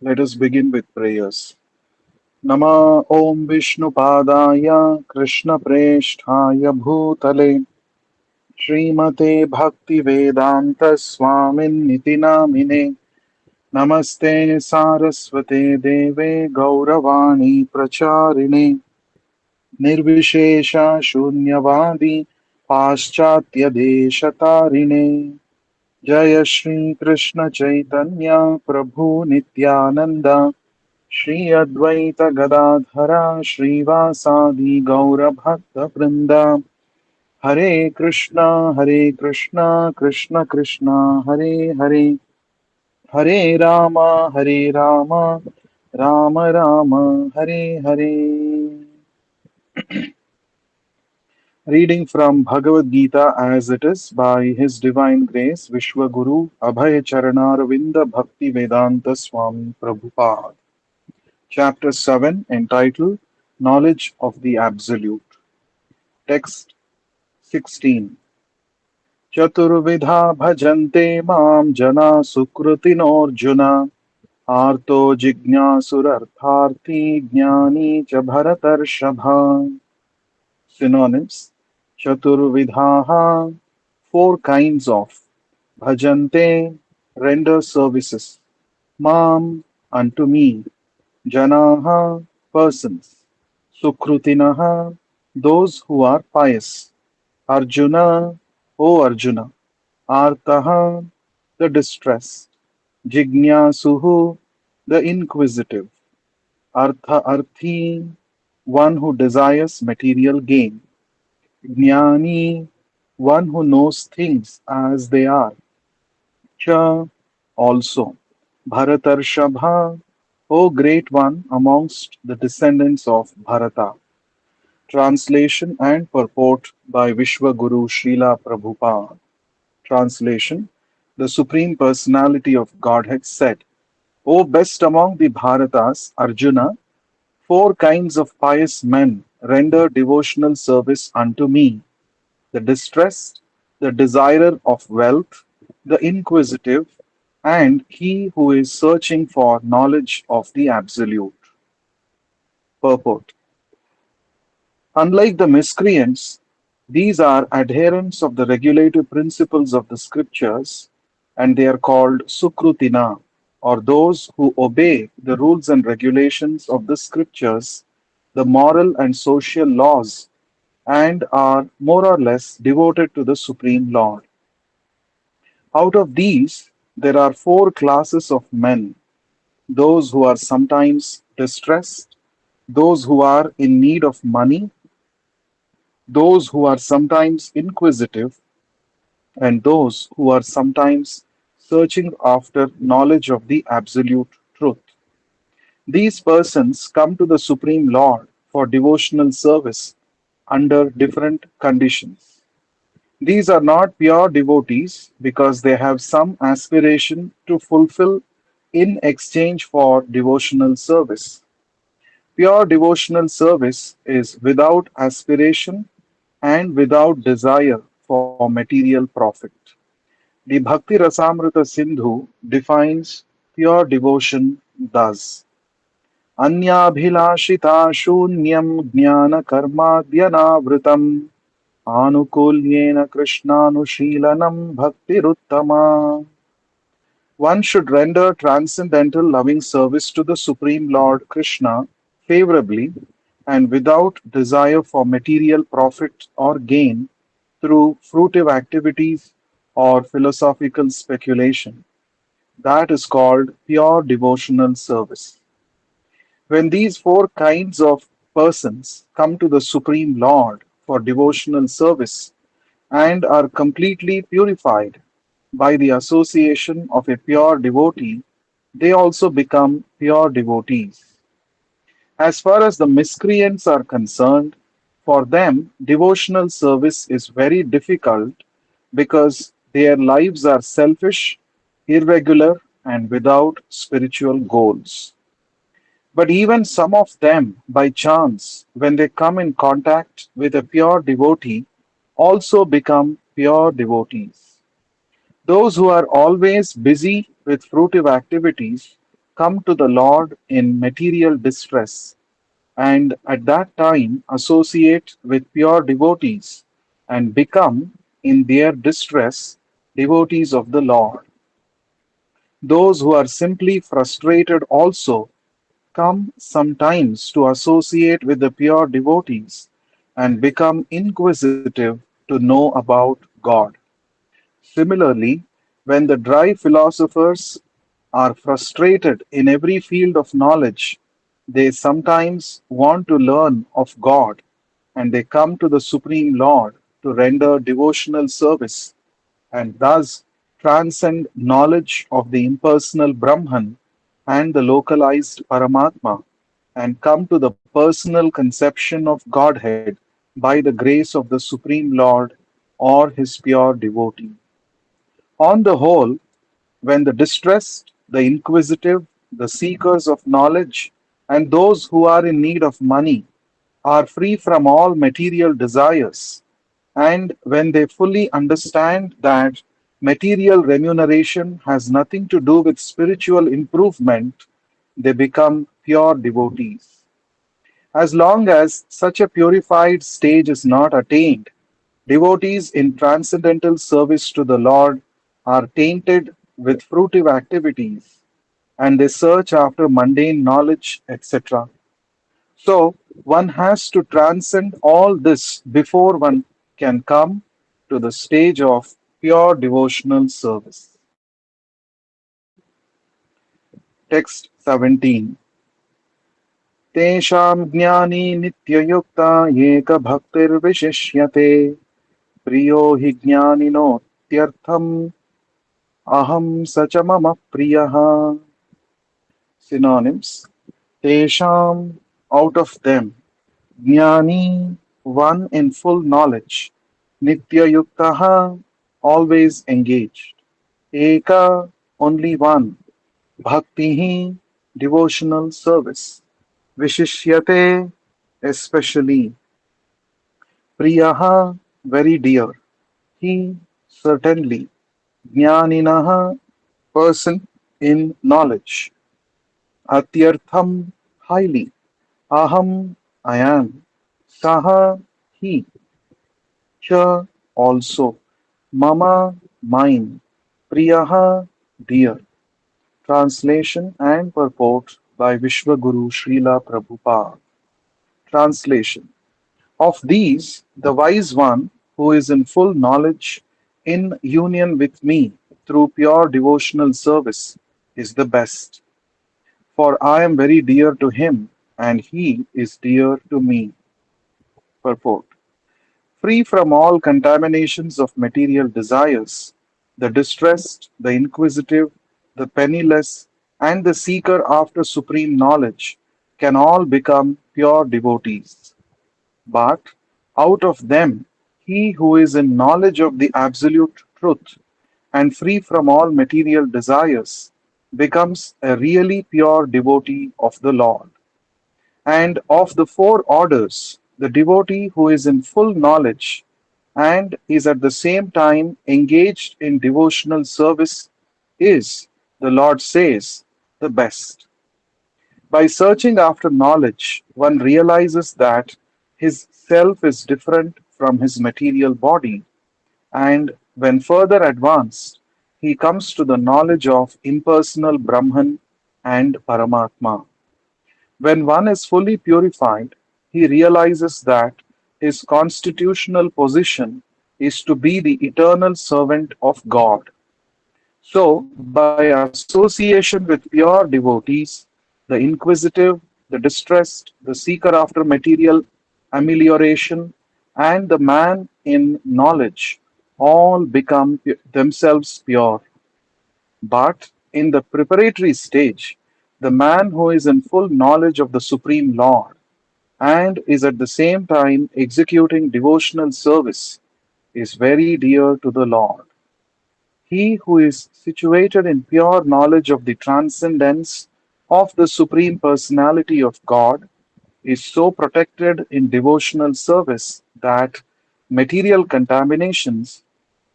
Let us begin with prayers. Nama Om Vishnu Padaya Krishna Presthaya Bhutale Srimate Bhakti Vedanta Swamin Niti Namine Namaste Saraswate Deve Gauravani Pracharine Nirvishesha Shunyavadi Paschatya Deshatarine Jaya Shri Krishna Chaitanya Prabhu Nityananda Shri Advaita Gadadhara Srivasadi Gaura Bhakta Vrinda Hare Krishna Krishna Krishna Hare Hare Hare Rama Rama Rama Hare Hare. Reading from Bhagavad Gita as it is by His Divine Grace Vishwaguru Abhay Charanaраvinda Bhakti Vedanta Swami Prabhupada. Chapter 7 entitled Knowledge of the Absolute. Text 16. Chaturvidha bhajante mam jana sukrutinorjuna arto jignasurartharthi jnani cha bharatarshabha. Synonyms: Chaturvidhaha, four kinds of, bhajante, render services, mam, unto me, janaha, persons, sukrutinaha, those who are pious, Arjuna, O Arjuna, artaha, the distressed, jignasuhu, the inquisitive, arthi, one who desires material gain, Jnani, one who knows things as they are. Cha, also. Bharatarshabha, O great one amongst the descendants of Bharata. Translation and purport by Vishwaguru Srila Prabhupada. Translation: The Supreme Personality of Godhead said, O best among the Bharatas, Arjuna, four kinds of pious men render devotional service unto me: the distressed, the desirer of wealth, the inquisitive, and he who is searching for knowledge of the Absolute. Purport: Unlike the miscreants, these are adherents of the regulative principles of the scriptures, and they are called Sukrutina, or those who obey the rules and regulations of the scriptures, the moral and social laws, and are more or less devoted to the Supreme Lord. Out of these, there are four classes of men: those who are sometimes distressed, those who are in need of money, those who are sometimes inquisitive, and those who are sometimes searching after knowledge of the absolute truth. These persons come to the Supreme Lord for devotional service under different conditions. These are not pure devotees because they have some aspiration to fulfill in exchange for devotional service. Pure devotional service is without aspiration and without desire for material profit. The Bhakti Rasamrita Sindhu defines pure devotion thus: Anyabhilashita shunyam jnana karmadhyanavritam anukulyena krishnanushilanam bhaktiruttama. One should render transcendental loving service to the Supreme Lord Krishna favorably and without desire for material profit or gain through fruitive activities or philosophical speculation. That is called pure devotional service. When these four kinds of persons come to the Supreme Lord for devotional service and are completely purified by the association of a pure devotee, they also become pure devotees. As far as the miscreants are concerned, for them devotional service is very difficult because their lives are selfish, irregular, and without spiritual goals. But even some of them, by chance, when they come in contact with a pure devotee, also become pure devotees. Those who are always busy with fruitive activities come to the Lord in material distress, and at that time associate with pure devotees and become, in their distress, devotees of the Lord. Those who are simply frustrated also come sometimes to associate with the pure devotees and become inquisitive to know about God. Similarly, when the dry philosophers are frustrated in every field of knowledge, they sometimes want to learn of God and they come to the Supreme Lord to render devotional service and thus transcend knowledge of the impersonal Brahman and the localized Paramatma and come to the personal conception of Godhead by the grace of the Supreme Lord or his pure devotee. On the whole, when the distressed, the inquisitive, the seekers of knowledge, and those who are in need of money are free from all material desires, and when they fully understand that material remuneration has nothing to do with spiritual improvement, they become pure devotees. As long as such a purified stage is not attained, devotees in transcendental service to the Lord are tainted with fruitive activities and they search after mundane knowledge, etc. So, one has to transcend all this before one can come to the stage of pure devotional service. Text 17. तेषां ज्ञानी नित्ययुक्ता एकभक्तिर्विशिष्यते प्रियो हि ज्ञानिनोत्यर्थम् अहं स च मम प्रियः. Synonyms. Tesham, out of them. Jnani, one in full knowledge. Nitya yuktaha, always engaged. Eka, only one. Bhaktihi, devotional service. Vishishyate, especially. Priyaha, very dear. He, certainly. Jnaninaha, person in knowledge. Atyartham, highly. Aham, I am. Saha, he. Cha, also. Mama, mine. Priyaha, dear. Translation and purport by Vishwaguru Srila Prabhupada. Translation. Of these, the wise one who is in full knowledge, in union with me through pure devotional service, is the best. For I am very dear to him, and he is dear to me. Purport. Free from all contaminations of material desires, the distressed, the inquisitive, the penniless, and the seeker after supreme knowledge can all become pure devotees. But out of them, he who is in knowledge of the absolute truth and free from all material desires becomes a really pure devotee of the Lord. And of the four orders, the devotee who is in full knowledge and is at the same time engaged in devotional service is, the Lord says, the best. By searching after knowledge, one realizes that his self is different from his material body, and when further advanced, he comes to the knowledge of impersonal Brahman and Paramatma. When one is fully purified, he realizes that his constitutional position is to be the eternal servant of God. So, by association with pure devotees, the inquisitive, the distressed, the seeker after material amelioration, and the man in knowledge all become themselves pure. But in the preparatory stage, the man who is in full knowledge of the Supreme Lord and is at the same time executing devotional service is very dear to the Lord. He who is situated in pure knowledge of the transcendence of the Supreme Personality of God is so protected in devotional service that material contaminations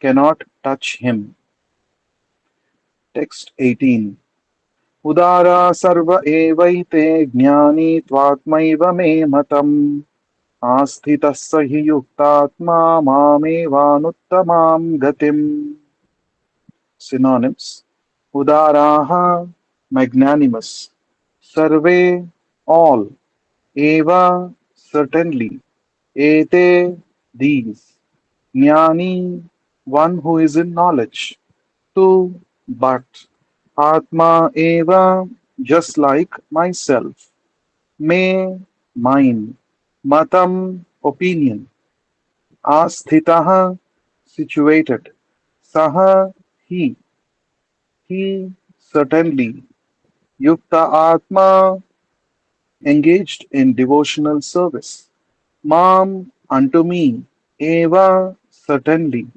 cannot touch him. Text 18. उदारा सर्व एवैते ज्ञानी त्वात्मैव मे मतम् आस्थितः स हि युक्तात्मा मामेवानुत्तमां गतिम्. Synonyms: Udaraha, magnanimous, Sarve, all, Eva, certainly, Ete, these, Jnani, one who is in knowledge, Tu, but, Atma Eva, just like myself, Me, mine, Matam, opinion, Asthitaha, situated, Saha, he certainly, Yukta Atma, engaged in devotional service. Mam, unto me, Eva, certainly,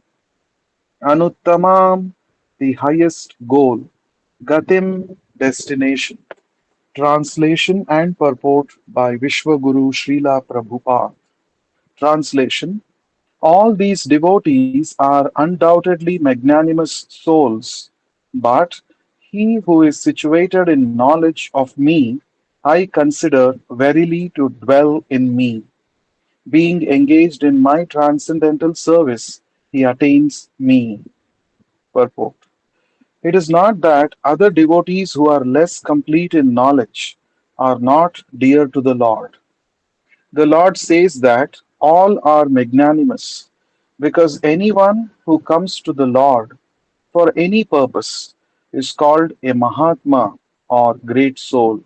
Anuttamam, the highest goal, Gatim, destination. Translation and purport by Vishwaguru Srila Prabhupada. Translation: all these devotees are undoubtedly magnanimous souls, but he who is situated in knowledge of me, I consider verily to dwell in me. Being engaged in my transcendental service, he attains me. Purport: it is not that other devotees who are less complete in knowledge are not dear to the Lord. The Lord says that all are magnanimous, because anyone who comes to the Lord for any purpose is called a Mahatma or great soul.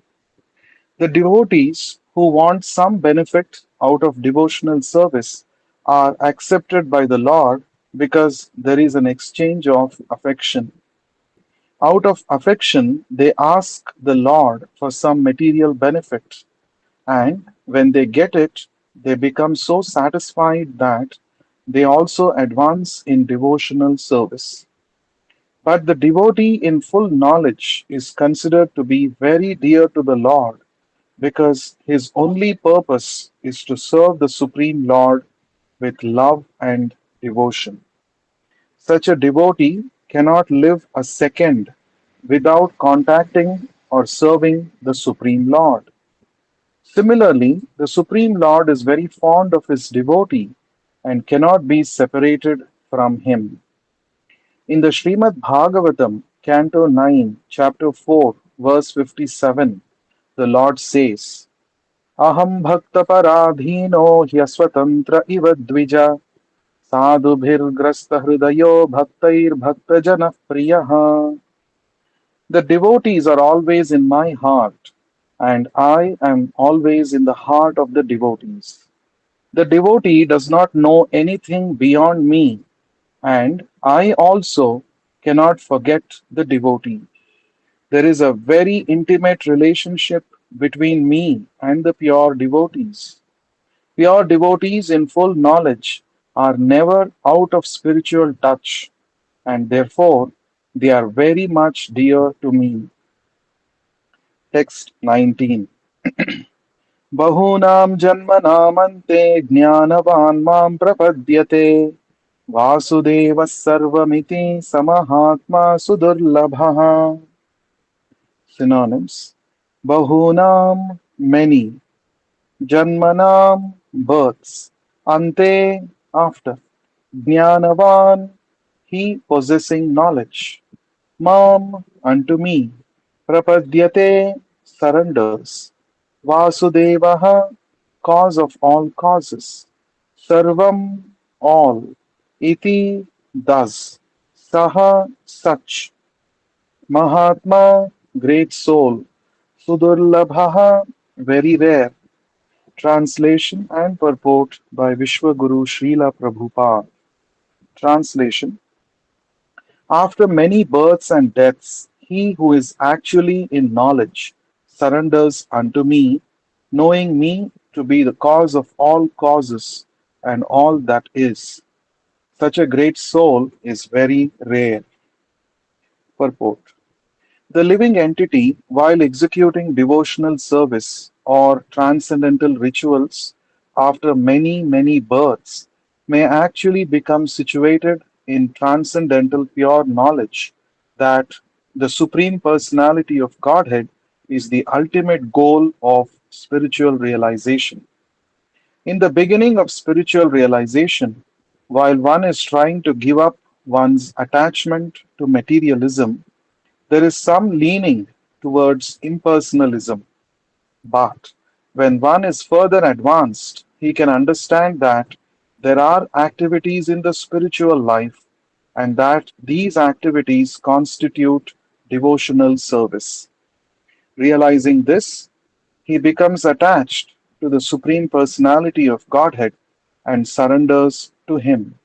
The devotees who want some benefit out of devotional service are accepted by the Lord because there is an exchange of affection. Out of affection, they ask the Lord for some material benefit, and when they get it, they become so satisfied that they also advance in devotional service. But the devotee in full knowledge is considered to be very dear to the Lord because his only purpose is to serve the Supreme Lord with love and devotion. Such a devotee cannot live a second without contacting or serving the Supreme Lord. Similarly, the Supreme Lord is very fond of his devotee and cannot be separated from him. In the Srimad Bhagavatam, Canto 9, Chapter 4, verse 57, the Lord says, Aham bhakta paradhino hyasvatantra iva dvija sadhubhirgrasta hridayo bhaktair bhakta jana priyaha. The devotees are always in my heart, and I am always in the heart of the devotees. The devotee does not know anything beyond me, and I also cannot forget the devotee. There is a very intimate relationship between me and the pure devotees. Pure devotees in full knowledge are never out of spiritual touch, and therefore they are very much dear to me. Text 19. बहूनां जन्मनामन्ते ज्ञानवान् मां प्रपद्यते वासुदेवः सर्वमिति समहात्मा सुदुर्लभः. Synonyms: Bahunam, many, Janmanam, births, Ante, after, Jnanavan, he possessing knowledge, Mam, unto me, Prapadyate, surrenders, Vasudevaha, cause of all causes, Sarvam, all, Iti, thus, Saha, such, Mahatma, great soul, Sudurlabhaha, very rare. Translation and purport by Vishwaguru Srila Prabhupada. Translation: after many births and deaths, he who is actually in knowledge surrenders unto me, knowing me to be the cause of all causes and all that is. Such a great soul is very rare. Purport: the living entity, while executing devotional service or transcendental rituals after many, many births, may actually become situated in transcendental pure knowledge that The Supreme Personality of Godhead is the ultimate goal of spiritual realization. In the beginning of spiritual realization, while one is trying to give up one's attachment to materialism, there is some leaning towards impersonalism. But when one is further advanced, he can understand that there are activities in the spiritual life and that these activities constitute devotional service. Realizing this, he becomes attached to the Supreme Personality of Godhead and surrenders to Him.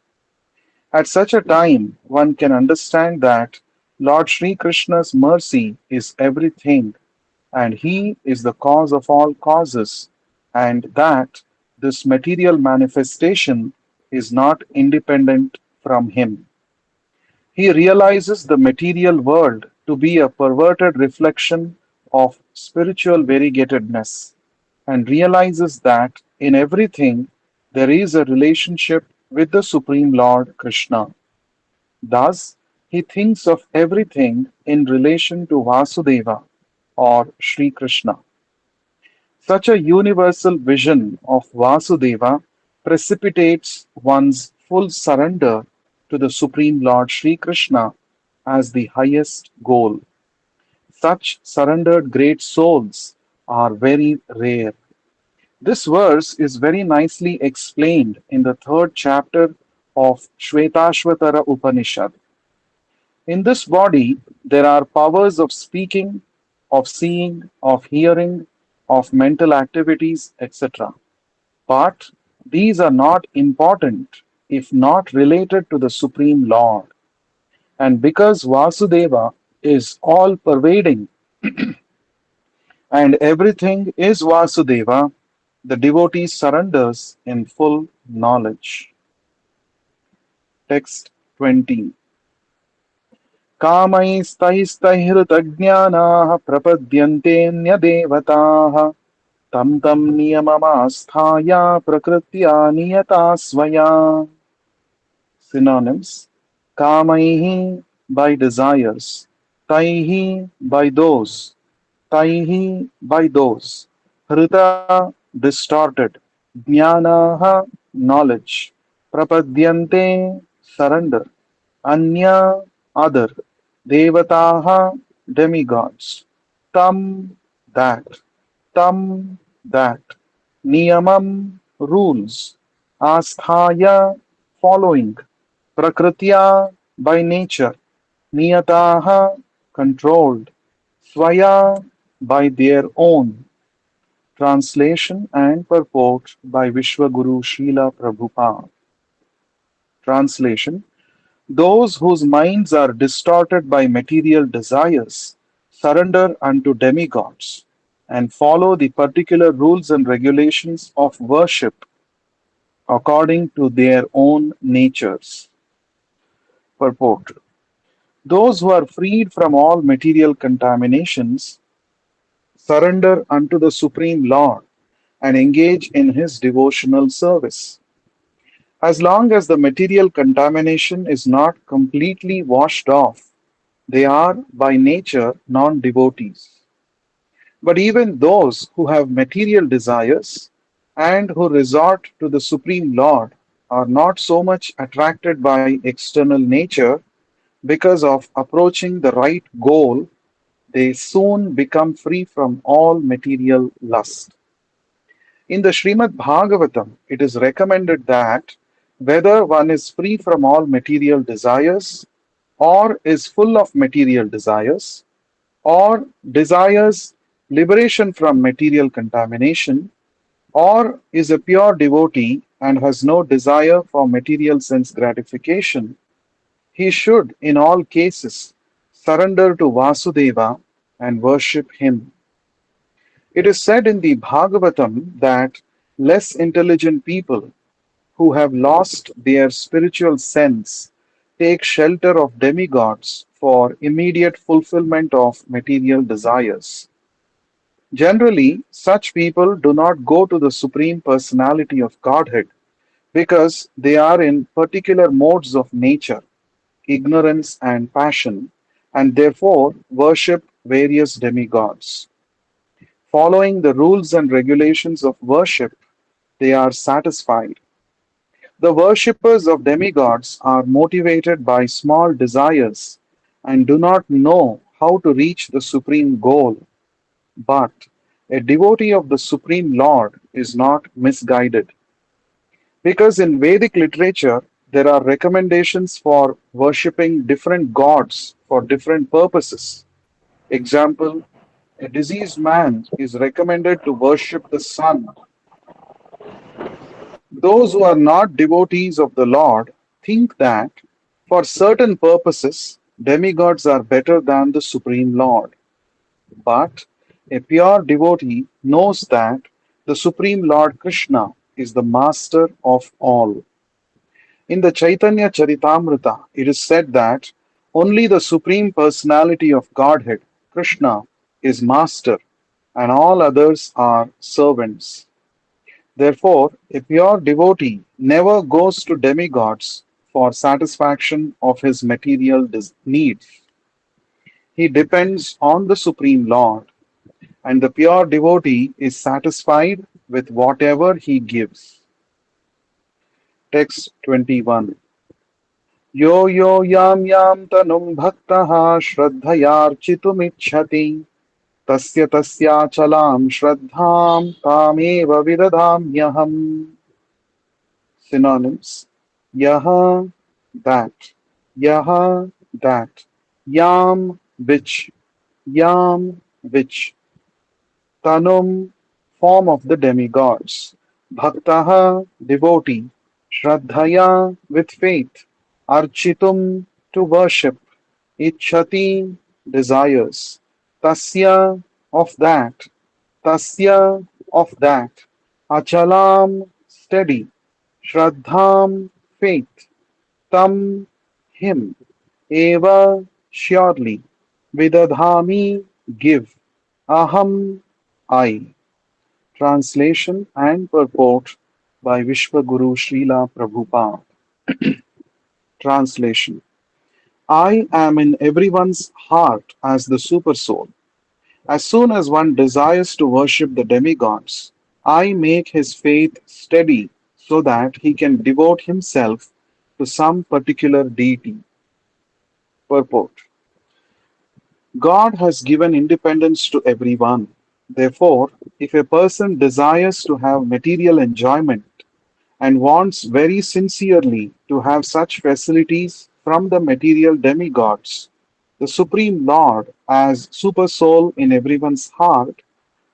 At such a time, one can understand that Lord Sri Krishna's mercy is everything and He is the cause of all causes, and that this material manifestation is not independent from Him. He realizes the material world to be a perverted reflection of spiritual variegatedness and realizes that in everything there is a relationship with the Supreme Lord Krishna. Thus, he thinks of everything in relation to Vasudeva or Sri Krishna. Such a universal vision of Vasudeva precipitates one's full surrender to the Supreme Lord Sri Krishna as the highest goal. Such surrendered great souls are very rare. This verse is very nicely explained in the third chapter of Shvetashvatara Upanishad. In this body, there are powers of speaking, of seeing, of hearing, of mental activities, etc. But these are not important if not related to the Supreme Lord. And because Vasudeva is all pervading and everything is Vasudeva, the devotee surrenders in full knowledge. Text 20. कामैस्तैस्तैहृतज्ञानाः प्रपद्यन्तेऽन्यदेवताः तं तं नियममास्थाय प्रकृत्या नियता स्वया. Synonyms: Kamaihi by desires, Taihi by those, Taihi by those, Hrita distorted, Jnanaha knowledge, Prapadyante surrender, Anya other, Devataha demigods, Tam that, Tam that, Niyamam rules, Asthaya following, Prakritya by nature, Niyataha controlled, Swaya by their own. Translation and purport by Vishwaguru Srila Prabhupada. Translation: Those whose minds are distorted by material desires surrender unto demigods and follow the particular rules and regulations of worship according to their own natures. Purport: Those who are freed from all material contaminations surrender unto the Supreme Lord and engage in His devotional service. As long as the material contamination is not completely washed off, they are by nature non devotees. But even those who have material desires and who resort to the Supreme Lord are not so much attracted by external nature because of approaching the right goal, they soon become free from all material lust. In the Srimad Bhagavatam, it is recommended that whether one is free from all material desires, or is full of material desires, or desires liberation from material contamination, or is a pure devotee and has no desire for material sense gratification, he should, in all cases, surrender to Vasudeva and worship him. It is said in the Bhagavatam that less intelligent people who have lost their spiritual sense take shelter of demigods for immediate fulfillment of material desires. Generally, such people do not go to the Supreme Personality of Godhead because they are in particular modes of nature, ignorance, and passion, and therefore worship various demigods. Following the rules and regulations of worship, they are satisfied. The worshippers of demigods are motivated by small desires and do not know how to reach the supreme goal. But a devotee of the Supreme Lord is not misguided. Because in Vedic literature, there are recommendations for worshipping different gods for different purposes. Example, a diseased man is recommended to worship the sun. Those who are not devotees of the Lord think that for certain purposes, demigods are better than the Supreme Lord. But a pure devotee knows that the Supreme Lord Krishna is the master of all. In the Chaitanya Charitamrita, it is said that only the Supreme Personality of Godhead, Krishna, is master and all others are servants. Therefore, a pure devotee never goes to demigods for satisfaction of his material needs. He depends on the Supreme Lord, and the pure devotee is satisfied with whatever he gives. Text 21. यो यो यां यां तनुं भक्तः श्रद्धयार्चितुमिच्छति तस्य तस्याचलां श्रद्धां तामेव विदधाम्यहम्. Synonyms: Yaha, that, Yaha, that, Yam, which, Tanum, form of the demigods, Bhaktaha, devotee, Shraddhaya, with faith, Architum, to worship, Ichhati, desires, Tasya, of that, Tasya, of that, Achalam, steady, Shraddham, faith, Tam, him, Eva, surely, Vidadhami, give, Aham, I. Translation and purport by Vishwaguru Srila Prabhupada. Translation: I am in everyone's heart as the Supersoul. As soon as one desires to worship the demigods, I make his faith steady so that he can devote himself to some particular deity. Purport: God has given independence to everyone. Therefore, if a person desires to have material enjoyment and wants very sincerely to have such facilities from the material demigods, the Supreme Lord, as Supersoul in everyone's heart,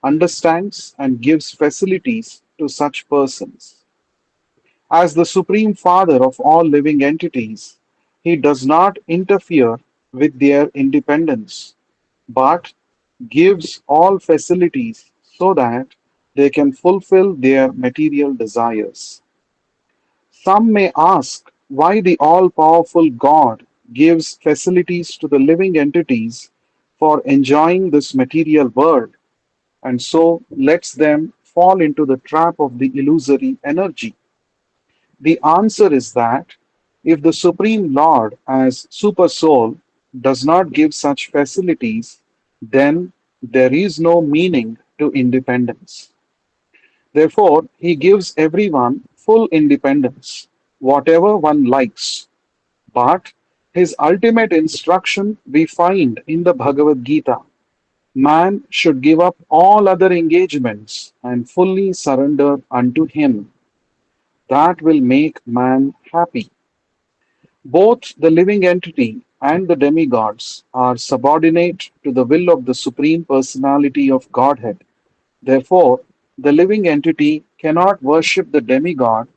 understands and gives facilities to such persons. As the Supreme Father of all living entities, he does not interfere with their independence, but gives all facilities so that they can fulfill their material desires. Some may ask why the all powerful God gives facilities to the living entities for enjoying this material world and so lets them fall into the trap of the illusory energy. The answer is that if the Supreme Lord, as Super Soul, does not give such facilities, then there is no meaning to independence. Therefore, he gives everyone full independence, whatever one likes. But his ultimate instruction we find in the Bhagavad Gita: man should give up all other engagements and fully surrender unto him. That will make man happy. Both the living entity and the demigods are subordinate to the will of the Supreme Personality of Godhead. Therefore, the living entity cannot worship the demigod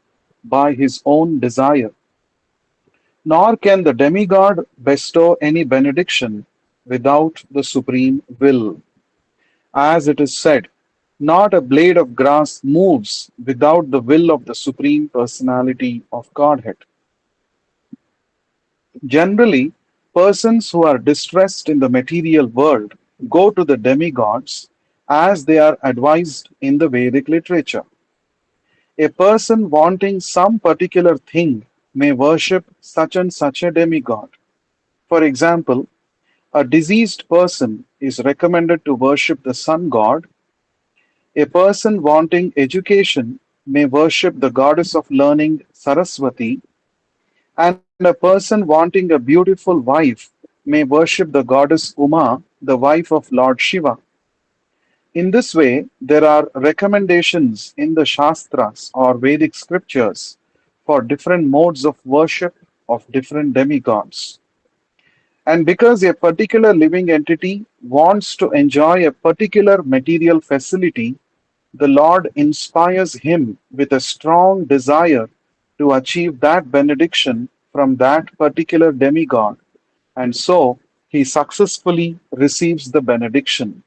by his own desire, nor can the demigod bestow any benediction without the supreme will. As it is said, not a blade of grass moves without the will of the Supreme Personality of Godhead. Generally, persons who are distressed in the material world go to the demigods as they are advised in the Vedic literature. A person wanting some particular thing may worship such and such a demigod. For example, A diseased person is recommended to worship the sun god. A person wanting education may worship the goddess of learning Saraswati, and a person wanting a beautiful wife may worship the goddess Uma, the wife of Lord Shiva. In this way, there are recommendations in the Shastras or Vedic scriptures for different modes of worship of different demigods. And because a particular living entity wants to enjoy a particular material facility, the Lord inspires him with a strong desire to achieve that benediction from that particular demigod, and so he successfully receives the benediction.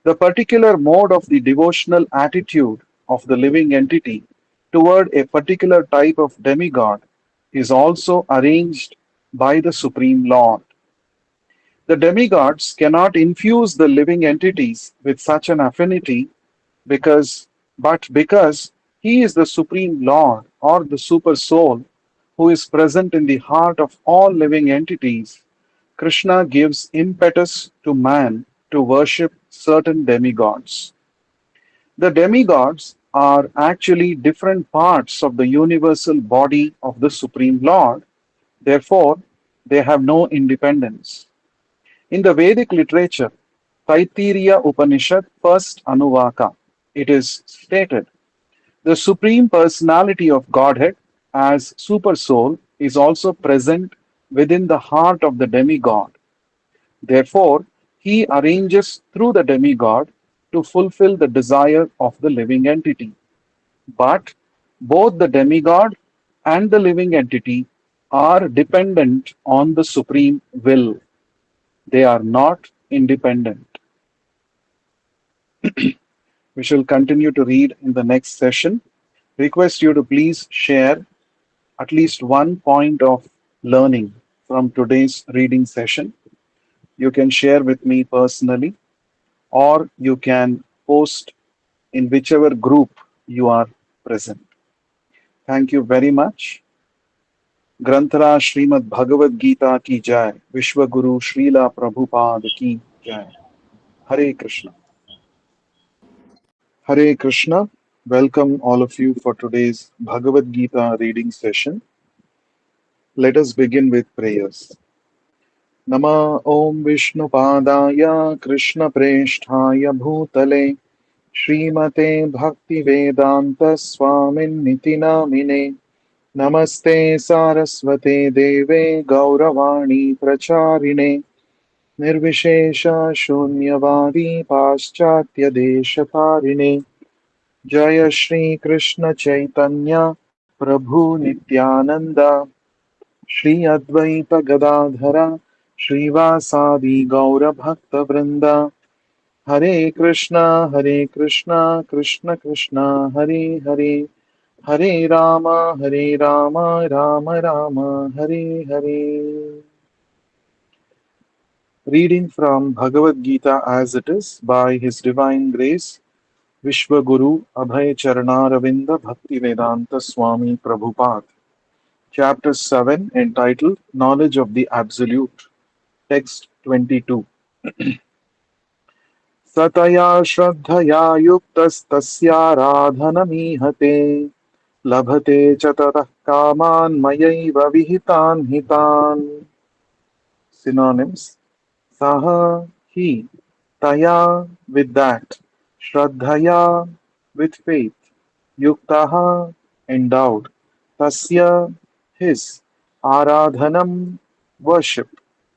The particular mode of the devotional attitude of the living entity toward a particular type of demigod is also arranged by the Supreme Lord. The demigods cannot infuse the living entities with such an affinity because because he is the supreme lord or the super soul who is present in the heart of all living entities. Krishna gives impetus to man to worship certain demigods. The demigods are actually different parts of the universal body of the supreme lord. Therefore, they have no independence. In the Vedic literature, Taittiriya Upanishad, first Anuvaka, it is stated, the Supreme Personality of Godhead as Supersoul is also present within the heart of the demigod. Therefore, he arranges through the demigod to fulfill the desire of the living entity. But both the demigod and the living entity are dependent on the supreme will. They are not independent. We shall continue to read in the next session. Request you to please share at least one point of learning from today's reading session. You can share with me personally, or you can post in whichever group you are present. Thank you very much. ग्रंथरा Shrimad Bhagavad Gita की जय, विश्व गुरु श्रीला प्रभुपाद की जय. Hare Krishna. Hare Krishna. Welcome all of you for today's Bhagavad Gita reading session. Let us begin with prayers. Nama Om Vishnu Padaya Krishna Presthaya Bhutale Srimate Bhakti Vedanta Swamin Niti Namine Namaste Saraswate Deve Gauravani Pracharine Nirvishesha Shunyavadi Paschatya Deshatarine Jaya Shri Krishna Chaitanya Prabhu Nityananda Shri Advaita Gadadhara Srivasadi Gaura Bhakta Vrinda Hare Krishna, Krishna Krishna, Hare Hare, Hare Rama, Rama Rama, Hare Hare. Reading from Bhagavad Gita as it is by His Divine Grace, Vishwaguru Abhay Charana Bhakti Vedanta Swami Prabhupada. Chapter 7 entitled Knowledge of the Absolute. Text 22. सतया श्रद्धया युक्तस्तस्याराधनमीहते लभते च ततः कामान् मयैव विहितान् हितान्. Synonyms. Saha, he, taya, with that, shraddhaya, with faith, yuktaha, endowed, tasya, his, aradhanam, worship,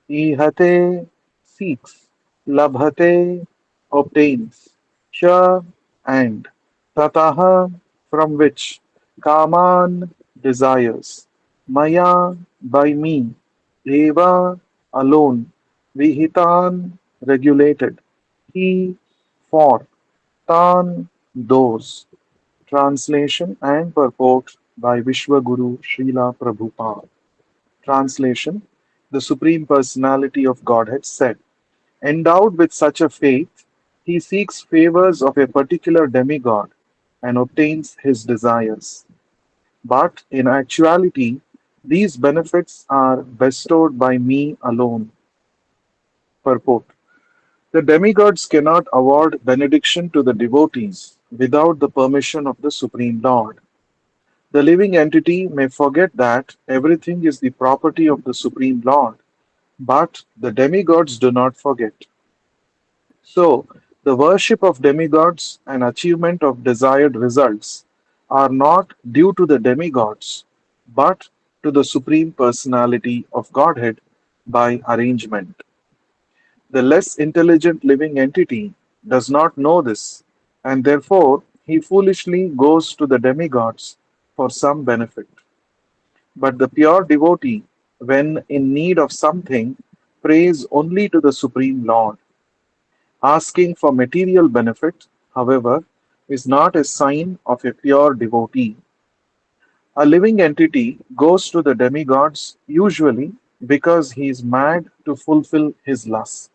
ihate, seeks, labhate, obtains, cha, and, tataha, from which, kaman, desires, maya, by me, eva, alone, vihitan, regulated, he, for, tan, those. Translation and purport by Vishwaguru Srila Prabhupada. Translation. The Supreme Personality of Godhead said, endowed with such a faith, he seeks favors of a particular demigod and obtains his desires. But in actuality, these benefits are bestowed by me alone. Purport. The demigods cannot award benediction to the devotees without the permission of the Supreme Lord. The living entity may forget that everything is the property of the Supreme Lord, but the demigods do not forget. So, the worship of demigods and achievement of desired results are not due to the demigods, but to the Supreme Personality of Godhead by arrangement. The less intelligent living entity does not know this, and therefore he foolishly goes to the demigods for some benefit. But the pure devotee, when in need of something, prays only to the Supreme Lord. Asking for material benefit, however, is not a sign of a pure devotee. A living entity goes to the demigods usually because he is mad to fulfill his lust.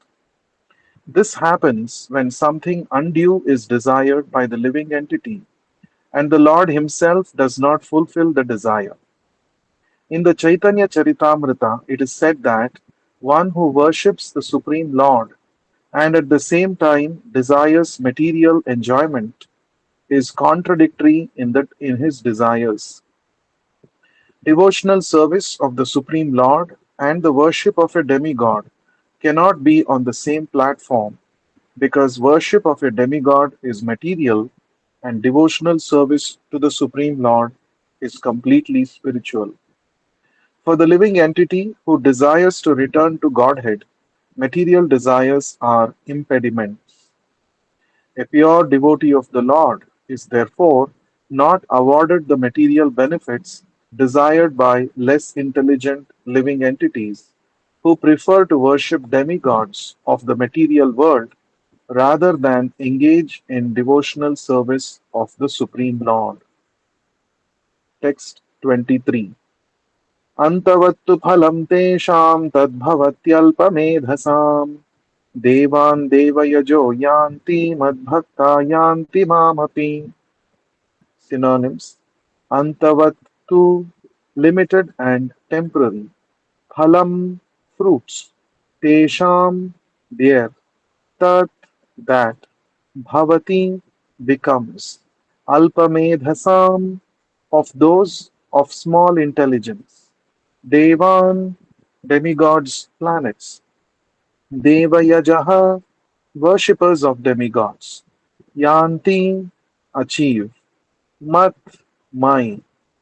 This happens when something undue is desired by the living entity, and the Lord Himself does not fulfill the desire. In the Chaitanya Charitamrita, it is said that one who worships the Supreme Lord and at the same time desires material enjoyment is contradictory in his desires. Devotional service of the Supreme Lord and the worship of a demigod cannot be on the same platform because worship of a demigod is material and devotional service to the Supreme Lord is completely spiritual. For the living entity who desires to return to Godhead, material desires are impediments. A pure devotee of the Lord is therefore not awarded the material benefits desired by less intelligent living entities who prefer to worship demigods of the material world rather than engage in devotional service of the Supreme Lord. Text 23. Antavatu phalam tesham tadbhavatyalpameधसाम् देवान् देवयजो यान्ति मद्भक्ता यान्ति मामपि. Synonyms: Antavat to limited and temporary. Phalam fruits. Tesham there. Tat that. Bhavati becomes. Alpamedhasam of those of small intelligence. Devan demigods planets. Devayajaha worshippers of demigods. Yanti achieve. Mat my.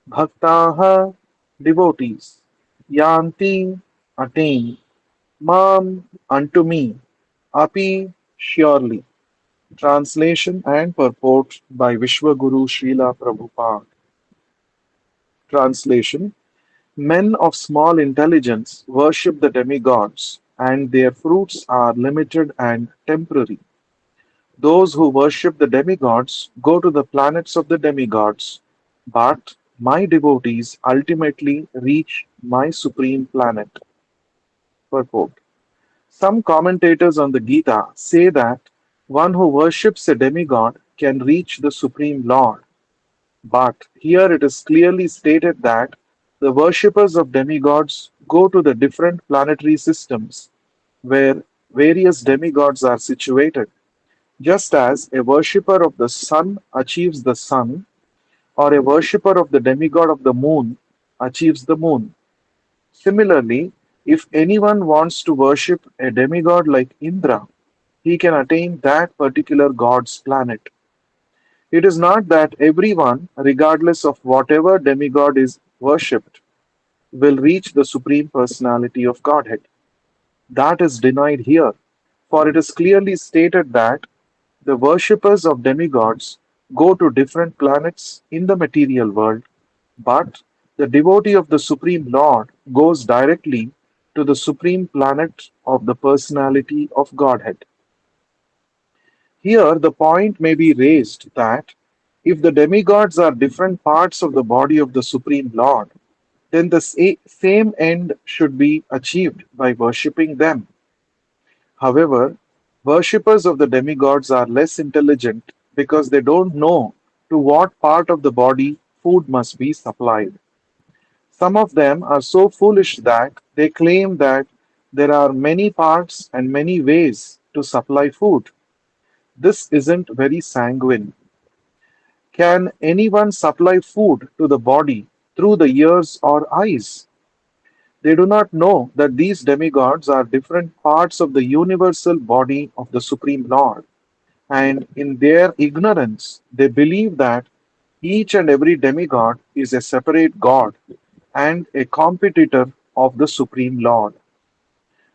Bhaktaha devotees. Yanti attain. Mam unto me. Api surely. Translation and purport by Vishwaguru Srila Prabhupada. Translation: Men of small intelligence worship the demigods, and their fruits are limited and temporary. Those who worship the demigods go to the planets of the demigods, but my devotees ultimately reach my supreme planet. Purport. Some commentators on the Gita say that one who worships a demigod can reach the Supreme Lord, but here it is clearly stated that the worshippers of demigods go to the different planetary systems where various demigods are situated, just as a worshipper of the sun achieves the sun, or a worshipper of the demigod of the moon achieves the moon. Similarly, if anyone wants to worship a demigod like Indra, he can attain that particular god's planet. It is not that everyone, regardless of whatever demigod is worshipped, will reach the Supreme Personality of Godhead. That is denied here, for it is clearly stated that the worshippers of demigods go to different planets in the material world, but the devotee of the Supreme Lord goes directly to the supreme planet of the personality of Godhead. Here, the point may be raised that if the demigods are different parts of the body of the Supreme Lord, then the same end should be achieved by worshipping them. However, worshippers of the demigods are less intelligent because they don't know to what part of the body food must be supplied. Some of them are so foolish that they claim that There are many parts and many ways to supply food. This isn't very sanguine. Can anyone supply food to the body through the ears or eyes? They do not know that these demigods are different parts of the universal body of the Supreme Lord, and in their ignorance, they believe that each and every demigod is a separate god and a competitor of the Supreme Lord.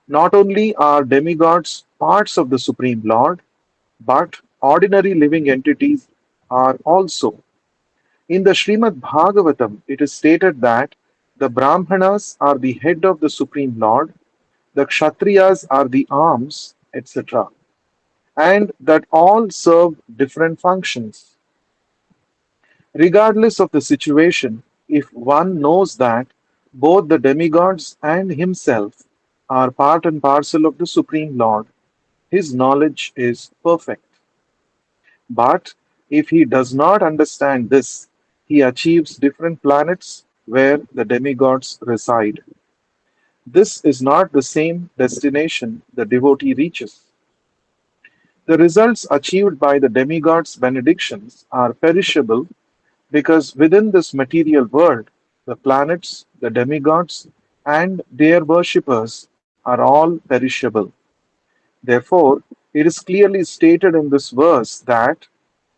Not only are demigods parts of the Supreme Lord, but ordinary living entities are also. In the Srimad Bhagavatam, it is stated that the Brahmanas are the head of the Supreme Lord, the Kshatriyas are the arms, etc., and that all serve different functions. Regardless of the situation, if one knows that both the demigods and himself are part and parcel of the Supreme Lord, his knowledge is perfect. But if he does not understand this, he achieves different planets where the demigods reside. This is not the same destination the devotee reaches. The results achieved by the demigods' benedictions are perishable because within this material world, the planets, the demigods, and their worshippers are all perishable. Therefore, it is clearly stated in this verse that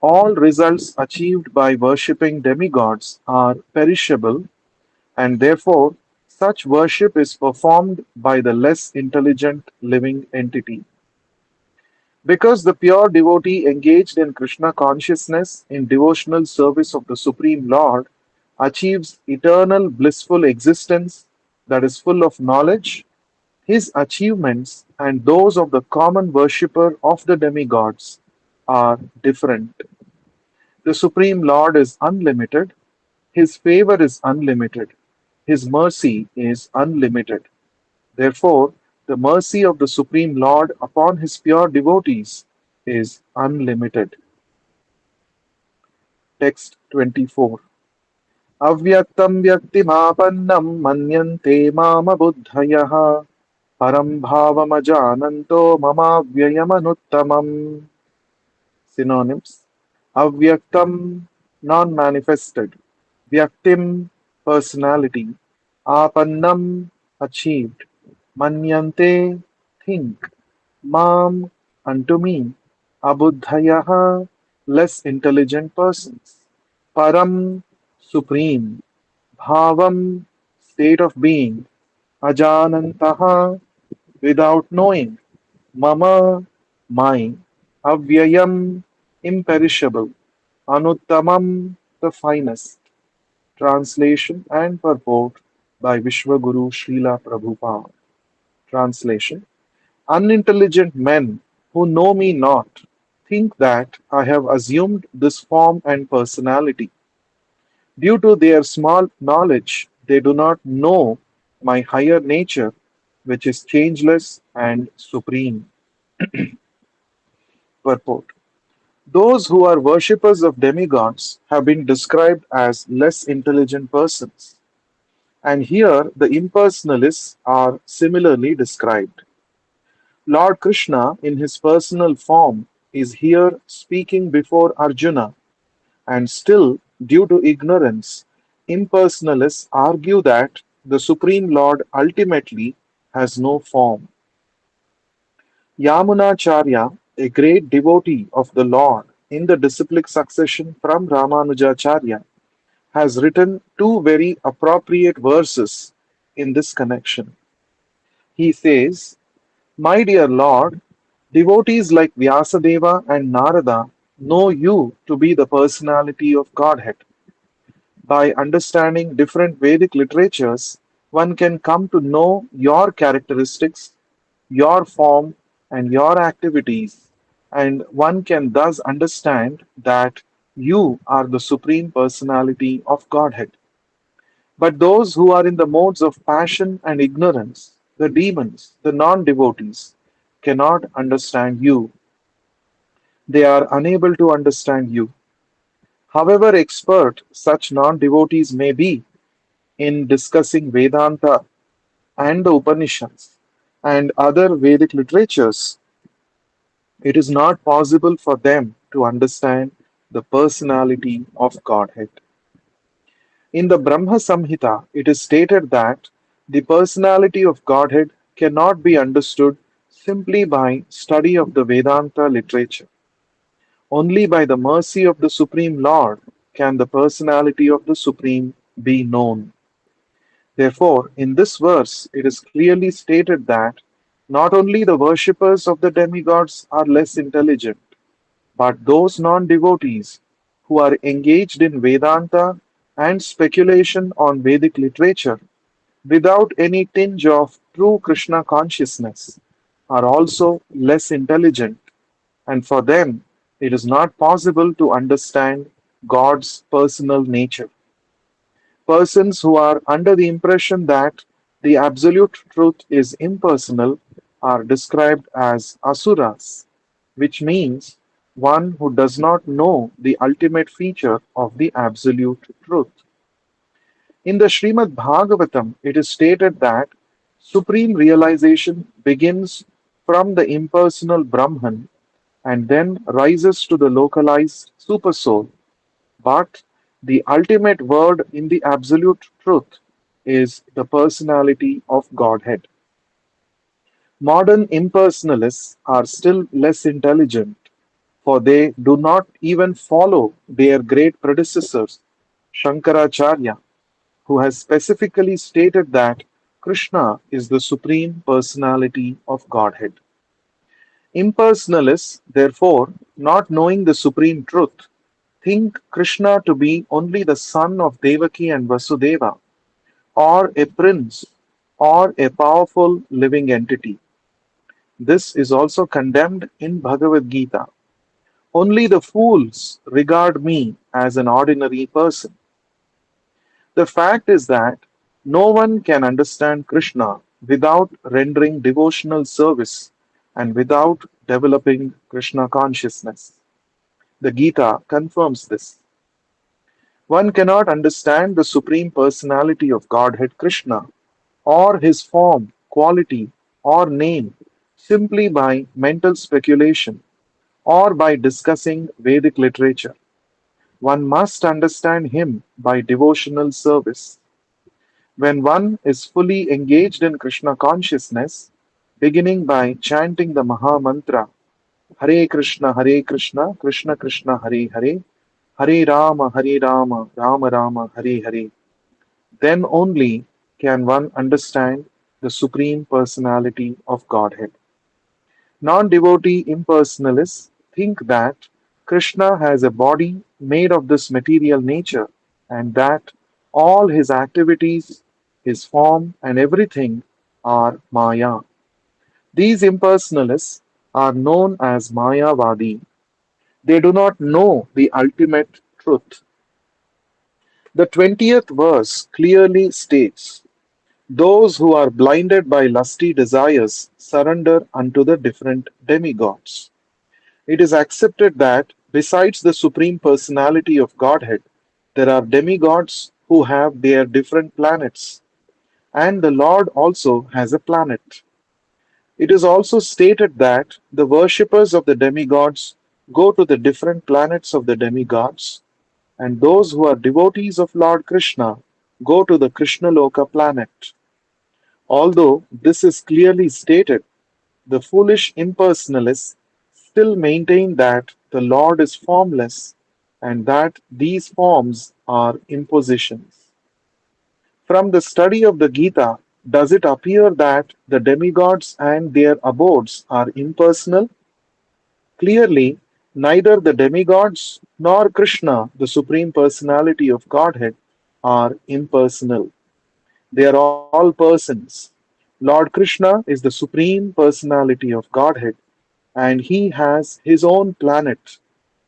all results achieved by worshipping demigods are perishable, and therefore such worship is performed by the less intelligent living entity. Because the pure devotee engaged in Krishna consciousness in devotional service of the Supreme Lord achieves eternal blissful existence that is full of knowledge, his achievements and those of the common worshipper of the demigods are different. The Supreme Lord is unlimited, his favor is unlimited, his mercy is unlimited. Therefore, the mercy of the Supreme Lord upon his pure devotees is unlimited. Text 24. Avyaktam vyaktimapannam manyante mama buddhayah param bhavamajananto mamavyayamanuttama. Synonyms: Avyaktam, non manifested; Vyaktim, personality; Apannam, achieved; Manyante, think; Mam, unto me; Abuddhayaha, less intelligent persons; Param, supreme; Bhavam, state of being; Ajanantaha, without knowing; Mama, mine; Avyayam, imperishable; Anuttamam, the finest. Translation and purport by Vishwaguru Srila Prabhupada. Translation: Unintelligent men who know me not think that I have assumed this form and personality. Due to their small knowledge, they do not know my higher nature, which is changeless and supreme. Purport: Those who are worshippers of demigods have been described as less intelligent persons, and here the impersonalists are similarly described. Lord Krishna, in his personal form, is here speaking before Arjuna, and still, due to ignorance, impersonalists argue that the Supreme Lord ultimately has no form. Yamunacharya, a great devotee of the Lord in the disciplic succession from Ramanujacharya, has written two very appropriate verses in this connection. He says, My dear Lord, devotees like Vyasadeva and Narada know you to be the personality of Godhead. By understanding different Vedic literatures, one can come to know your characteristics, your form, and your activities, and one can thus understand that you are the Supreme Personality of Godhead. But those who are in the modes of passion and ignorance, the demons, the non devotees, cannot understand you. They are unable to understand you. However expert such non devotees may be in discussing Vedanta and the Upanishads, and other Vedic literatures, it is not possible for them to understand the personality of Godhead. In the Brahma Samhita, it is stated that the personality of Godhead cannot be understood simply by study of the Vedanta literature. Only by the mercy of the Supreme Lord can the personality of the Supreme be known. Therefore, in this verse, it is clearly stated that not only the worshippers of the demigods are less intelligent, but those non devotees who are engaged in Vedanta and speculation on Vedic literature without any tinge of true Krishna consciousness are also less intelligent, and for them it is not possible to understand God's personal nature. Persons who are under the impression that the absolute truth is impersonal are described as asuras, which means one who does not know the ultimate feature of the absolute truth. In the Srimad Bhagavatam, it is stated that supreme realization begins from the impersonal Brahman and then rises to the localized Supersoul. But the ultimate word in the absolute truth is the personality of Godhead. Modern impersonalists are still less intelligent, for they do not even follow their great predecessors, Shankaracharya, who has specifically stated that Krishna is the supreme personality of Godhead. Impersonalists, therefore, not knowing the supreme truth, think Krishna to be only the son of Devaki and Vasudeva, or a prince, or a powerful living entity. This is also condemned in Bhagavad Gita. Only the fools regard me as an ordinary person. The fact is that no one can understand Krishna without rendering devotional service and without developing Krishna consciousness. The Gita confirms this. One cannot understand the Supreme Personality of Godhead Krishna or his form, quality, or name simply by mental speculation or by discussing Vedic literature. One must understand him by devotional service. When one is fully engaged in Krishna consciousness, beginning by chanting the Maha Mantra, Hare Krishna, Krishna Krishna, Hare Hare, Hare Rama, Rama Rama, Hare Hare, then only can one understand the Supreme Personality of Godhead. Non devotee impersonalists think that Krishna has a body made of this material nature and that all his activities, his form, and everything are Maya. These impersonalists are known as Mayavadi. They do not know the ultimate truth. The 20th verse clearly states, those who are blinded by lusty desires surrender unto the different demigods. It is accepted that besides the Supreme Personality of Godhead, there are demigods who have their different planets, and the Lord also has a planet. It is also stated that the worshippers of the demigods go to the different planets of the demigods, and those who are devotees of Lord Krishna go to the Krishna Loka planet. Although this is clearly stated, the foolish impersonalists still maintain that the Lord is formless and that these forms are impositions. From the study of the Gita, does it appear that the demigods and their abodes are impersonal? Clearly, neither the demigods nor Krishna, the Supreme Personality of Godhead, are impersonal. They are all persons. Lord Krishna is the Supreme Personality of Godhead, and he has his own planet,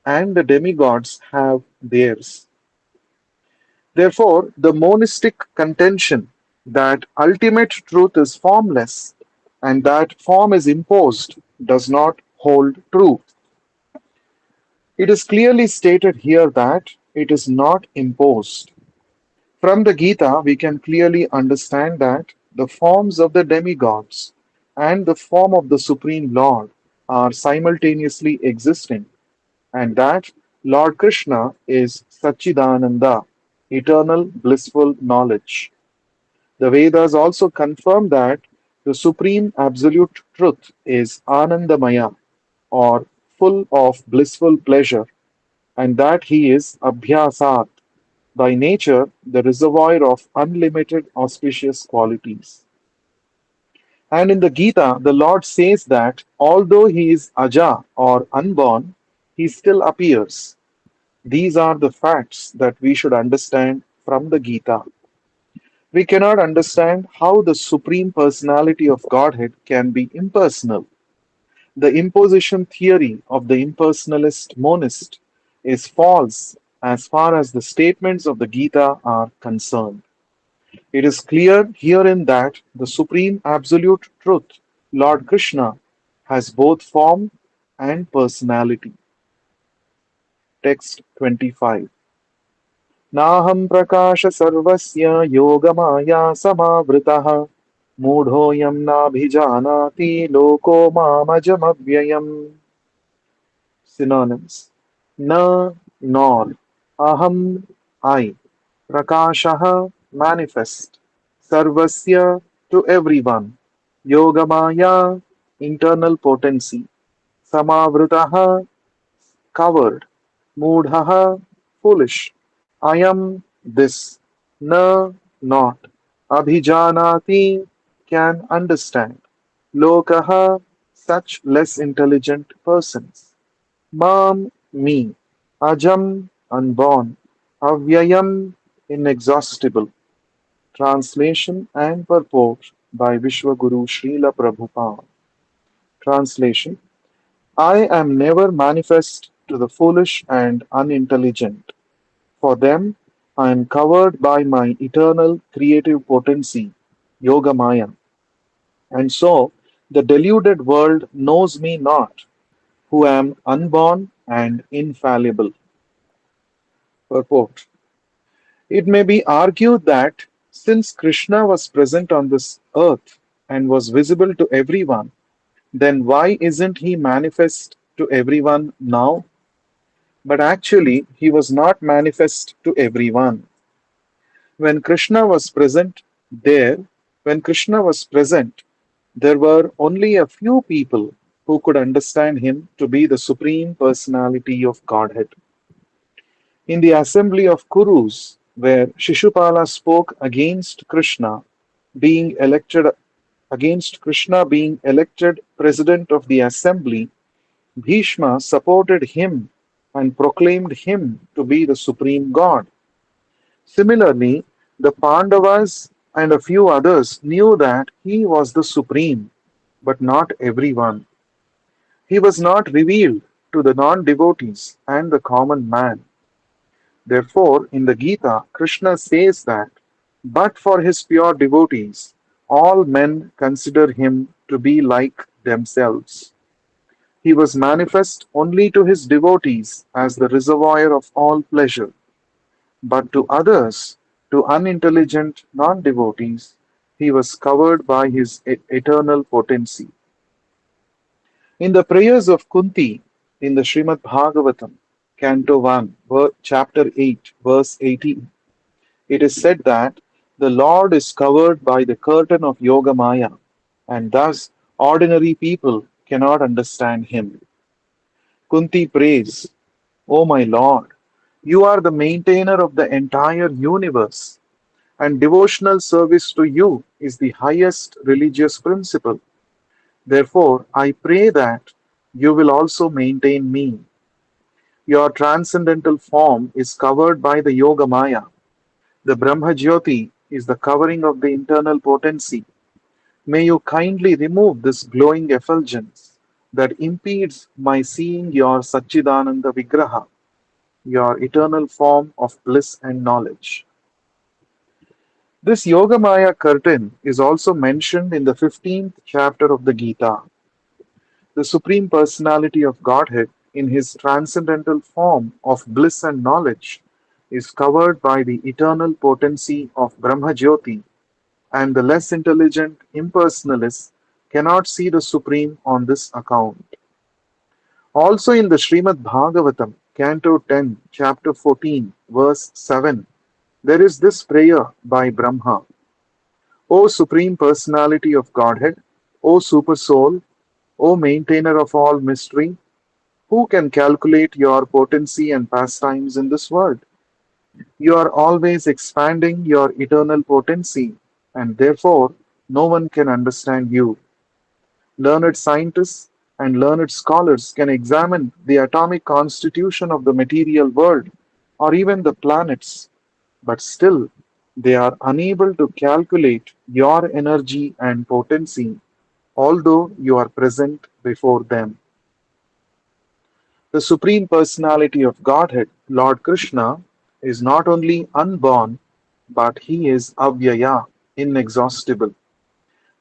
and the demigods have theirs. Therefore, the monistic contention that ultimate truth is formless and that form is imposed does not hold true. It is clearly stated here that it is not imposed. From the Gita, we can clearly understand that the forms of the demigods and the form of the Supreme Lord are simultaneously existing, and that Lord Krishna is Satchidananda, eternal blissful knowledge. The Vedas also confirm that the supreme absolute truth is Anandamaya, or full of blissful pleasure, and that he is Abhyasat, by nature the reservoir of unlimited auspicious qualities. And in the Gita, the Lord says that although he is Aja or unborn, he still appears. These are the facts that we should understand from the Gita. We cannot understand how the Supreme Personality of Godhead can be impersonal. The imposition theory of the impersonalist monist is false as far as the statements of the Gita are concerned. It is clear herein that the Supreme Absolute Truth, Lord Krishna, has both form and personality. Text 25. नाहं प्रकाश सर्वस्य योगमाया समावृतः मूढोऽयं नाभिजानाति लोको मामजमव्ययम्. Synonyms: Na, nor, aham, I, prakashaha, manifest, sarvasya, to everyone, yogamaya, internal potency, samavritaha, covered, moodhaha, foolish, ayam, this, na, not, abhijanati, can understand, lokaha, such less intelligent persons. Mam, me. Ajam, unborn. Avyayam, inexhaustible. Translation and purport by Vishwaguru Srila Prabhupada. Translation: I am never manifest to the foolish and unintelligent. For them, I am covered by my eternal creative potency, Yogamaya. And so, the deluded world knows me not, who am unborn and infallible. Purport: it may be argued that since Krishna was present on this earth and was visible to everyone, then why isn't he manifest to everyone now? But actually, he was not manifest to everyone. When Krishna was present there, when Krishna was present, there were only a few people who could understand him to be the Supreme Personality of Godhead. In the assembly of Kurus, where Shishupala spoke against Krishna being elected president of the assembly, Bhishma supported him and proclaimed him to be the supreme god. Similarly, the Pandavas and a few others knew that he was the supreme, but not everyone. He was not revealed to the non devotees and the common man. Therefore, in the Gita, Krishna says that, but for his pure devotees, all men consider him to be like themselves. He was manifest only to his devotees as the reservoir of all pleasure, but to others, to unintelligent non devotees, he was covered by his eternal potency. In the prayers of Kunti in the Srimad Bhagavatam, Canto 1, Chapter 8, verse 18, it is said that the Lord is covered by the curtain of Yoga Maya, and thus ordinary people cannot understand him. Kunti prays, O my Lord, you are the maintainer of the entire universe, and devotional service to you is the highest religious principle. Therefore, I pray that you will also maintain me. Your transcendental form is covered by the Yoga Maya. The Brahma Jyoti is the covering of the internal potency. May you kindly remove this glowing effulgence that impedes my seeing your Satchidananda Vigraha, your eternal form of bliss and knowledge. This Yogamaya curtain is also mentioned in the 15th chapter of the Gita. The Supreme Personality of Godhead, in his transcendental form of bliss and knowledge, is covered by the eternal potency of Brahma Jyoti, and the less intelligent impersonalists cannot see the Supreme on this account. Also in the Srimad Bhagavatam, Canto 10, Chapter 14, verse 7, there is this prayer by Brahma: O Supreme Personality of Godhead, O Super Soul, O Maintainer of all mystery, who can calculate your potency and pastimes in this world? You are always expanding your eternal potency, and therefore no one can understand you. Learned scientists and learned scholars can examine the atomic constitution of the material world or even the planets, but still they are unable to calculate your energy and potency, although you are present before them. The Supreme Personality of Godhead, Lord Krishna, is not only unborn, but he is avyaya, inexhaustible.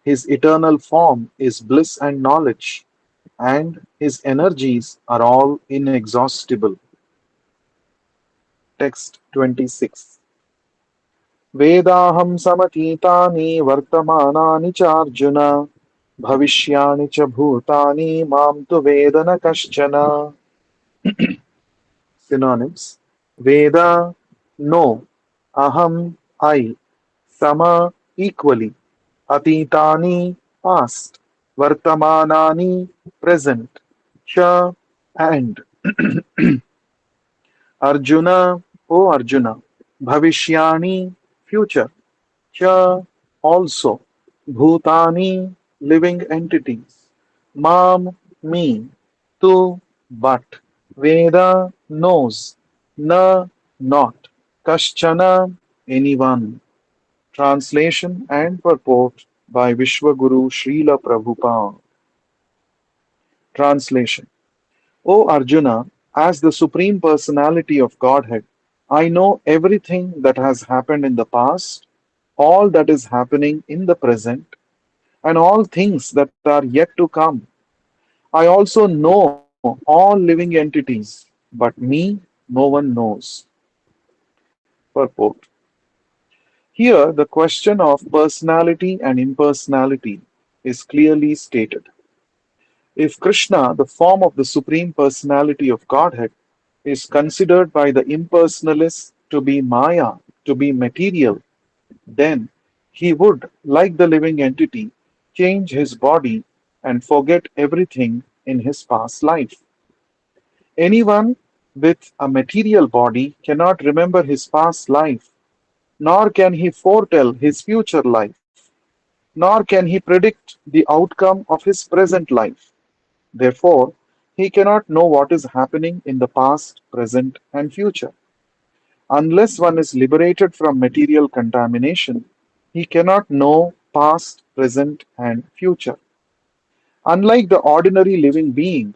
His eternal form is bliss and knowledge, and his energies are all inexhaustible. Text 26. Vedaham samatitani vartamanani cha Arjuna bhavishyani cha bhutani mam tu vedana kaschana. Synonyms: Veda, no; Aham, I; Sama, equally; Atitani, past; Vartamanani, present; Cha, and; Arjuna, O Arjuna; Bhavishyani, future; Cha, also; Bhutani, living entities; Mam, me; Tu, but; Veda, knows; Na, not; Kaschana, anyone. Translation and purport by Vishwaguru Srila Prabhupada. Translation: O Arjuna, as the Supreme Personality of Godhead, I know everything that has happened in the past, all that is happening in the present, and all things that are yet to come. I also know all living entities, but me no one knows. Purport: Here, the question of personality and impersonality is clearly stated. If Krishna, the form of the Supreme Personality of Godhead, is considered by the impersonalists to be Maya, to be material, then he would, like the living entity, change his body and forget everything in his past life. Anyone with a material body cannot remember his past life, nor can he foretell his future life, nor can he predict the outcome of his present life. Therefore, he cannot know what is happening in the past, present, and future. Unless one is liberated from material contamination, he cannot know past, present, and future. Unlike the ordinary living being,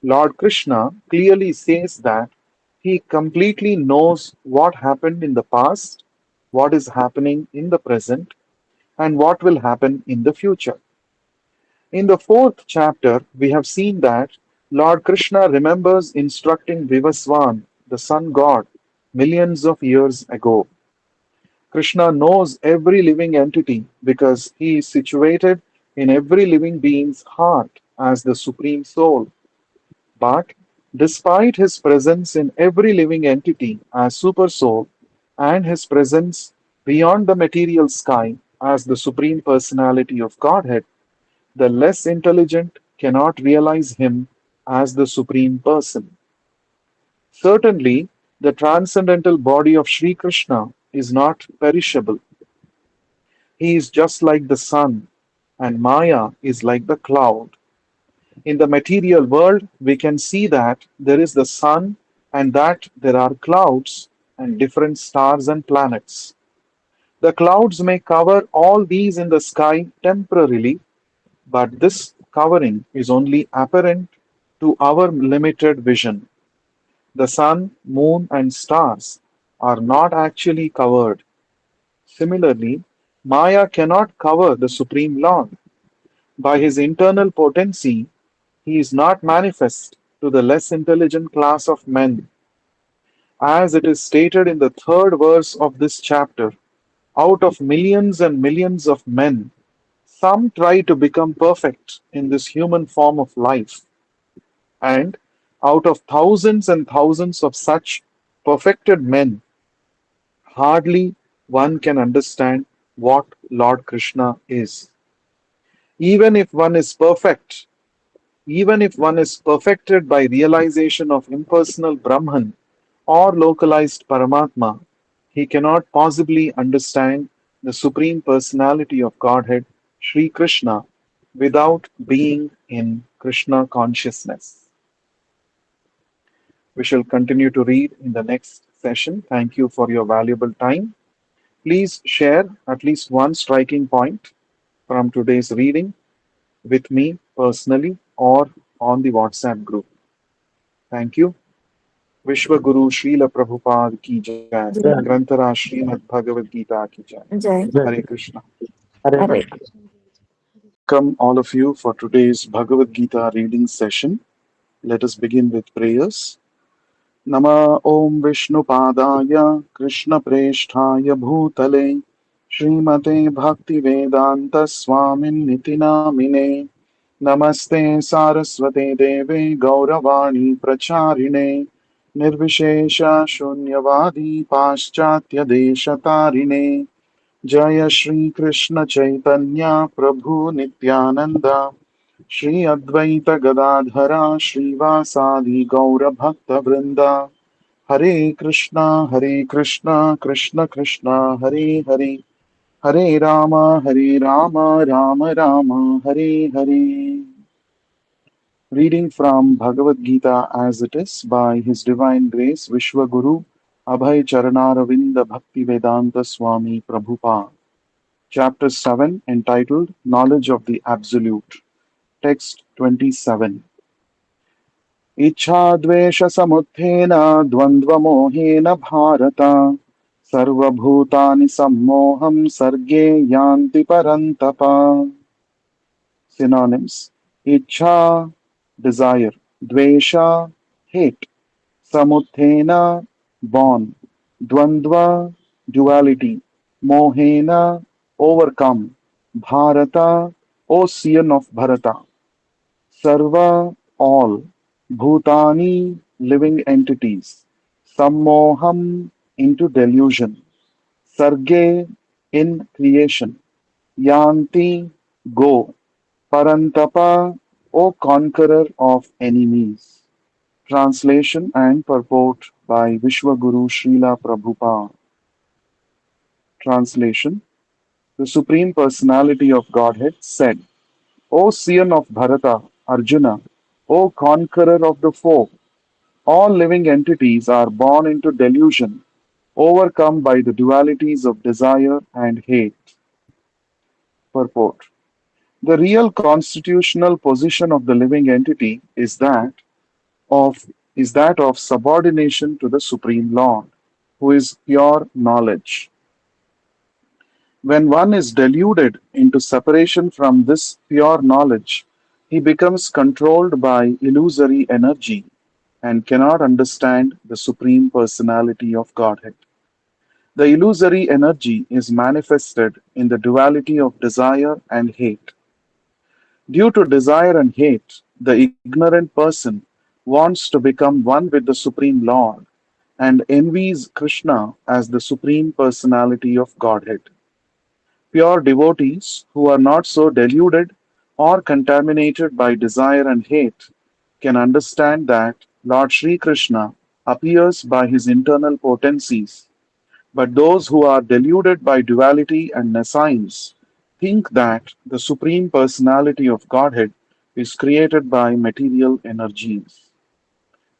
Lord Krishna clearly says that he completely knows what happened in the past, what is happening in the present, and what will happen in the future. In the fourth chapter, we have seen that Lord Krishna remembers instructing Vivaswan, the sun god, millions of years ago. Krishna knows every living entity because he is situated in every living being's heart as the Supreme Soul. But despite his presence in every living entity as Super Soul and his presence beyond the material sky as the Supreme Personality of Godhead, the less intelligent cannot realize him as the Supreme Person. Certainly, the transcendental body of Sri Krishna is not perishable. He is just like the sun, and Maya is like the cloud. In the material world, we can see that there is the sun and that there are clouds and different stars and planets. The clouds may cover all these in the sky temporarily, but this covering is only apparent to our limited vision. The sun, moon, and stars are not actually covered. Similarly, Maya cannot cover the Supreme Lord. By his internal potency, he is not manifest to the less intelligent class of men. As it is stated in the third verse of this chapter, out of millions and millions of men, Some try to become perfect in this human form of life, and out of thousands and thousands of such perfected men, hardly one can understand what Lord Krishna is. Even if one is perfect, even if one is perfected by realization of impersonal Brahman or localized Paramatma, he cannot possibly understand the Supreme Personality of Godhead, Sri Krishna, without being in Krishna consciousness. We shall continue to read in the next session. Thank you for your valuable time. Please share at least one striking point from today's reading with me personally or on the WhatsApp group. Thank you. विश्व गुरु श्रील प्रभुपाद की जय जय ग्रंथरा श्रीमद् भगवद गीता की जय Jai. जय हरे कृष्णा हरे Hare. Krishna Welcome all of you for today's Bhagavad Gita reading session. Let us begin with prayers. Nama Om Vishnu Padaya Krishna Preshthaya Bhutale Srimate Bhakti Vedanta Swamin Nitinamine Namaste Saraswate Deve Gauravani Pracharine Nirvishesha Shunyavadi Paschatya Deshatarine Jaya Shri Krishna Chaitanya Prabhu Nityananda Shri Advaita Gadadhara Srivasadi Gaura Bhakta Vrinda Hare Krishna Krishna Krishna Hare Hare Hare Rama Rama Rama Hare Hare. Reading from Bhagavad Gita as it is by His Divine Grace Vishwaguru Abhay Charanaravinda Bhaktivedanta Swami Prabhupada. Chapter 7 entitled Knowledge of the Absolute. Text 27. इच्छाद्वेषसमुत्थेन द्वन्द्वमोहेन Bharat सर्वभूतानि सम्मोहं सर्गे यान्ति परन्तप. Synonyms: Ichha, desire; Dvesha, hate; Samutthena, born; Dvandva, duality; Mohena, overcome; Bharata, ocean of Bharata; Sarva, all; Bhutani, living entities; Sammoham, into delusion; Sarge, in creation; Yanti, go; Parantapa, O conqueror of enemies. Translation and purport by Vishwaguru Srila Prabhupada. Translation: The Supreme Personality of Godhead said, O Scion of Bharata, Arjuna, O conqueror of the foe, all living entities are born into delusion, overcome by the dualities of desire and hate. Purport: The real constitutional position of the living entity of is that of subordination to the Supreme Lord, who is pure knowledge. When one is deluded into separation from this pure knowledge, he becomes controlled by illusory energy and cannot understand the Supreme Personality of Godhead. The illusory energy is manifested in the duality of desire and hate. Due to desire and hate, the ignorant person wants to become one with the Supreme Lord and envies Krishna as the Supreme Personality of Godhead. Pure devotees who are not so deluded or contaminated by desire and hate can understand that Lord Sri Krishna appears by his internal potencies, but those who are deluded by duality and nescience think that the Supreme Personality of Godhead is created by material energies.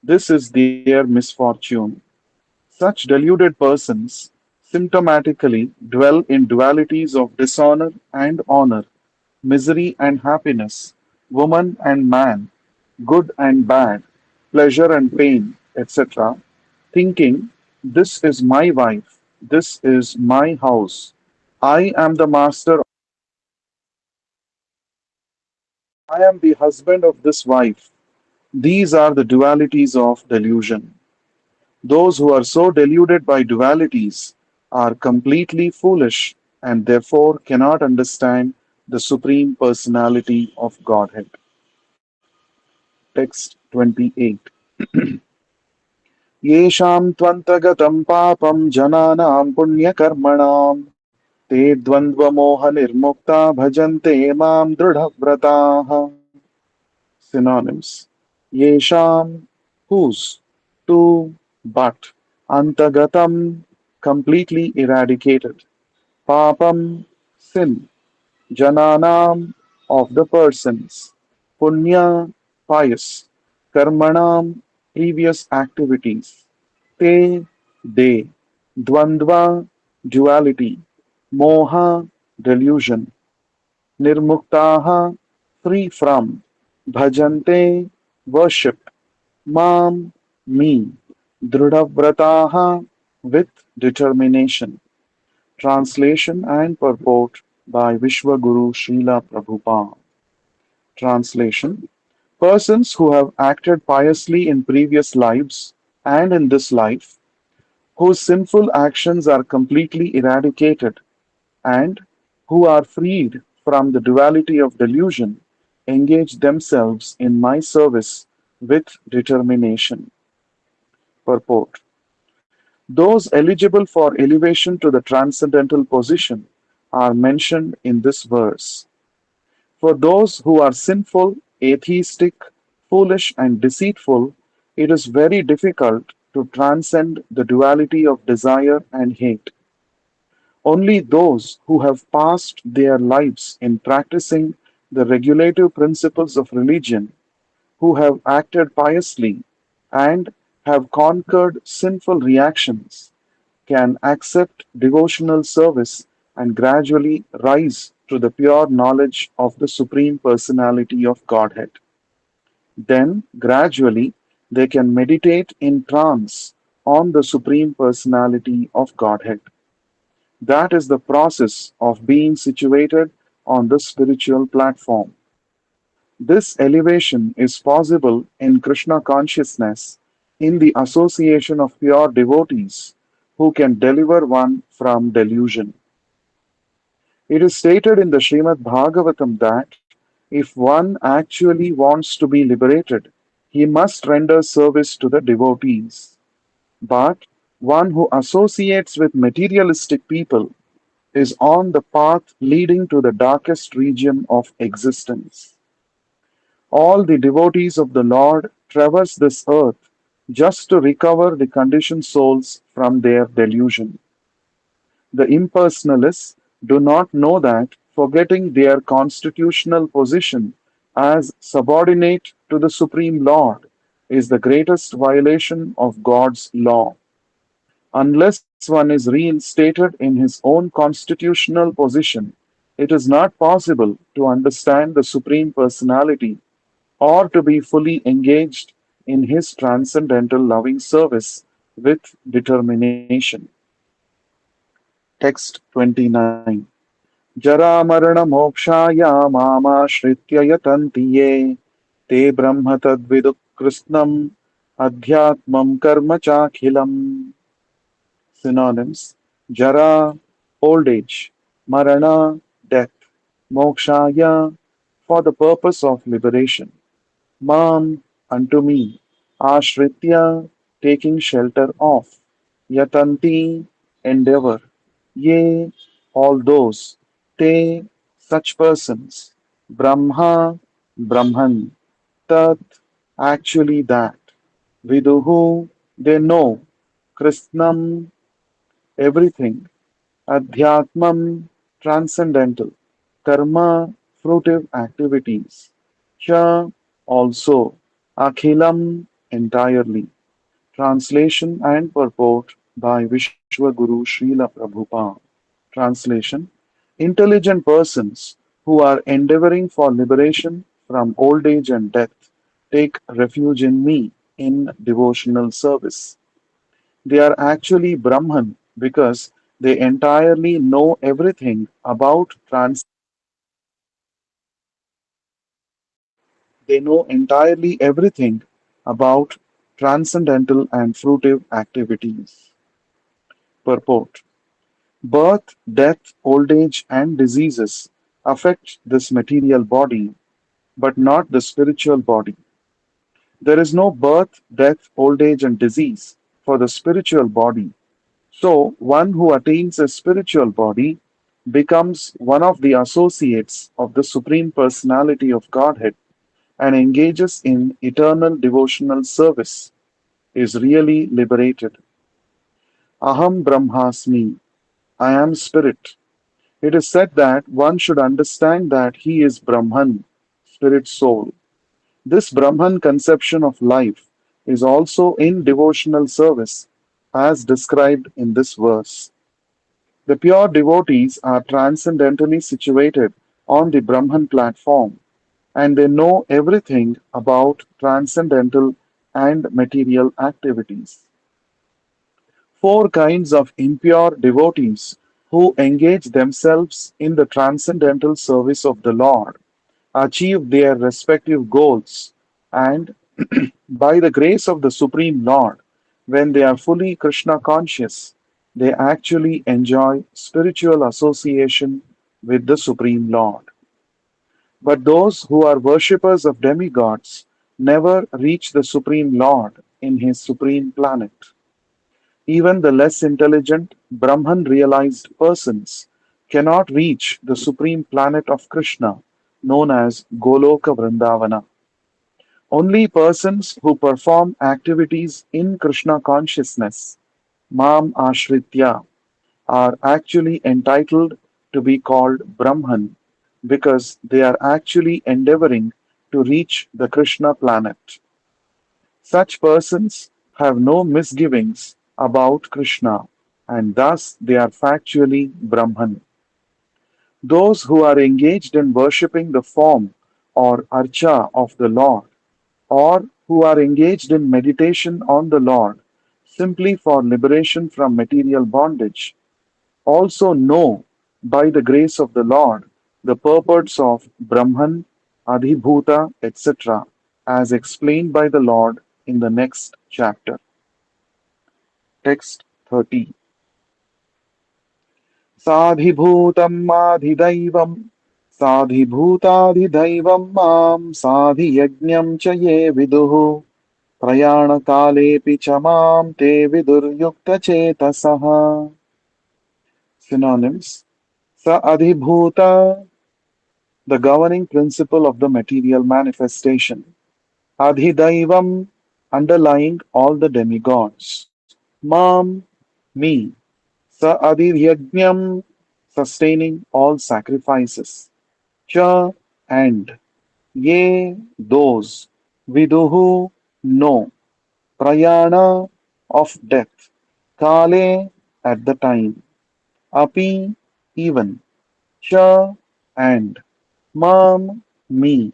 This is their misfortune. Such deluded persons symptomatically dwell in dualities of dishonor and honor, misery and happiness, woman and man, good and bad, pleasure and pain, etc., thinking, This is my wife, this is my house, I am the master, I am the husband of this wife. These are the dualities of delusion. Those who are so deluded by dualities are completely foolish and therefore cannot understand the Supreme Personality of Godhead. Text 28. येषां त्वन्तगतं पापं जनानां पुण्यकर्मणां ते द्वन्द्वमोहनिर्मुक्ता भजन्ते मां दृढव्रताः. Synonyms. Yesham, whose, to, but, antagatam, completely eradicated, papam, sin, jananam, of the persons, punya, pious, karmanam, previous activities, te, they, dvandva, duality, moha, delusion, nirmuktaha, free from, bhajante, worship, mam, me, drudhavrataha, with determination. Translation and purport by Vishwaguru Srila Prabhupada. Translation. Persons who have acted piously in previous lives and in this life, whose sinful actions are completely eradicated, and who are freed from the duality of delusion, engage themselves in my service with determination. Purport. Those eligible for elevation to the transcendental position are mentioned in this verse. For those who are sinful, atheistic, foolish, and deceitful, it is very difficult to transcend the duality of desire and hate. Only those who have passed their lives in practicing the regulative principles of religion, who have acted piously, and have conquered sinful reactions, can accept devotional service and gradually rise to the pure knowledge of the Supreme Personality of Godhead. Then, gradually, they can meditate in trance on the Supreme Personality of Godhead. That is the process of being situated on the spiritual platform. This elevation is possible in Krishna consciousness in the association of pure devotees who can deliver one from delusion. It is stated in the Srimad Bhagavatam that if one actually wants to be liberated, he must render service to the devotees. But one who associates with materialistic people is on the path leading to the darkest region of existence. All the devotees of the Lord traverse this earth just to recover the conditioned souls from their delusion. The impersonalists do not know that forgetting their constitutional position as subordinate to the Supreme Lord is the greatest violation of God's law. Unless one is reinstated in his own constitutional position, it is not possible to understand the Supreme Personality or to be fully engaged in his transcendental loving service with determination. Text 29. जरामरणमोक्षाय मामाश्रित्य यतन्ति ये ते ब्रह्म तद्विदुः कृत्स्नम् अध्यात्मं कर्म चाखिलम्. Synonyms. Jara, old age, Marana, death, Mokshaya, for the purpose of liberation, Mam, unto me, Ashritya, taking shelter of, Yatanti, endeavor, Ye, all those, Te, such persons, Brahma, Brahman, Tat, actually that, Viduhu, they know, Krishnam, everything, Adhyatmam, transcendental, Karma, fruitive activities, Cha, also, Akhilam, entirely. Translation and purport by Vishwaguru Srila Prabhupada. Translation. Intelligent persons who are endeavoring for liberation from old age and death take refuge in me in devotional service. They are actually Brahman because they entirely know everything about they know entirely everything about transcendental and fruitive activities. Purport. Birth, death, old age, and diseases affect this material body, but not the spiritual body. There is no birth, death, old age, and disease for the spiritual body. So, one who attains a spiritual body becomes one of the associates of the Supreme Personality of Godhead and engages in eternal devotional service, is really liberated. Aham Brahmasmi, I am spirit. It is said that one should understand that he is Brahman, spirit soul. This Brahman conception of life is also in devotional service as described in this verse. The pure devotees are transcendentally situated on the Brahman platform and they know everything about transcendental and material activities. Four kinds of impure devotees who engage themselves in the transcendental service of the Lord achieve their respective goals, and by the grace of the Supreme Lord, when they are fully Krishna conscious, they actually enjoy spiritual association with the Supreme Lord. But those who are worshippers of demigods never reach the Supreme Lord in his supreme planet. Even the less intelligent, Brahman realized persons cannot reach the supreme planet of Krishna, known as Goloka Vrindavana. Only persons who perform activities in Krishna consciousness, Mam Ashritya, are actually entitled to be called Brahman because they are actually endeavoring to reach the Krishna planet. Such persons have no misgivings about Krishna, and thus they are factually Brahman. Those who are engaged in worshipping the form or archa of the Lord, or who are engaged in meditation on the Lord simply for liberation from material bondage, also know by the grace of the Lord the purports of Brahman, Adhibhuta, etc., as explained by the Lord in the next chapter. Text 30. Sadhibhutam madhidaivam साधिभूताधिदैवं मां साधियज्ञं च ये विदुः प्रयाणकालेऽपि च मां ते विदुर्युक्तचेतसः. Synonyms: Sa Adhibhuta, the governing principle of the material manifestation. Adhidaivam, underlying all the demigods. Mam, me. Sa Adhivyajnam, sustaining all sacrifices. Cha, and. Ye, those. Viduhu, no. Prayana, of death. Kale, at the time. Api, even. Cha, and. Mam, me.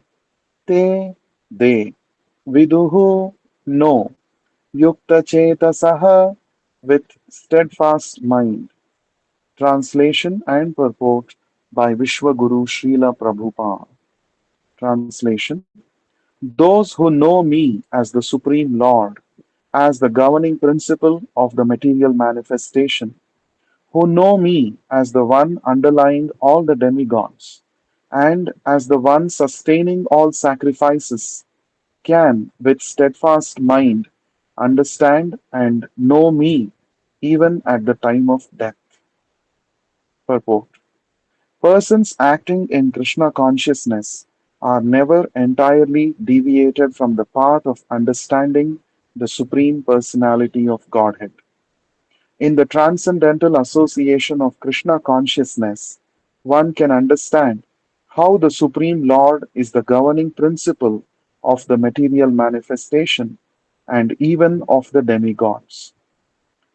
Te, they. Viduhu, no. Yukta Chetasaha, with steadfast mind. Translation and purport by Vishwaguru Srila Prabhupada. Translation: Those who know me as the Supreme Lord, as the governing principle of the material manifestation, who know me as the one underlying all the demigods, and as the one sustaining all sacrifices, can, with steadfast mind, understand and know me even at the time of death. Purport: Persons acting in Krishna consciousness are never entirely deviated from the path of understanding the Supreme Personality of Godhead. In the transcendental association of Krishna consciousness, one can understand how the Supreme Lord is the governing principle of the material manifestation and even of the demigods.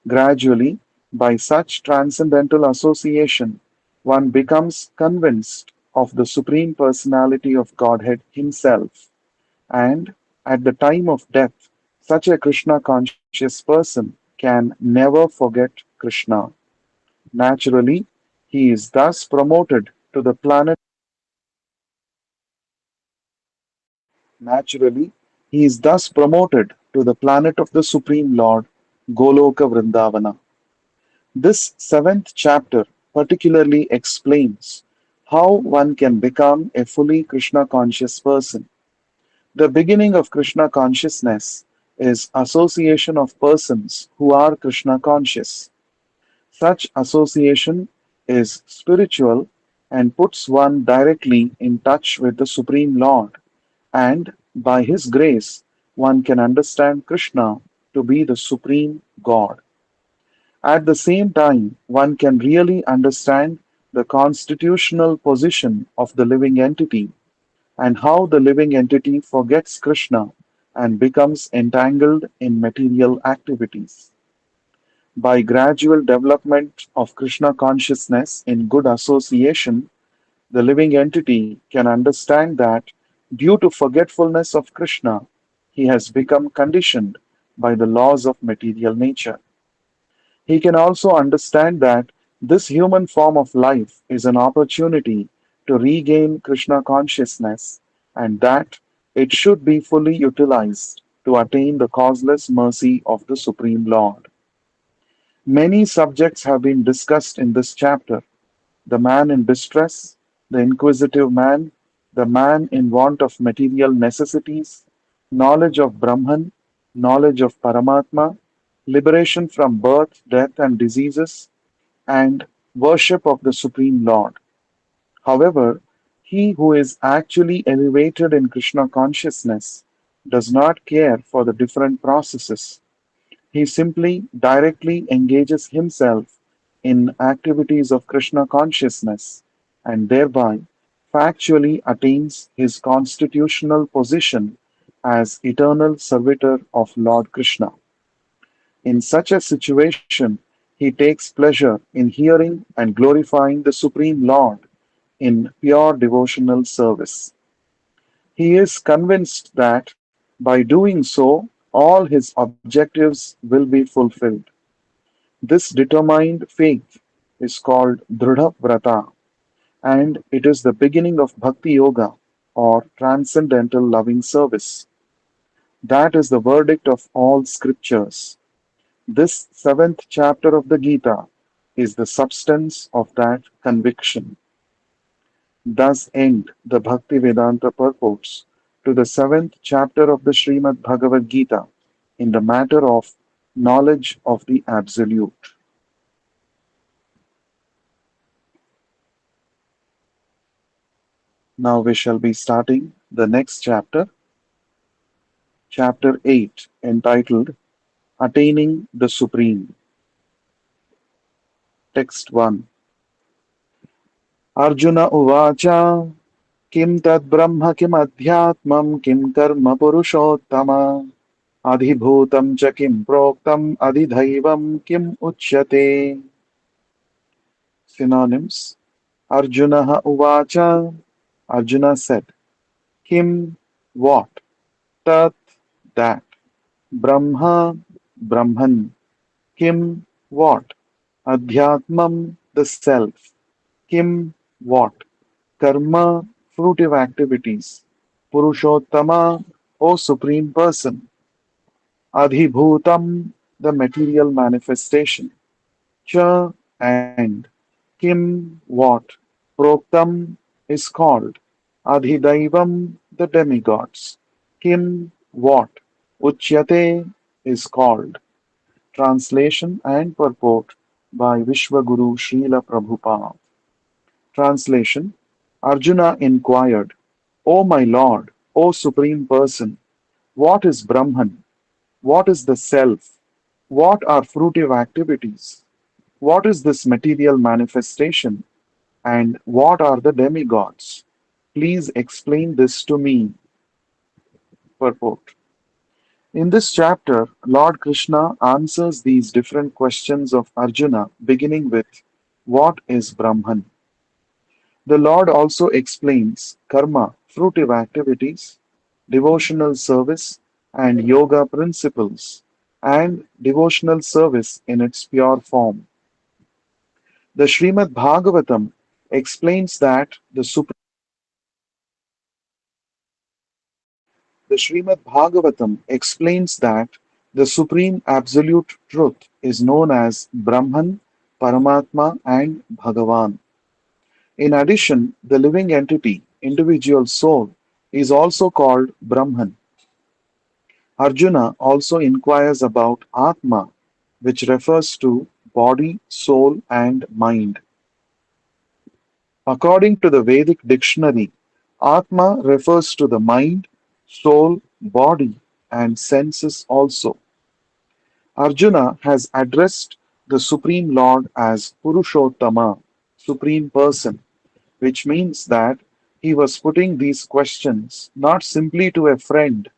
Gradually, by such transcendental association, one becomes convinced of the Supreme Personality of Godhead Himself, and at the time of death, such a Krishna conscious person can never forget Krishna. Naturally, he is thus promoted to the planet. Naturally, he is thus promoted to the planet of the Supreme Lord, Goloka Vrindavana. This seventh chapter particularly explains How one can become a fully Krishna conscious person. The beginning of Krishna consciousness is association of persons who are Krishna conscious. Such association is spiritual and puts one directly in touch with the Supreme Lord, and by His grace, one can understand Krishna to be the Supreme God. At the same time, one can really understand the constitutional position of the living entity and how the living entity forgets Krishna and becomes entangled in material activities. By gradual development of Krishna consciousness in good association, the living entity can understand that due to forgetfulness of Krishna, he has become conditioned by the laws of material nature. He can also understand that this human form of life is an opportunity to regain Krishna consciousness and that it should be fully utilized to attain the causeless mercy of the Supreme Lord. Many subjects have been discussed in this chapter: the man in distress, the inquisitive man, the man in want of material necessities, knowledge of Brahman, knowledge of Paramatma, liberation from birth, death, and diseases, and worship of the Supreme Lord. However, he who is actually elevated in Krishna consciousness does not care for the different processes. He simply directly engages himself in activities of Krishna consciousness and thereby factually attains his constitutional position as eternal servitor of Lord Krishna. In such a situation, he takes pleasure in hearing and glorifying the Supreme Lord in pure devotional service. He is convinced that by doing so, all his objectives will be fulfilled. This determined faith is called Dhrudha Vrata, and it is the beginning of Bhakti Yoga or transcendental loving service. That is the verdict of all scriptures. This seventh chapter of the Gita is the substance of that conviction. Thus end the Bhaktivedanta purports to the seventh chapter of the Srimad Bhagavad Gita in the matter of knowledge of the Absolute. Now we shall be starting the next chapter, chapter 8, entitled Attaining the Supreme. Text 1. Arjuna Uvacha Kim tad brahma kim adhyatmam kim karma purushottama adhibhutam cha kim proktam adhidhaivam kim uchyate. Synonyms. Arjuna Uvacha. Arjuna said, Kim, what? Tat, that. Brahma, Brahman. Kim, what? Adhyatmam, the self. Kim, what? Karma, fruitive activities. Purushottama, O Supreme Person. Adhibhutam, the material manifestation. Cha, and. Kim, what? Proktam is called. Adhidaivam, the demigods. Kim, what? Uchyate is called. Translation and purport by Vishwaguru Srila Prabhupada. Translation. Arjuna inquired, O my Lord, O Supreme Person, what is Brahman? What is the Self? What are fruitive activities? What is this material manifestation? And what are the demigods? Please explain this to me. Purport. In this chapter, Lord Krishna answers these different questions of Arjuna, beginning with what is Brahman? The Lord also explains karma, fruitive activities, devotional service, and yoga principles, and devotional service in its pure form. The Srimad Bhagavatam explains that the Srimad Bhagavatam explains that the Supreme Absolute Truth is known as Brahman, Paramatma, and Bhagavan. In addition, the living entity, individual soul, is also called Brahman. Arjuna also inquires about Atma, which refers to body, soul, and mind. According to the Vedic dictionary, Atma refers to the mind, soul, body, and senses also. Arjuna has addressed the Supreme Lord as Purushottama, Supreme Person, which means that he was putting these questions not simply to a friend,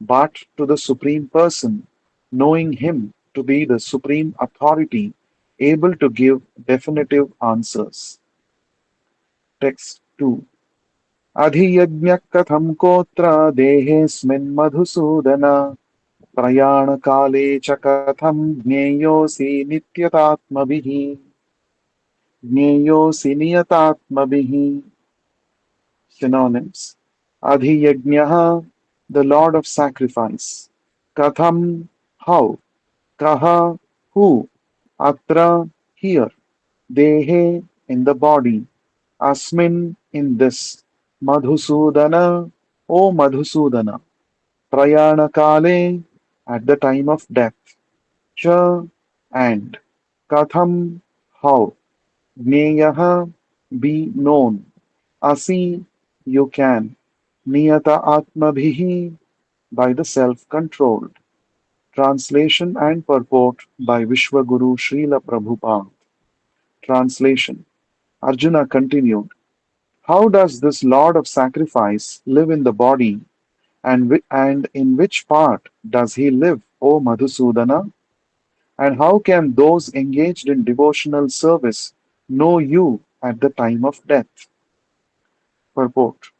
but to the Supreme Person, knowing him to be the supreme authority able to give definitive answers. Text 2. अधियज्ञः कथं कोत्र देहेऽस्मिन् मधुसूदन प्रयाणकाले च कथं ज्ञेयोऽसि नित्यतात्मभिः ज्ञेयोऽसि नियतात्मभिः. Synonyms. Adhiyajnaha, the Lord of Sacrifice. Katham, how. Kaha, who. Atra, here. Dehe, in the body. Asmin, in this. Madhusudana, O Madhusudana. Prayana kale, at the time of death. Cha, and. Katham, how. Jneyaha, be known. Asi, you can. Niyata Atmabhihi, by the self-controlled. Translation and purport by Vishwaguru Srila Prabhupada. Translation. Arjuna continued, how does this Lord of Sacrifice live in the body, and, and in which part does he live, O Madhusudana? And how can those engaged in devotional service know you at the time of death? Purport.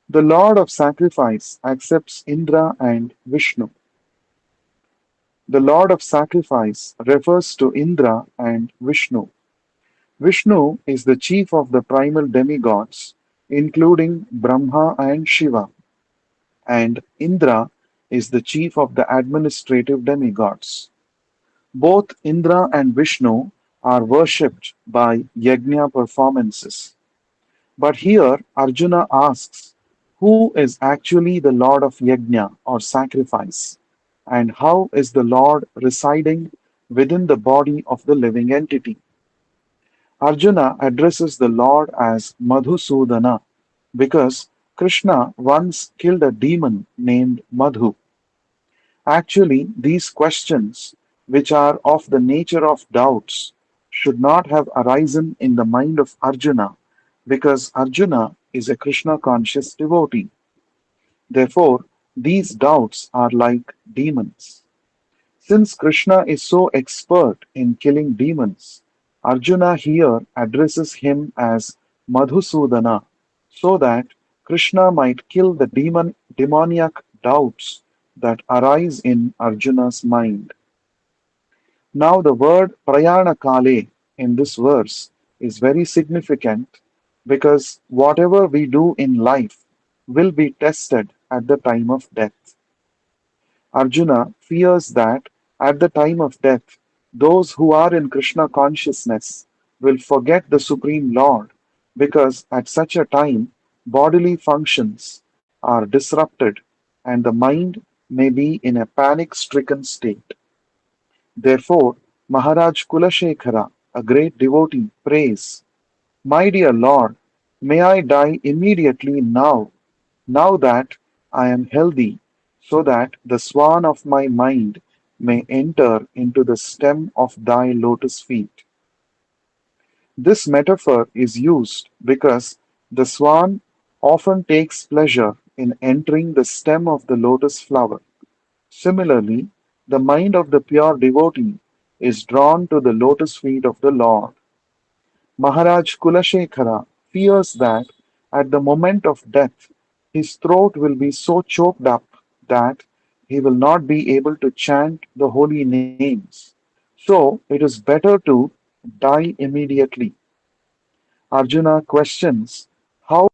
The Lord of Sacrifice accepts Indra and Vishnu. The Lord of Sacrifice refers to Indra and Vishnu. Vishnu is the chief of the primal demigods, including Brahma and Shiva, and Indra is the chief of the administrative demigods. Both Indra and Vishnu are worshipped by yajna performances. But here Arjuna asks, who is actually the Lord of Yajna or sacrifice? And how is the Lord residing within the body of the living entity? Arjuna addresses the Lord as Madhusudana because Krishna once killed a demon named Madhu. Actually, these questions, which are of the nature of doubts, should not have arisen in the mind of Arjuna because Arjuna is a Krishna conscious devotee. Therefore, these doubts are like demons. Since Krishna is so expert in killing demons, Arjuna here addresses him as Madhusudana so that Krishna might kill the demoniac doubts that arise in Arjuna's mind. Now, the word prayana kale in this verse is very significant because whatever we do in life will be tested at the time of death. Arjuna fears that at the time of death, those who are in Krishna consciousness will forget the Supreme Lord because at such a time bodily functions are disrupted and the mind may be in a panic stricken state. Therefore, Maharaj Kulashekara, a great devotee, prays, my dear Lord, may I die immediately now, now that I am healthy, so that the swan of my mind may enter into the stem of thy lotus feet. This metaphor is used because the swan often takes pleasure in entering the stem of the lotus flower. Similarly, the mind of the pure devotee is drawn to the lotus feet of the Lord. Maharaj Kulashekara fears that at the moment of death, his throat will be so choked up that he will not be able to chant the holy names. So it is better to die immediately. Arjuna questions how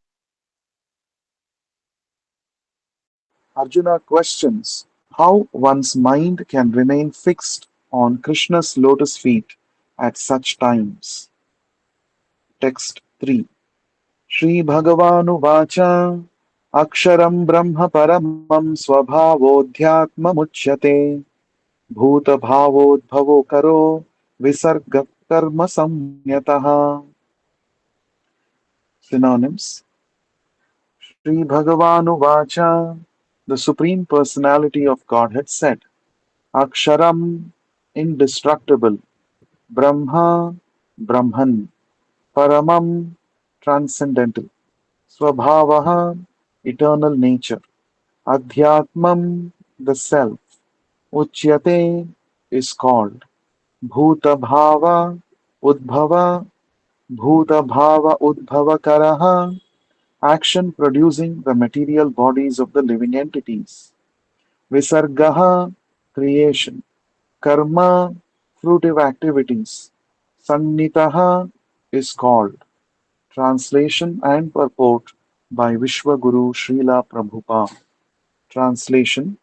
Arjuna questions how one's mind can remain fixed on Krishna's lotus feet at such times. Text 3. श्रीभगवानुवाच अक्षरं ब्रह्म परमं स्वभावोऽध्यात्ममुच्यते भूतभावोद्भवो करो विसर्गः कर्म संज्ञतः. Synonyms. Sri Bhagavanuvacha, the Supreme Personality of Godhead said, Aksharam, indestructible, Brahma, Brahman, Paramam, transcendental, Swabhavaha, eternal nature, Adhyatmam, the self, Uchyate is called, Bhuta Bhava, Udbhava, Bhuta Bhava Udbhavakaraha, action producing the material bodies of the living entities. Visargaha, creation. Karma, fruitive activities. Sannitaha is called. Translation and purport by Vishwaguru Srila Prabhupada. Translation.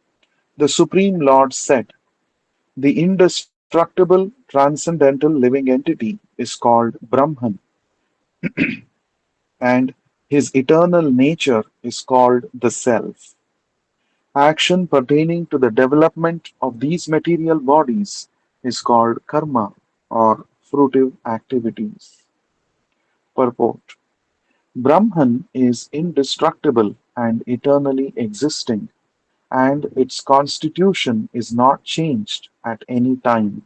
The Supreme Lord said, the indestructible, transcendental living entity is called Brahman, and his eternal nature is called the Self. Action pertaining to the development of these material bodies is called karma or fruitive activities. Purport. Brahman is indestructible and eternally existing, and its constitution is not changed at any time.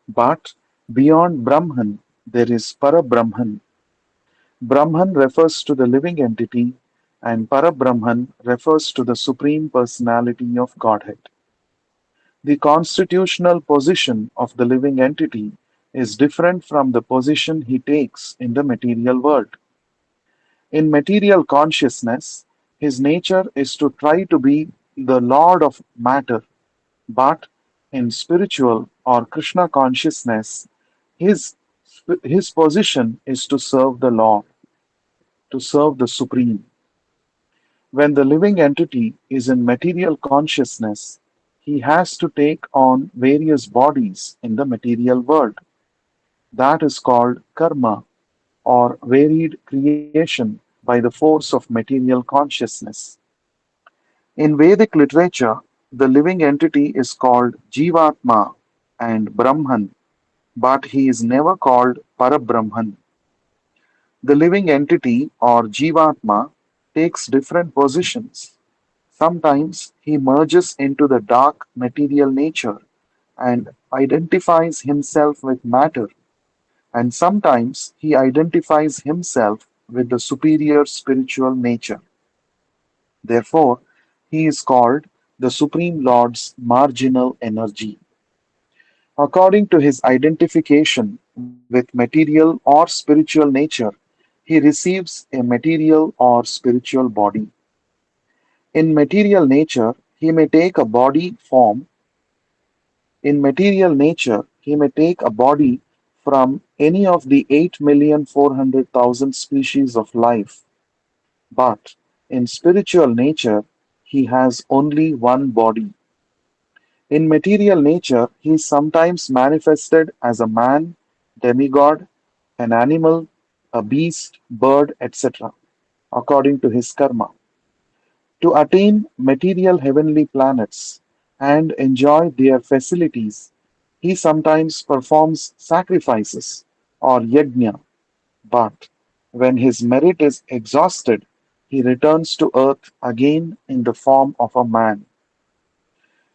But beyond Brahman, there is Parabrahman. Brahman refers to the living entity, and Parabrahman refers to the Supreme Personality of Godhead. The constitutional position of the living entity is different from the position he takes in the material world. In material consciousness, his nature is to try to be the lord of matter, but in spiritual or Krishna consciousness, his, his position is to serve the Lord, to serve the Supreme. When the living entity is in material consciousness, he has to take on various bodies in the material world. That is called karma or varied creation by the force of material consciousness. In Vedic literature, the living entity is called Jivatma and Brahman, but he is never called Parabrahman. The living entity or Jivatma takes different positions. Sometimes he merges into the dark material nature and identifies himself with matter, and sometimes he identifies himself with the superior spiritual nature. Therefore, he is called the Supreme Lord's marginal energy. According to his identification with material or spiritual nature, he receives a material or spiritual body. In material nature, he may take a body form. In material nature, he may take a body from any of the 8,400,000 species of life, but in spiritual nature, he has only one body. In material nature, he is sometimes manifested as a man, demigod, an animal, a beast, bird, etc., according to his karma. To attain material heavenly planets and enjoy their facilities, he sometimes performs sacrifices or yajna, but when his merit is exhausted, he returns to earth again in the form of a man.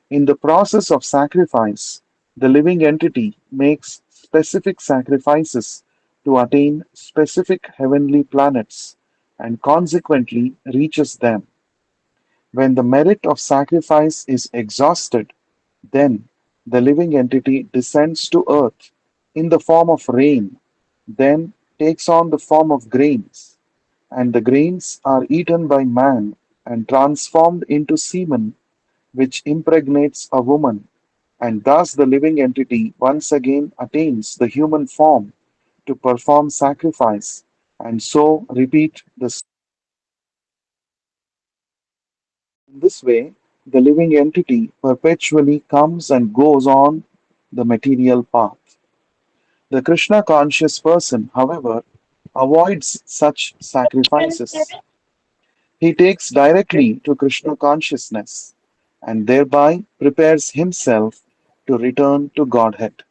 In the process of sacrifice, the living entity makes specific sacrifices to attain specific heavenly planets and consequently reaches them. When the merit of sacrifice is exhausted, then the living entity descends to earth in the form of rain, then takes on the form of grains, and the grains are eaten by man and transformed into semen, which impregnates a woman, and thus the living entity once again attains the human form to perform sacrifice, and so repeat the In this way, the living entity perpetually comes and goes on the material path. The Krishna conscious person, however, avoids such sacrifices. He takes directly to Krishna consciousness and thereby prepares himself to return to Godhead.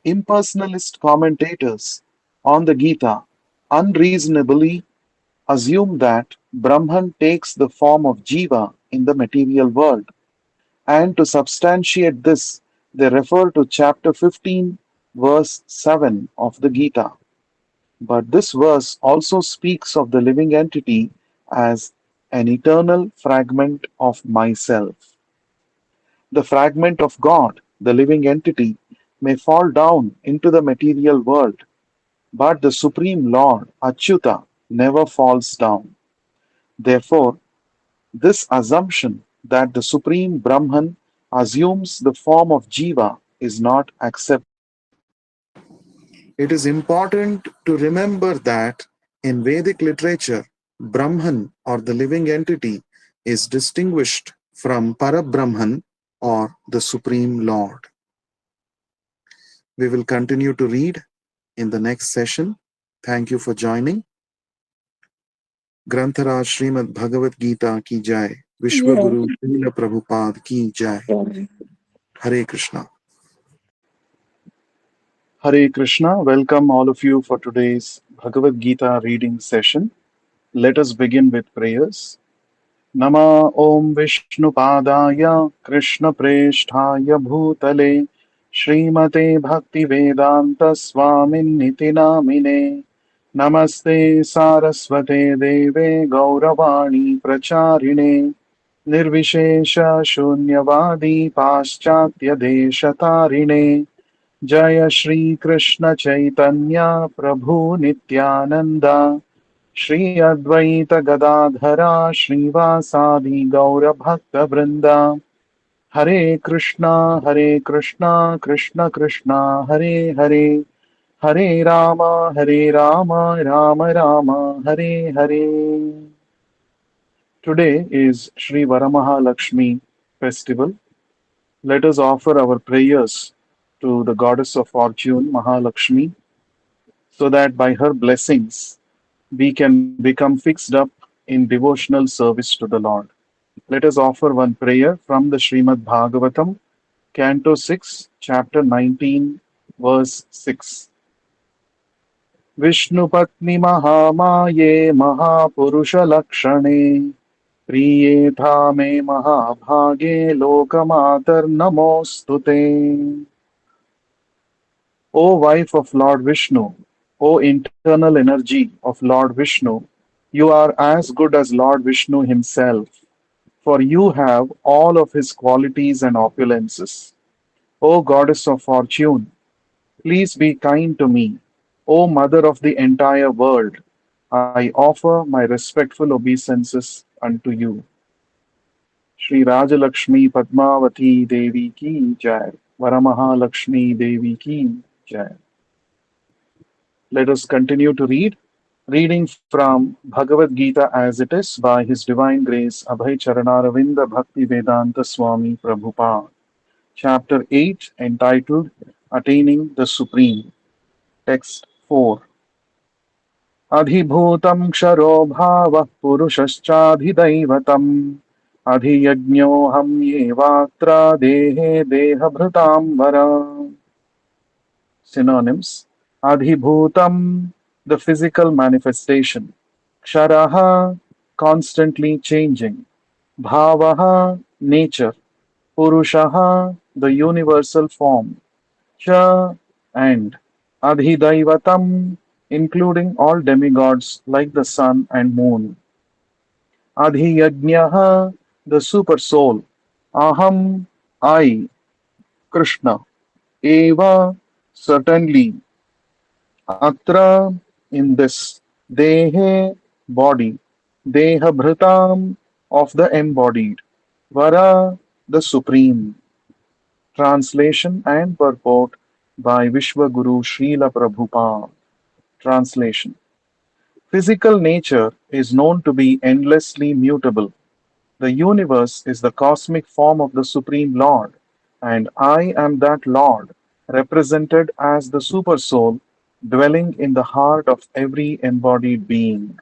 Impersonalist commentators on the Gita unreasonably assume that Brahman takes the form of Jiva in the material world, and to substantiate this, they refer to chapter 15, verse 7 of the Gita. But this verse also speaks of the living entity as an eternal fragment of myself. The fragment of God, the living entity, may fall down into the material world, but the Supreme Lord, Achyuta, never falls down. Therefore, this assumption that the Supreme Brahman assumes the form of Jiva is not acceptable. It is important to remember that in Vedic literature, Brahman or the living entity is distinguished from Parabrahman or the Supreme Lord. We will continue to read in the next session. Thank you for joining. ग्रंथराज Shrimad Bhagavad Gita की जय, विश्व Yeah. गुरु श्रील प्रभुपाद की जय. Yeah. Hare Krishna. Hare Krishna. Welcome all of you for today's Bhagavad Gita reading session. Let us begin with prayers. Nama Om Vishnu Padaya Krishna Presthaya Bhutale Srimate Bhakti Vedanta Swamin Niti Namine Namaste Saraswate Deve Gauravani Pracharine Nirvishesha Shunyavadi Paschatya Deshatarine Jaya Shri Krishna Chaitanya Prabhu Nityananda Shri Advaita Gadadhara Srivasadi Gaura Bhakta Vrinda Hare Krishna Krishna Krishna Hare Hare Hare Rama Rama Rama Hare Hare. Today is Sri Varamahalakshmi festival. Let us offer our prayers to the goddess of fortune, Mahalakshmi, so that by her blessings we can become fixed up in devotional service to the Lord. Let us offer one prayer from the Srimad Bhagavatam, Canto 6, Chapter 19, verse 6. Vishnupatni Mahamaye Mahapurusha Lakshane Priyetha me Mahabhage Lokamatar Namostute. O wife of Lord Vishnu, O internal energy of Lord Vishnu, you are as good as Lord Vishnu himself, for you have all of his qualities and opulences. O goddess of fortune, please be kind to me. O mother of the entire world, I offer my respectful obeisances unto you. Shri Rajalakshmi Padmavati Devi ki jai. Varamahalakshmi Devi ki jai. Let us continue to read. Reading from Bhagavad Gita as it is by His Divine Grace Abhay Charanaravinda Bhakti Vedanta Swami Prabhupada. Chapter 8 entitled Attaining the Supreme. Text 4. Adhibhutam ksharo bhava purushaschaधिदैवतम् अधियज्ञोऽहं येवात्र dehe dehabhritam vara. Synonyms: Adhibhutam, the physical manifestation; Ksharaha, constantly changing; Bhavaha, nature; Purushaha, the universal form; Cha, and Adhidaivatam, including all demigods like the sun and moon; Adhiyajnaha, the super soul; Aham, I, Krishna; Eva, certainly; Atra, in this; Dehe, body; Dehabhritam, of the embodied; Vara, the supreme. Translation and purport by Vishwaguru Srila Prabhupada. Translation. Physical nature is known to be endlessly mutable. The universe is the cosmic form of the Supreme Lord, and I am that Lord, represented as the Super Soul, dwelling in the heart of every embodied being.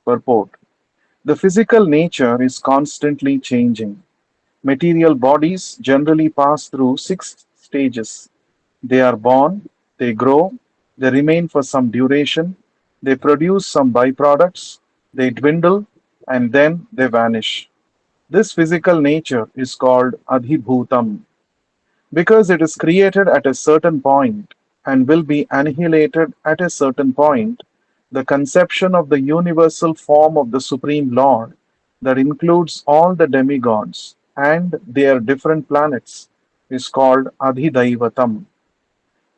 Purport. The physical nature is constantly changing. Material bodies generally pass through six stages. They are born, they grow, they remain for some duration, they produce some byproducts, they dwindle, and then they vanish. This physical nature is called adhibhutam because it is created at a certain point and will be annihilated at a certain point. The conception of the universal form of the Supreme Lord that includes all the demigods and their different planets is called Adhidaivatam.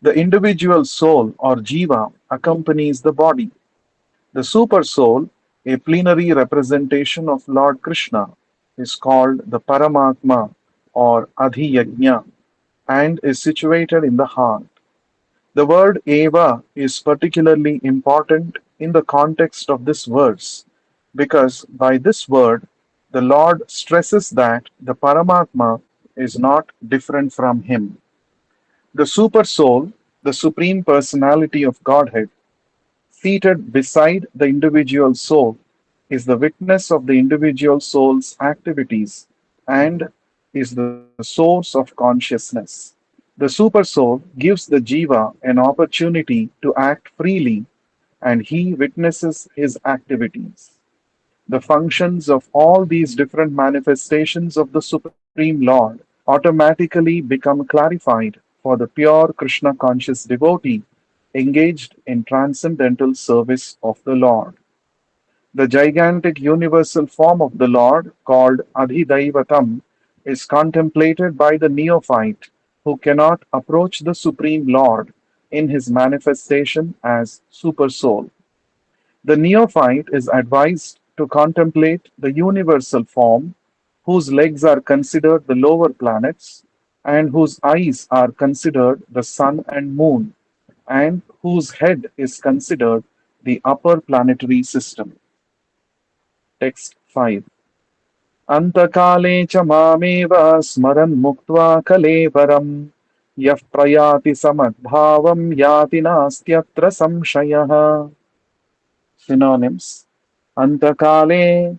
The individual soul or jiva accompanies the body. The super soul, a plenary representation of Lord Krishna, is called the Paramatma or Adhiyajna and is situated in the heart. The word Eva is particularly important in the context of this verse because by this word the Lord stresses that the Paramatma is not different from him. The Super Soul, the Supreme Personality of Godhead, seated beside the individual soul, is the witness of the individual soul's activities and is the source of consciousness. The Super Soul gives the Jiva an opportunity to act freely and he witnesses his activities. The functions of all these different manifestations of the Supreme Lord automatically become clarified for the pure Krishna conscious devotee engaged in transcendental service of the Lord. The gigantic universal form of the Lord, called Adhidaivatam, is contemplated by the neophyte who cannot approach the Supreme Lord in his manifestation as Super Soul. The neophyte is advised to contemplate the universal form, whose legs are considered the lower planets, and whose eyes are considered the sun and moon, and whose head is considered the upper planetary system. Text 5. Antakale cha mameva smaran muktva kalevaram yah prayati samadbhavam yati nastyatra samshayah. Synonyms. Antakale,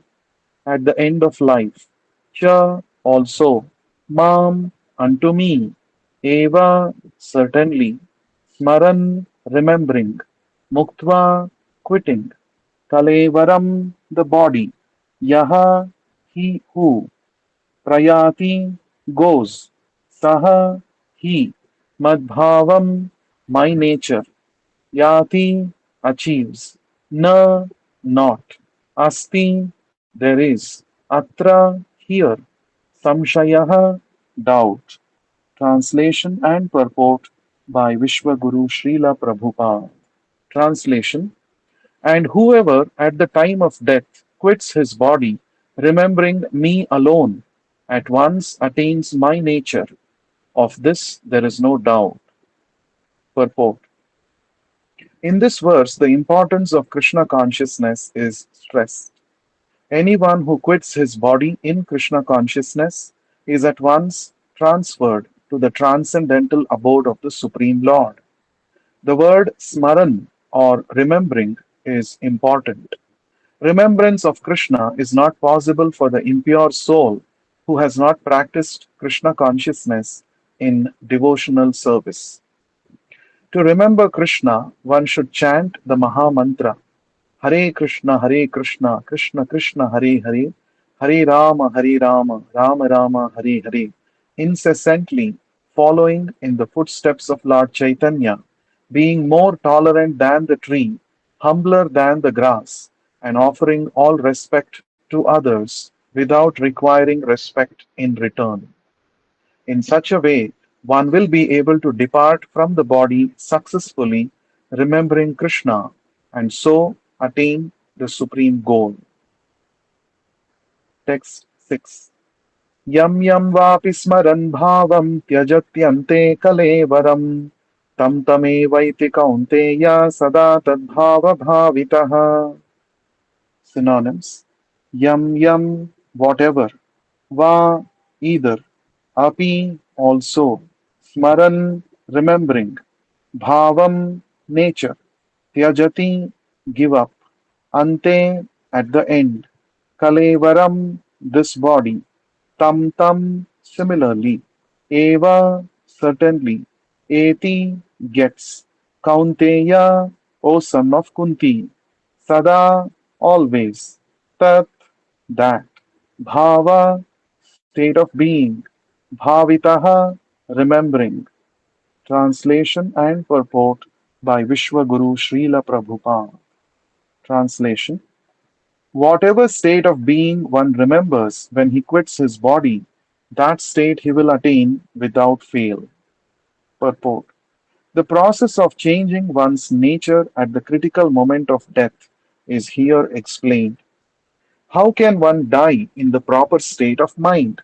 at the end of life. Cha, also. Mam, unto me. Eva, certainly. Smaran, remembering. Muktva, quitting. Kalevaram, the body. Yaha, he who. Prayati, goes. Saha, he. Madbhavam, my nature. Yati, achieves. Na, not. Asti, there is. Atra, here. Samshayaha, doubt. Translation and purport by Vishwaguru Srila Prabhupada. Translation. And whoever at the time of death quits his body, remembering me alone, at once attains my nature. Of this there is no doubt. Purport. In this verse, the importance of Krishna consciousness is stressed. Anyone who quits his body in Krishna consciousness is at once transferred to the transcendental abode of the Supreme Lord. The word smaran or remembering is important. Remembrance of Krishna is not possible for the impure soul who has not practiced Krishna consciousness in devotional service. To remember Krishna, one should chant the Maha Mantra Hare Krishna, Krishna Krishna, Hare Hare, Hare Rama, Rama Rama, Hare Hare, incessantly following in the footsteps of Lord Chaitanya, being more tolerant than the tree, humbler than the grass, and offering all respect to others without requiring respect in return. In such a way, one will be able to depart from the body successfully, remembering Krishna, and so attain the supreme goal. Text 6. Yam yam vapi smaran bhavam tyajatyante kalevaram tam tamevaiti kaunteya sada tadbhava bhavitaha. Synonyms. Yam yam, whatever. Va, either. Api, also. Smaran, remembering. Bhavam, nature. Tyajati, give up. Ante, at the end. Kalevaram, this body. Tam tam, similarly. Eva, certainly. Eti, gets. Kaunteya, O son of Kunti. Sada, always. Tat, that. Bhava, state of being. Bhavitaha, remembering. Translation and purport by Vishwaguru Srila Prabhupada. Translation: whatever state of being one remembers when he quits his body, that state he will attain without fail. Purport: the process of changing one's nature at the critical moment of death is here explained. How can one die in the proper state of mind?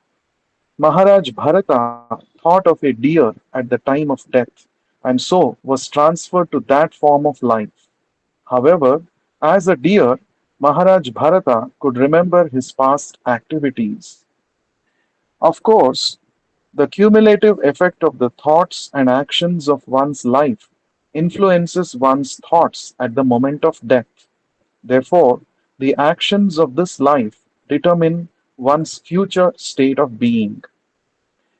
Maharaj Bharata thought of a deer at the time of death and so was transferred to that form of life. However, as a deer, Maharaj Bharata could remember his past activities. Of course, the cumulative effect of the thoughts and actions of one's life influences one's thoughts at the moment of death. Therefore, the actions of this life determine one's future state of being.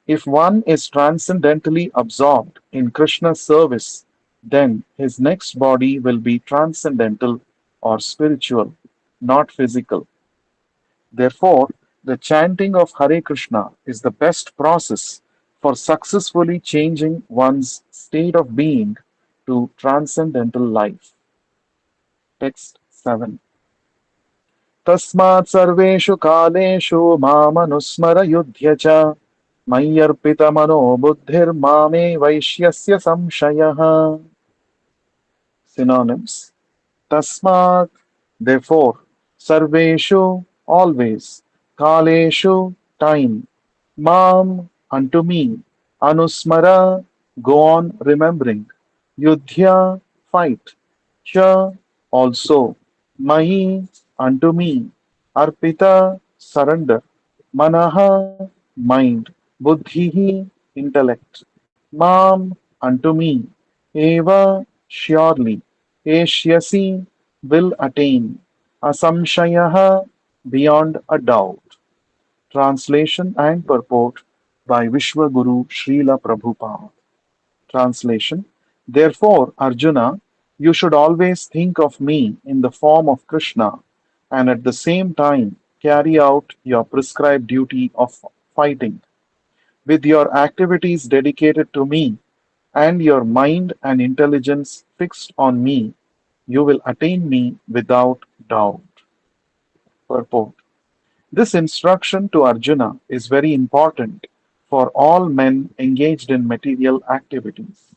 If one is transcendently absorbed in Krishna's service, then his next body will be transcendental or spiritual, not physical. Therefore, the chanting of Hare Krishna is the best process for successfully changing one's state of being to transcendental life. Text 7. तस्मात् सर्वेषु कालेषु मामनुस्मर युध्य च मय्यर्पितमनो बुद्धिर्मामे वैश्यस्य संशयः. Synonyms: Tasmat, therefore, Sarveshu, always, Kaleshu, time, Mam, unto me, Anusmara, go on remembering, Yudhya, fight, Cha, also, Mahi, unto me, Arpita, surrender, Manaha, mind, Buddhihi, intellect, Mam, unto me, Eva, surely, Eshyasi, will attain, Asamshayaha, beyond a doubt. Translation and purport by Vishwaguru Srila Prabhupada. Translation: therefore, Arjuna, you should always think of me in the form of Krishna and at the same time carry out your prescribed duty of fighting. With your activities dedicated to me and your mind and intelligence fixed on me, you will attain me without doubt. Purport: this instruction to Arjuna is very important for all men engaged in material activities.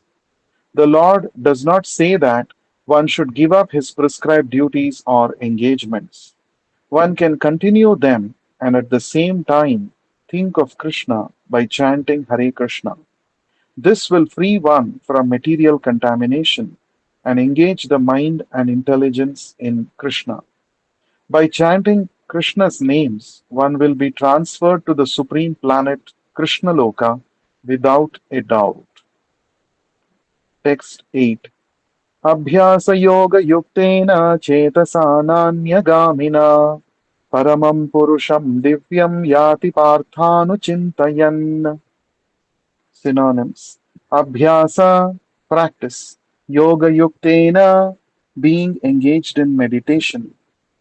The Lord does not say that one should give up his prescribed duties or engagements. One can continue them and at the same time think of Krishna by chanting Hare Krishna. This will free one from material contamination and engage the mind and intelligence in Krishna. By chanting Krishna's names, one will be transferred to the supreme planet Krishnaloka without a doubt. Text 8. अभ्यासयोगयुक्तेन चेतसा नान्यगामिना परमं पुरुषं दिव्यं याति पार्थानुचिन्तयन्. Synonyms: Abhyasa, practice. Yoga yuktena, being engaged in meditation.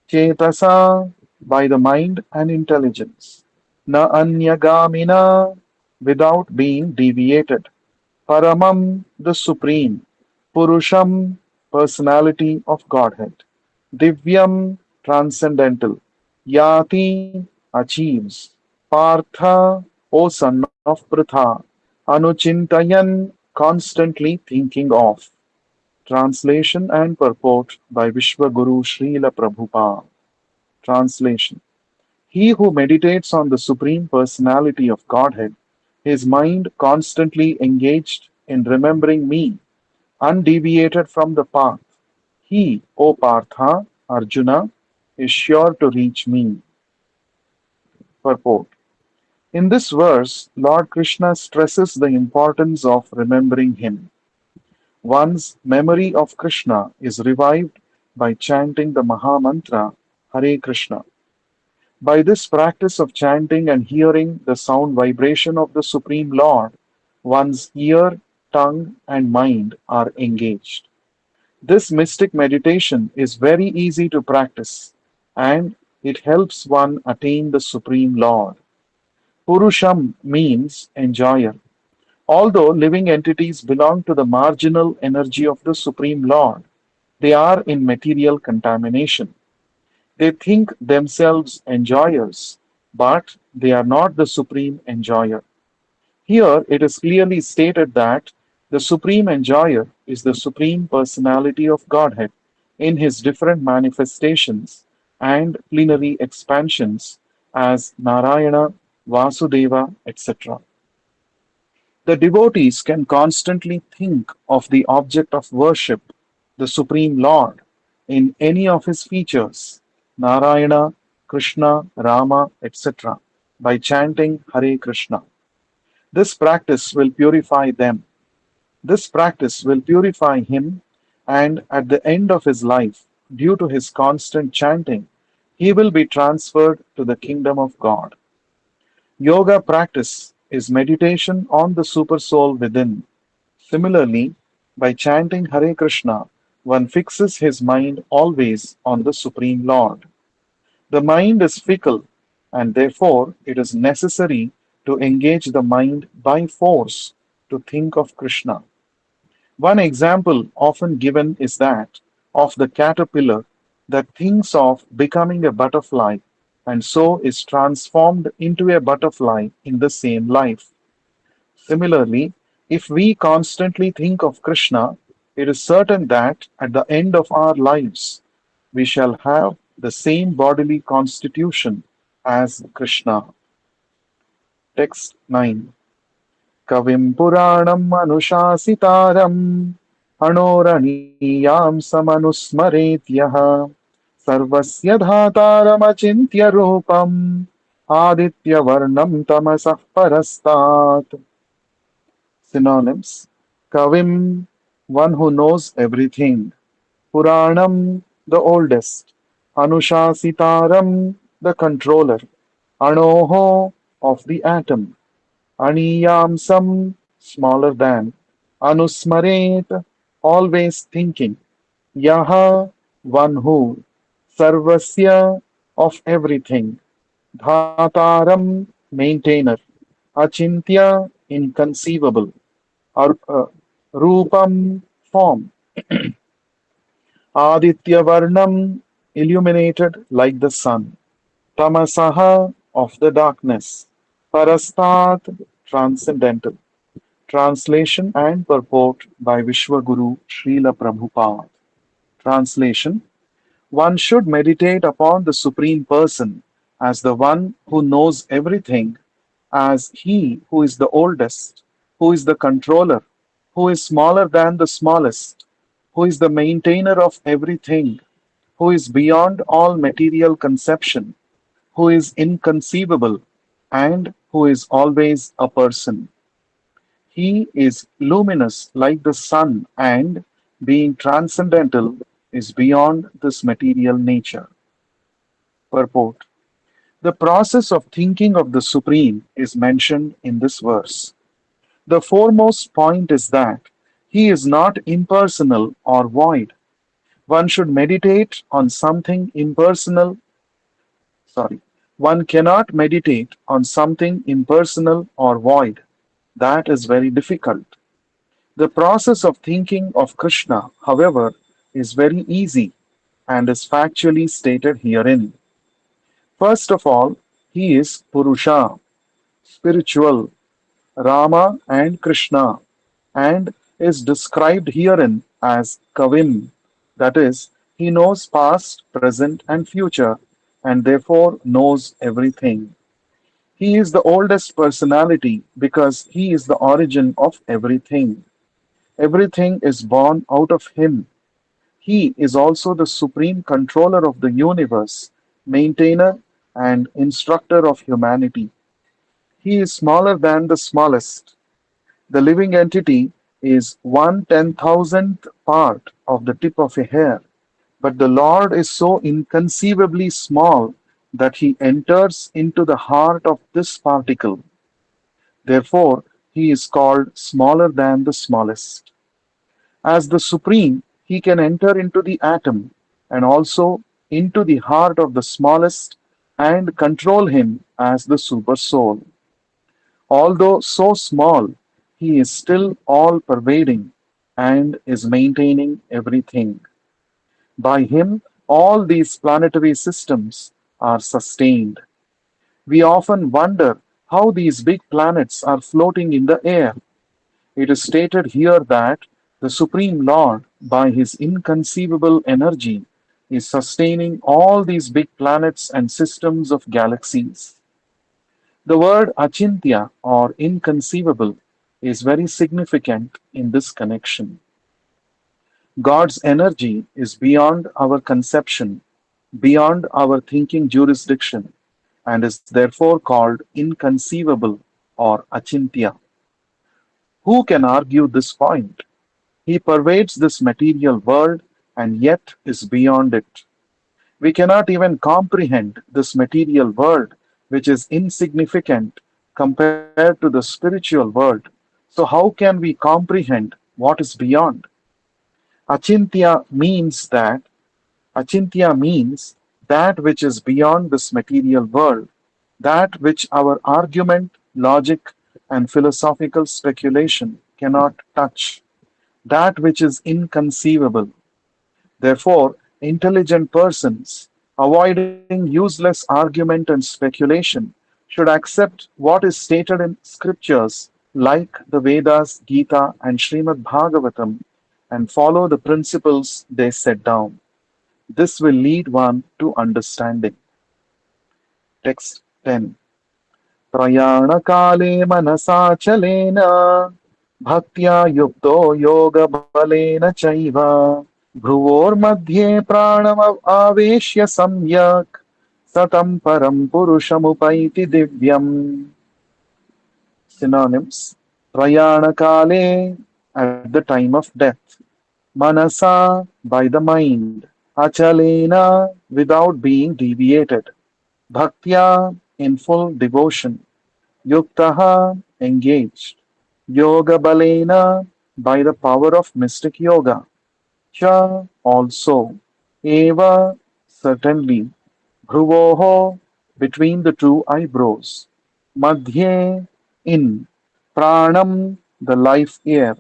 Chetasa, by the mind and intelligence. Na anyagamina, without being deviated. Paramam, the supreme. Purusham, personality of Godhead. Divyam, transcendental. Yati, achieves. Partha, O son of Pritha. Anuchintayan, constantly thinking of. Translation and purport by Vishwaguru Srila Prabhupada. Translation: he who meditates on the Supreme Personality of Godhead, his mind constantly engaged in remembering me, undeviated from the path, he, O Partha, Arjuna, is sure to reach me. Purport: in this verse, Lord Krishna stresses the importance of remembering him. One's memory of Krishna is revived by chanting the Maha Mantra Hare Krishna. By this practice of chanting and hearing the sound vibration of the Supreme Lord, one's ear, tongue, and mind are engaged. This mystic meditation is very easy to practice and it helps one attain the Supreme Lord. Purusham means enjoyer. Although living entities belong to the marginal energy of the Supreme Lord, they are in material contamination. They think themselves enjoyers, but they are not the supreme enjoyer. Here it is clearly stated that the supreme enjoyer is the supreme personality of Godhead in his different manifestations and plenary expansions as Narayana, Vasudeva, etc. The devotees can constantly think of the object of worship, the Supreme Lord, in any of his features, Narayana, Krishna, Rama, etc., by chanting Hare Krishna. This practice will purify them. This practice will purify him, and at the end of his life, due to his constant chanting, he will be transferred to the kingdom of God. Yoga practice is meditation on the supersoul within. Similarly, by chanting Hare Krishna, one fixes his mind always on the Supreme Lord. The mind is fickle, and therefore it is necessary to engage the mind by force to think of Krishna. One example often given is that of the caterpillar that thinks of becoming a butterfly and so is transformed into a butterfly in the same life. Similarly, if we constantly think of Krishna, it is certain that at the end of our lives we shall have the same bodily constitution as Krishna. Text 9. Kavim Puranam Anushasitaram Anoraniyam Samanusmaret Yaha Sarvasya Dhataram Achintya Rupam Aditya Varnam Tamasah Parastat. Synonyms: Kavim, one who knows everything. Puranam, the oldest. Anushasitaram, the controller. Anoho, of the atom. Aniyamsam, smaller than. Anusmaret, always thinking. Yaha, one who. Sarvasya, of everything. Dhataram, maintainer. Achintya, inconceivable. Rupam, form. Aditya Varnam, illuminated like the sun. Tamasaha, of the darkness. Parastat, transcendental. Translation and purport by Vishwaguru Srila Prabhupada. Translation: one should meditate upon the Supreme Person as the one who knows everything, as he who is the oldest, who is the controller, who is smaller than the smallest, who is the maintainer of everything, who is beyond all material conception, who is inconceivable, and who is always a person. He is luminous like the sun and, being transcendental, is beyond this material nature. Purport: the process of thinking of the Supreme is mentioned in this verse. The foremost point is that he is not impersonal or void. One should meditate on something impersonal. Sorry, one cannot meditate on something impersonal or void. That is very difficult. The process of thinking of Krishna, however, is very easy and is factually stated herein. First of all, he is Purusha, spiritual, Rama and Krishna, and is described herein as Kavim, that is, he knows past, present, and future, and therefore knows everything. He is the oldest personality because he is the origin of everything. Everything is born out of him. He is also the supreme controller of the universe, maintainer, and instructor of humanity. He is smaller than the smallest. The living entity is 1/10,000th part of the tip of a hair, but the Lord is so inconceivably small that he enters into the heart of this particle. Therefore, he is called smaller than the smallest. As the Supreme, he can enter into the atom and also into the heart of the smallest and control him as the Super Soul. Although so small, he is still all pervading and is maintaining everything. By him, all these planetary systems are sustained. We often wonder how these big planets are floating in the air. It is stated here that the Supreme Lord, by his inconceivable energy, is sustaining all these big planets and systems of galaxies. The word achintya or inconceivable is very significant in this connection. God's energy is beyond our conception, beyond our thinking jurisdiction, and is therefore called inconceivable or achintya. Who can argue this point? He pervades this material world and yet is beyond it. We cannot even comprehend this material world, which is insignificant compared to the spiritual world. So, how can we comprehend what is beyond? Achintya means that Achintya means that which is beyond this material world, that which our argument, logic, and philosophical speculation cannot touch, that which is inconceivable. Therefore, intelligent persons, avoiding useless argument and speculation, should accept what is stated in scriptures like the Vedas, Gita, and Srimad Bhagavatam and follow the principles they set down. This will lead one to understanding. Text 10. प्रयाणकाले मनसाचलेन भक्त्या युक्तो योगबलेन चैव भ्रुवोर्मध्ये प्राणमावेश्य सम्यक् सतं परं पुरुषमुपैति दिव्यम्. Synonyms: Prayanakale, at the time of death; Manasa, by the mind; Achalena, without being deviated; Bhaktya, in full devotion; Yuktaha, engaged; Yoga Balena, by the power of mystic yoga; Cha, also; Eva, certainly; Bhruvoho, between the two eyebrows; Madhye, in; Pranam, the life air;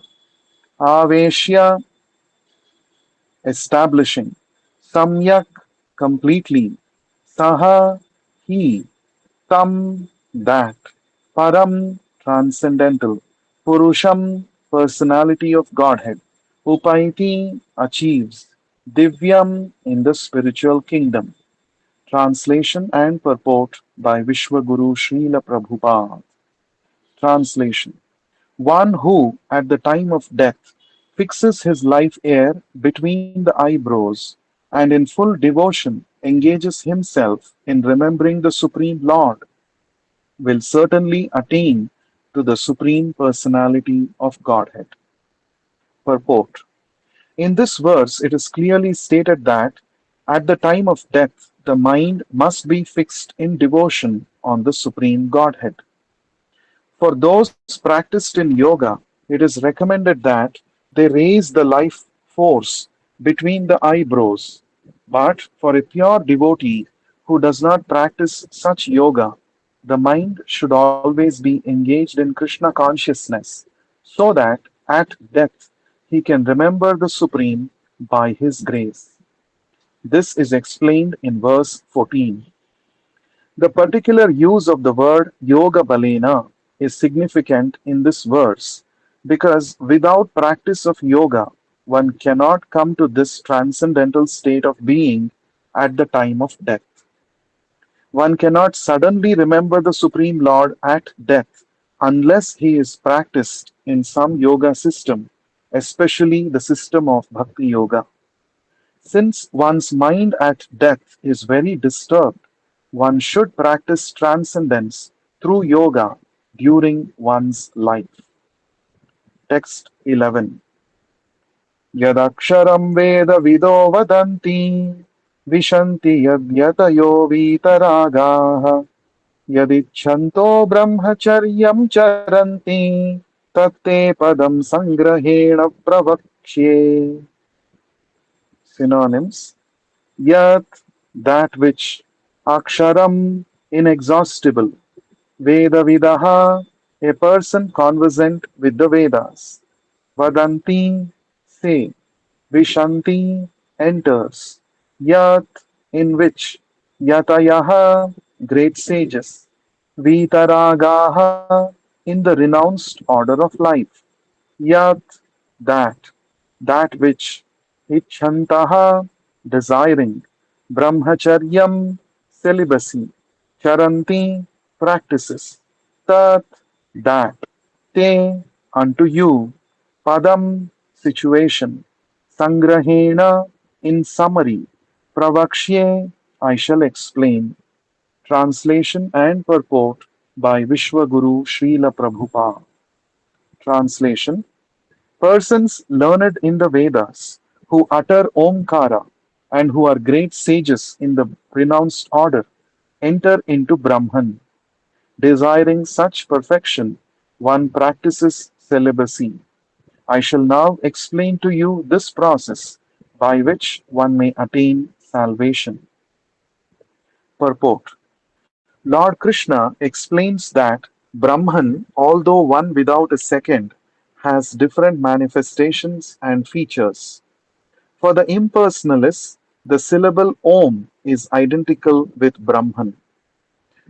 Aveshya, establishing; Samyak, completely; Saha, he; Tam, that; Param, transcendental; Purusham, personality of Godhead; Upaiti, achieves; Divyam, in the spiritual kingdom. Translation and purport by Vishwaguru Srila Prabhupada. Translation: One who, at the time of death, fixes his life air between the eyebrows and in full devotion engages himself in remembering the Supreme Lord will certainly attain to the Supreme Personality of Godhead. Purport: In this verse, it is clearly stated that at the time of death, the mind must be fixed in devotion on the Supreme Godhead. For those practiced in yoga, it is recommended that they raise the life force between the eyebrows. But for a pure devotee who does not practice such yoga, the mind should always be engaged in Krishna consciousness so that at death he can remember the Supreme by his grace. This is explained in verse 14. The particular use of the word yoga balena is significant in this verse because without practice of yoga, one cannot come to this transcendental state of being at the time of death. One cannot suddenly remember the Supreme Lord at death unless he is practiced in some yoga system, especially the system of Bhakti Yoga. Since one's mind at death is very disturbed, one should practice transcendence through yoga during one's life. Text 11. Yadaksharam Veda Vido Vadanti Vishanti Yadyatayo Vitaragaha Yadichanto Brahmacharyam Charanti Tatte Padam Sangrahena Pravakshe. Synonyms: Yat, that which; Aksharam, inexhaustible; Veda Vidaha, a person conversant with the Vedas; Vadanti, say; Vishanti, enters; Yat, in which; Yatayaha, great sages; Vitaragaha, in the renounced order of life; Yat, that; that which; Ichantaha, desiring; Brahmacharyam, celibacy; Charanti, practices; Tat, that; Te, unto you; Padam, situation; Sangrahena, in summary; Pravakshye, I shall explain. Translation and purport by Vishwaguru Srila Prabhupada. Translation: Persons learned in the Vedas, who utter Omkara, and who are great sages in the pronounced order, enter into Brahman. Desiring such perfection, one practices celibacy. I shall now explain to you this process by which one may attain salvation. Purport: Lord Krishna explains that Brahman, although one without a second, has different manifestations and features. For the impersonalists, the syllable Om is identical with Brahman.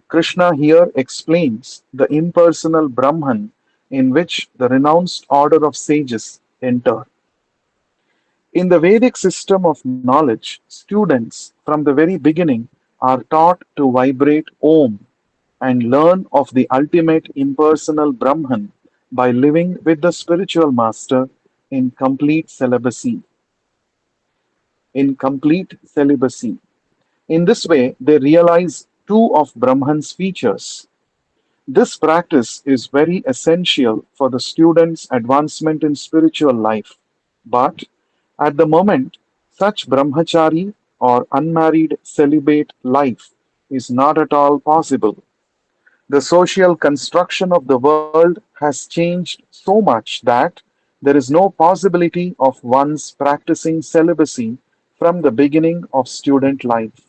Krishna here explains the impersonal Brahman in which the renounced order of sages enter. In the Vedic system of knowledge, students from the very beginning are taught to vibrate Om and learn of the ultimate impersonal Brahman by living with the spiritual master in complete celibacy. In complete celibacy. In this way, they realize two of Brahman's features. This practice is very essential for the student's advancement in spiritual life. But at the moment, such brahmachari or unmarried celibate life is not at all possible. The social construction of the world has changed so much that there is no possibility of one's practicing celibacy from the beginning of student life.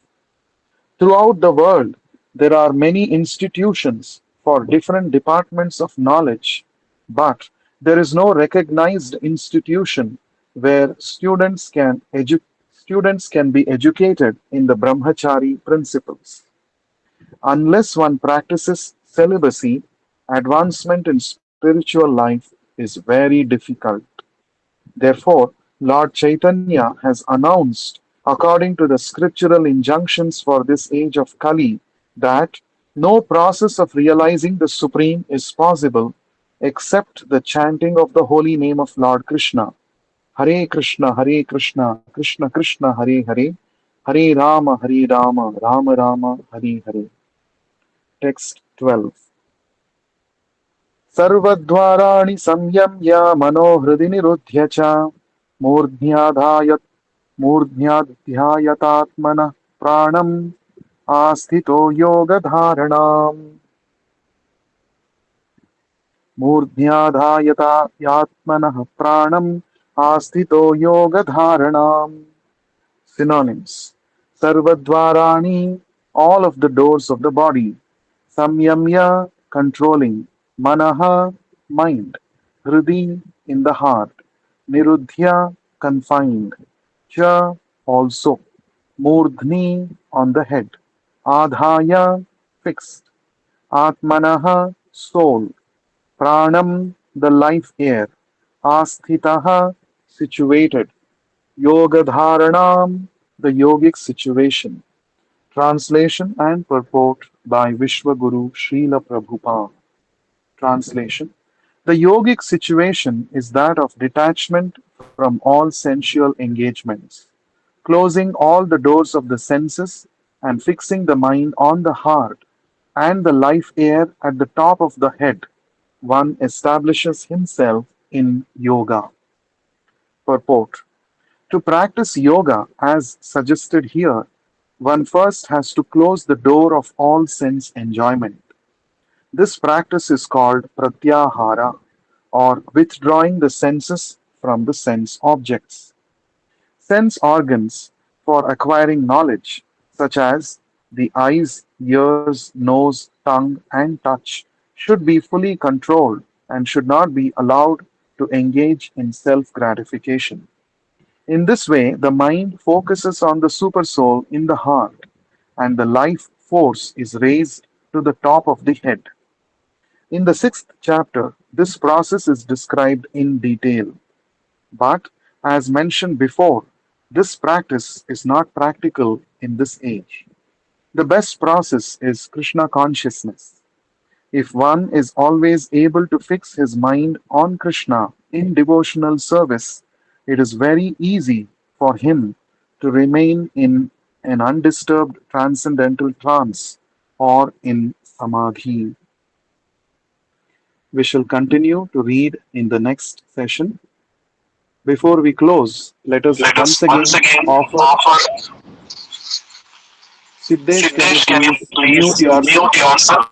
Throughout the world, there are many institutions for different departments of knowledge, but there is no recognized institution where students can be educated in the brahmachari principles. Unless one practices celibacy, advancement in spiritual life is very difficult. Therefore, Lord Chaitanya has announced, according to the scriptural injunctions for this age of Kali, that no process of realizing the Supreme is possible except the chanting of the holy name of Lord Krishna. Hare Krishna, Krishna Krishna, Hare Hare, Hare Rama, Rama Rama, Hare Hare. Text 12. सर्वद्वाराणि संयम्य मनोहृदि निरुध्य च मूर्ध्याधाय मूर्ध्याध्यायतात्मनः प्राणम् आस्थितो योगधारणाम् मूर्ध्याधायतात्मनः प्राणम् आस्थितो योगधारणाम्. Synonyms: Sarvadvarani, all of the doors of the body; Samyamya, controlling; Manaha, mind; Hridi, in the heart; Nirudhya, confined; Cha, also; Murdhni, on the head; Adhaya, fixed; Atmanaha, soul; Pranam, the life air; Asthitaha, situated; Yogadharanam, the yogic situation. Translation and purport by Vishwaguru Srila Prabhupada. Translation: The yogic situation is that of detachment from all sensual engagements, closing all the doors of the senses and fixing the mind on the heart and the life air at the top of the head. One establishes himself in yoga. Purport. To practice yoga as suggested here, one first has to close the door of all sense enjoyment. This practice is called pratyahara, or withdrawing the senses from the sense objects. Sense organs for acquiring knowledge, such as the eyes, ears, nose, tongue, and touch, should be fully controlled and should not be allowed to engage in self gratification. In this way, the mind focuses on the supersoul in the heart, and the life force is raised to the top of the head. In the sixth chapter, this process is described in detail. But, as mentioned before, this practice is not practical in this age. The best process is Krishna consciousness. If one is always able to fix his mind on Krishna in devotional service, it is very easy for him to remain in an undisturbed transcendental trance or in samadhi. We shall continue to read in the next session. Before we close, let us Let once us once again again offer. offer Siddesh, can you Siddesh, can you please mute please yourself? mute yourself?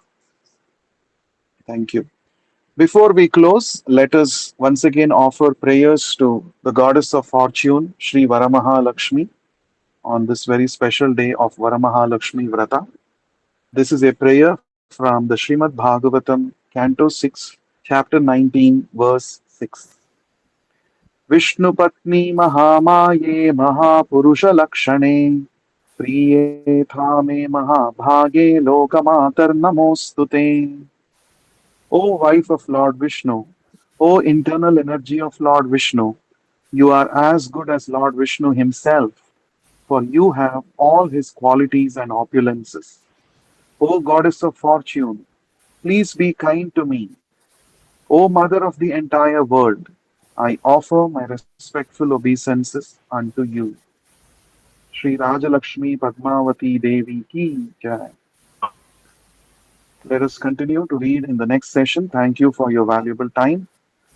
Thank you. Before we close, let us once again offer prayers to the goddess of fortune, Sri Varamahalakshmi, on this very special day of Varamahalakshmi Vrata. This is a prayer from the Srimad Bhagavatam, Canto 6, Chapter 19, Verse 6. विष्णुपत्नी महामाये महापुरुषलक्षणे प्रिये थामे महाभागे लोकमातर्नमोऽस्तु ते. O wife of Lord Vishnu, O internal energy of Lord Vishnu, you are as good as Lord Vishnu himself, for you have all his qualities and opulences. O goddess of fortune, please be kind to me. O mother of the entire world, I offer my respectful obeisances unto you. Shri Rajalakshmi Padmavati Devi ki jai. Let us continue to read in the next session. Thank you for your valuable time.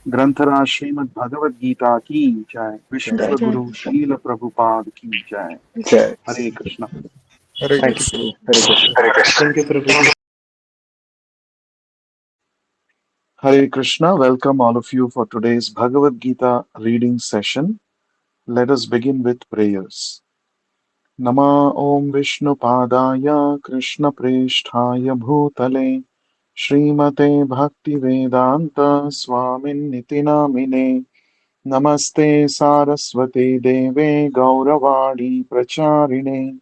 ग्रंथरा Shrimad Bhagavad Gita की जय. Jai. विश्व गुरु श्रील प्रभुपाद की जय. Jai. Hare Krishna. Hare Thank you, Krishna. Prabhu. Hare Krishna. Hare Krishna. Thank you, Prabhu. Hare Krishna. Welcome all of you for today's Bhagavad Gita reading session. Let us begin with prayers. Nama Om Vishnu Padaya Krishna Preshthaya Bhutale Srimate Bhakti Vedanta Swamin Niti Namine Namaste Saraswate Deve Gauravadi Pracharine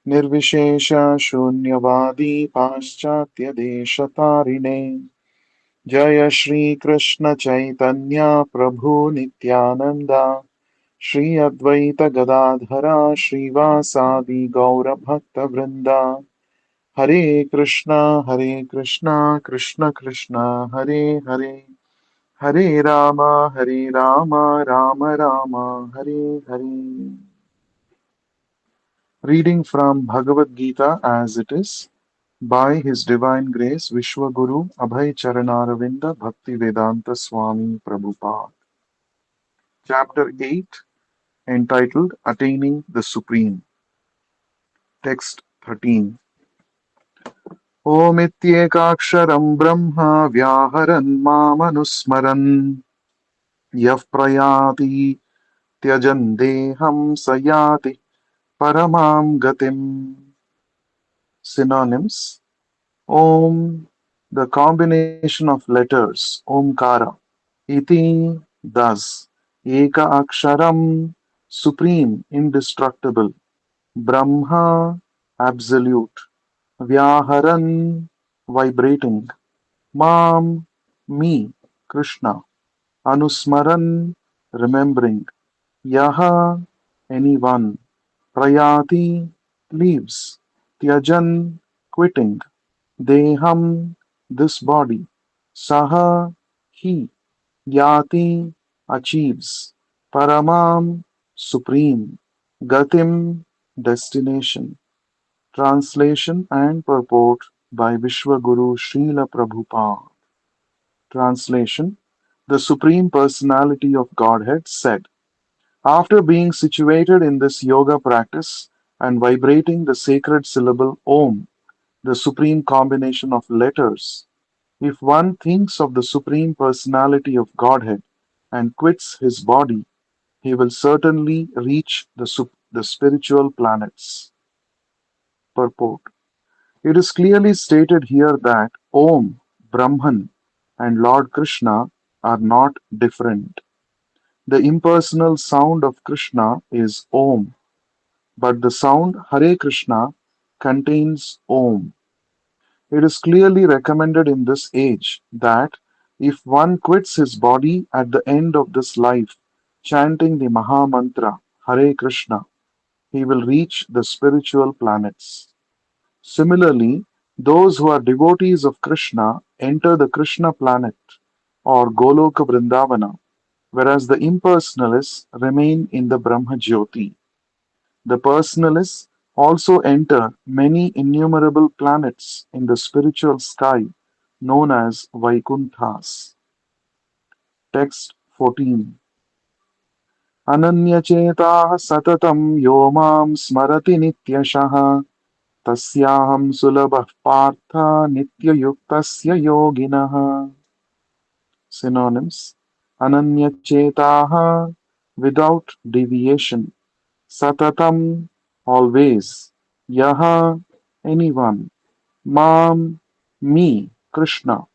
Nirvishesha Shunyavadi Paschatya Deshatarine Jaya Shri Krishna Chaitanya Prabhu Nityananda Shri Advaita Gadadhara Srivasadi Gaura Bhakta Vrinda Hare Krishna Krishna Krishna Hare Hare Hare Rama Rama Rama Hare Hare. Reading from Bhagavad Gita as it is by His Divine Grace Vishwaguru Abhay Charanaravinda Bhakti Vedanta Swami Prabhupada. Chapter 8, entitled Attaining the Supreme. Text 13. Omityekaksharam Brahma Vyaharan Mamanusmaran Yav Prayati Tyajan Deham Sayati Paramam Gatim. Synonyms. Om, the combination of letters, Omkara. Iti, thus. Eka Aksharam, supreme, indestructible. Brahma, absolute. Vyaharan, vibrating. Mam, me, Krishna. Anusmaran, remembering. Yaha, anyone. Prayati, leaves. Tyajan, quitting. Deham, this body. Saha, he. Yati, achieves. Paramam, supreme. Gatim, destination. Translation and purport by Vishwaguru Srila Prabhupada. Translation. the Supreme Personality of Godhead, said, after being situated in this yoga practice and vibrating the sacred syllable Om, the supreme combination of letters, if one thinks of the Supreme Personality of Godhead and quits his body, he will certainly reach the spiritual planets. Purport. It is clearly stated here that Om, Brahman, and Lord Krishna are not different. The impersonal sound of Krishna is Om, but the sound Hare Krishna contains Om. It is clearly recommended in this age that if one quits his body at the end of this life, chanting the Maha Mantra Hare Krishna, he will reach the spiritual planets. Similarly, those who are devotees of Krishna enter the Krishna planet or Goloka Vrindavana, whereas the impersonalists remain in the Brahma Jyoti. The personalists also enter many innumerable planets in the spiritual sky known as Vaikunthas. Text 14. Ananyachetaः satatam yo mam smarati nityashah तस्याहं सुलभः पार्थ नित्ययुक्तस्य योगिनः. Synonyms: Ananyachetaha, without deviation; Satatam, always; Yaha, anyone; Mam, me, Krishna;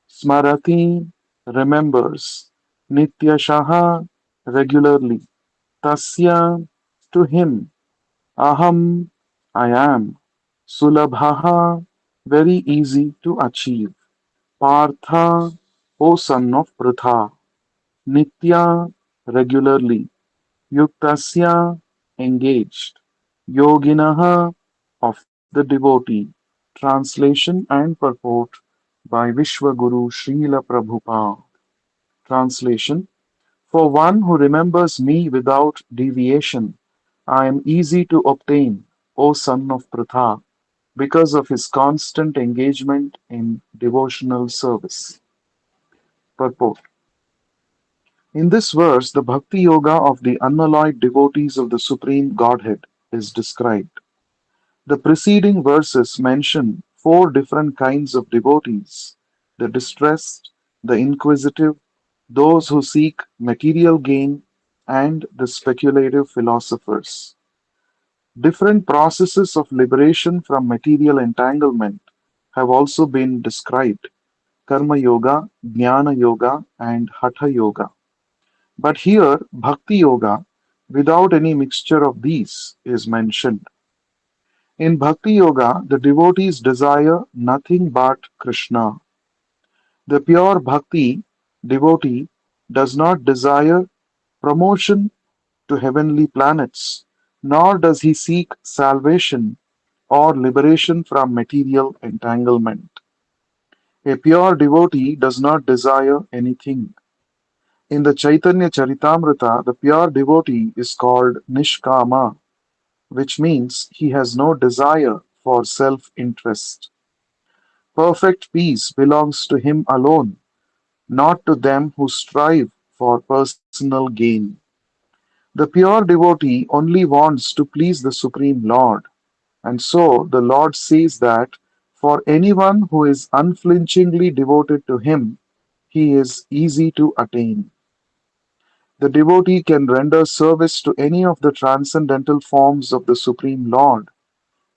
Smarati, remembers; Nityashaha, regularly; Tasya, to him; Aham, I am; Sulabhaha, very easy to achieve; Partha, O son of Pritha; Nitya, regularly; Yuktasya, engaged; Yoginaha, of the devotee. Translation and purport by Vishwaguru Srila Prabhupada. Translation: For one who remembers me without deviation, I am easy to obtain, O son of Pritha, because of his constant engagement in devotional service. Purport. In this verse, the Bhakti Yoga of the unalloyed devotees of the Supreme Godhead is described. The preceding verses mention four different kinds of devotees: the distressed, the inquisitive, those who seek material gain, and the speculative philosophers. Different processes of liberation from material entanglement have also been described: Karma Yoga, Jnana Yoga, and Hatha Yoga. But here, Bhakti Yoga, without any mixture of these, is mentioned. In Bhakti Yoga, the devotees desire nothing but Krishna. The pure Bhakti devotee does not desire promotion to heavenly planets, nor does he seek salvation or liberation from material entanglement. A pure devotee does not desire anything. In the Chaitanya Charitamrita, the pure devotee is called Nishkama, which means he has no desire for self interest. Perfect peace belongs to him alone, not to them who strive for personal gain. The pure devotee only wants to please the Supreme Lord, and so the Lord says that for anyone who is unflinchingly devoted to him, he is easy to attain. The devotee can render service to any of the transcendental forms of the Supreme Lord,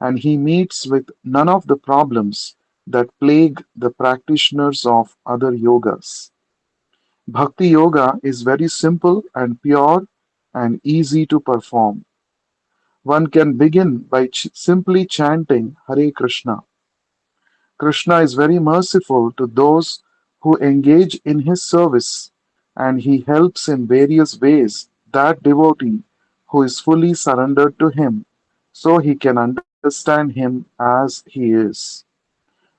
and he meets with none of the problems that plague the practitioners of other yogas. Bhakti yoga is very simple and pure and easy to perform. One can begin by simply chanting Hare Krishna. Krishna is very merciful to those who engage in his service, and he helps in various ways that devotee who is fully surrendered to him, so he can understand him as he is.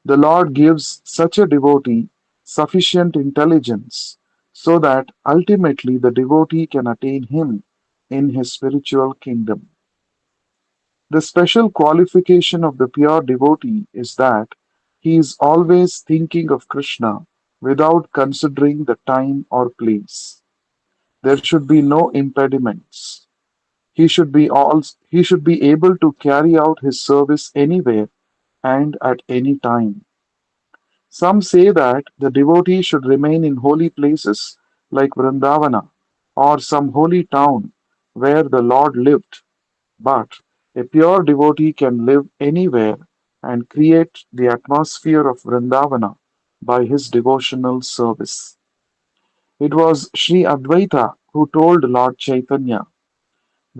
The Lord gives such a devotee sufficient intelligence so that ultimately the devotee can attain him in his spiritual kingdom. The special qualification of the pure devotee is that he is always thinking of Krishna without considering the time or place. There should be no impediments. He should be able to carry out his service anywhere and at any time. Some say that the devotee should remain in holy places like Vrindavana or some holy town where the Lord lived, but a pure devotee can live anywhere and create the atmosphere of Vrindavana by his devotional service. It was Sri Advaita who told Lord Chaitanya,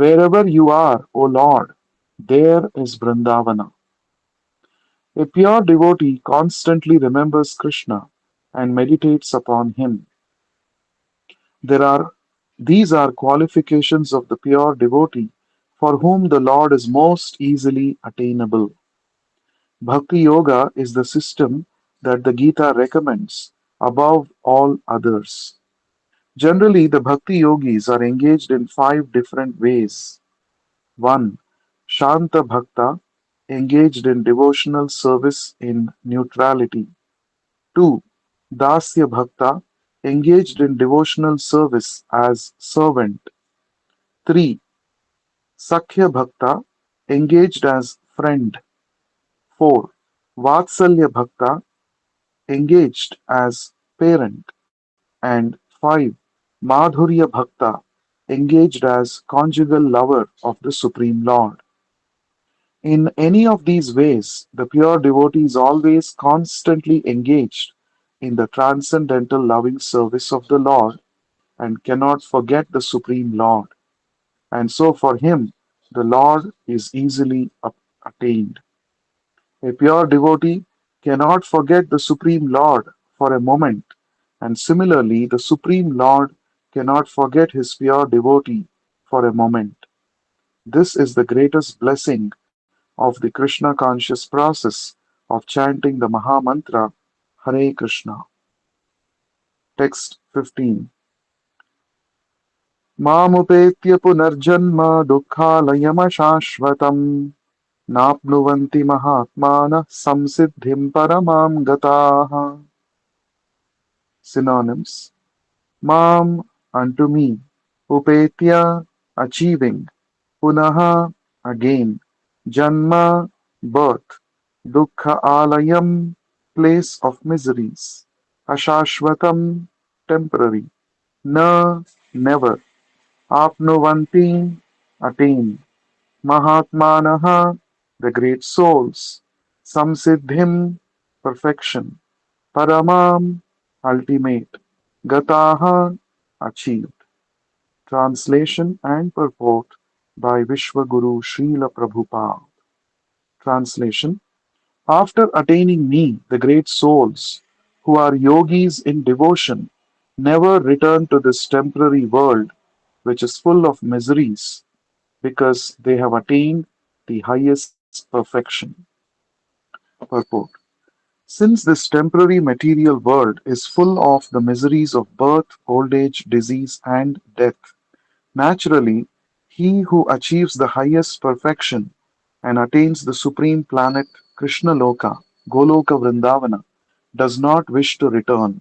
"Wherever you are, O Lord, there is Vrindavana." A pure devotee constantly remembers Krishna and meditates upon him. There are These are qualifications of the pure devotee for whom the Lord is most easily attainable. Bhakti Yoga is the system that the Gita recommends above all others. Generally, the Bhakti yogis are engaged in five different ways. 1. Shanta Bhakta, engaged in devotional service in neutrality. 2. Dasya Bhakta, engaged in devotional service as servant. 3. Sakhya Bhakta, engaged as friend. 4. Vatsalya Bhakta, engaged as parent. And 5. Madhurya Bhakta, engaged as conjugal lover of the Supreme Lord. In any of these ways, the pure devotee is always constantly engaged in the transcendental loving service of the Lord and cannot forget the Supreme Lord. And so for him, the Lord is easily attained. A pure devotee cannot forget the Supreme Lord for a moment, and similarly, the Supreme Lord cannot forget his pure devotee for a moment. This is the greatest blessing of the Krishna conscious process of chanting the Maha Mantra Hare Krishna. Text 15. Mamupetyya punarjanma dukkhalayamashashvatam नाप्नुवन्ति महात्मानः संसिद्धिं परमां गताः. Synonyms: Mam, unto me, upetya, achieving, punaha, again, janma, birth, dukkha alayam, place of miseries, ashashvatam, temporary, na, never, apnuvanti, attain, Mahatmanaha, the great souls, Samsiddhim, perfection, Paramam, ultimate, Gataha, achieved. Translation and purport by Vishwaguru Srila Prabhupada. Translation: After attaining me, the great souls, who are yogis in devotion, never return to this temporary world, which is full of miseries, because they have attained the highest perfection. Purport: Since this temporary material world is full of the miseries of birth, old age, disease, and death, naturally, he who achieves the highest perfection and attains the supreme planet Krishna Loka, Goloka Vrindavana, does not wish to return.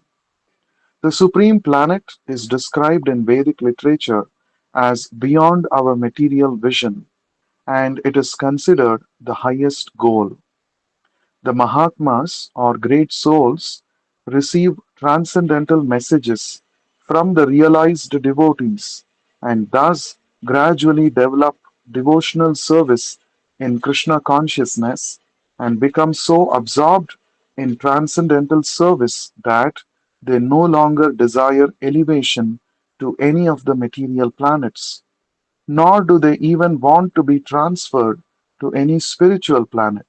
The supreme planet is described in Vedic literature as beyond our material vision, and it is considered the highest goal. The Mahatmas, or great souls, receive transcendental messages from the realized devotees and thus gradually develop devotional service in Krishna consciousness and become so absorbed in transcendental service that they no longer desire elevation to any of the material planets, nor do they even want to be transferred to any spiritual planet.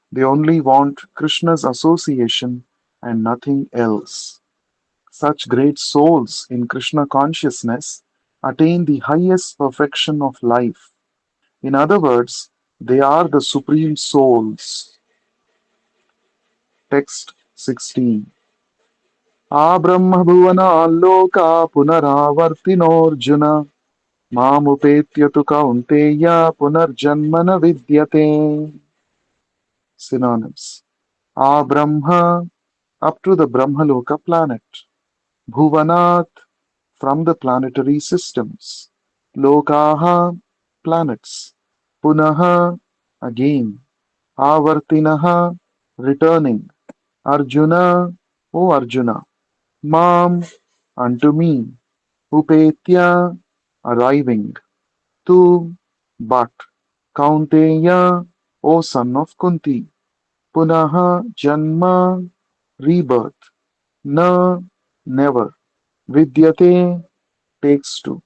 They only want Krishna's association and nothing else. Such great souls in Krishna consciousness attain the highest perfection of life. In other words, they are the supreme souls. Text 16. Abrahmabhuvanaloka punaravartinorjuna मामुपेत्य तु कौन्तेय पुनर्जन्म न विद्यते. Synonyms: A Brahma, up to the Brahmaloka planet. Bhuvanat from the planetary systems. Lokaha planets. Punaha again. Avartinaha returning. Arjuna, O Arjuna. Mam unto me. Upetya arriving. Tu but. Kaunteya, O son of Kunti. Punaha Janma rebirth. Na never. Vidyate takes to.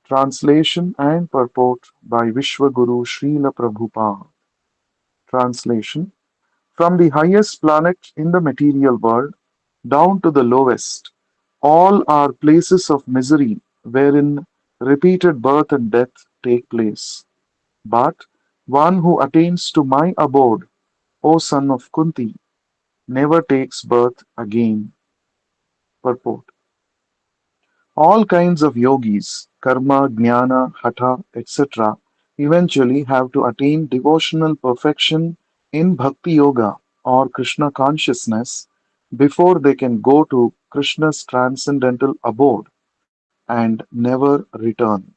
Translation and purport by Vishwaguru Srila Prabhupada. Translation from the highest planet in the material world down to the lowest, all are places of misery wherein repeated birth and death take place. But one who attains to my abode, O son of Kunti, never takes birth again. Purport. All kinds of yogis, karma, jnana, hatha, etc., eventually have to attain devotional perfection in bhakti yoga or Krishna consciousness before they can go to Krishna's transcendental abode and never return.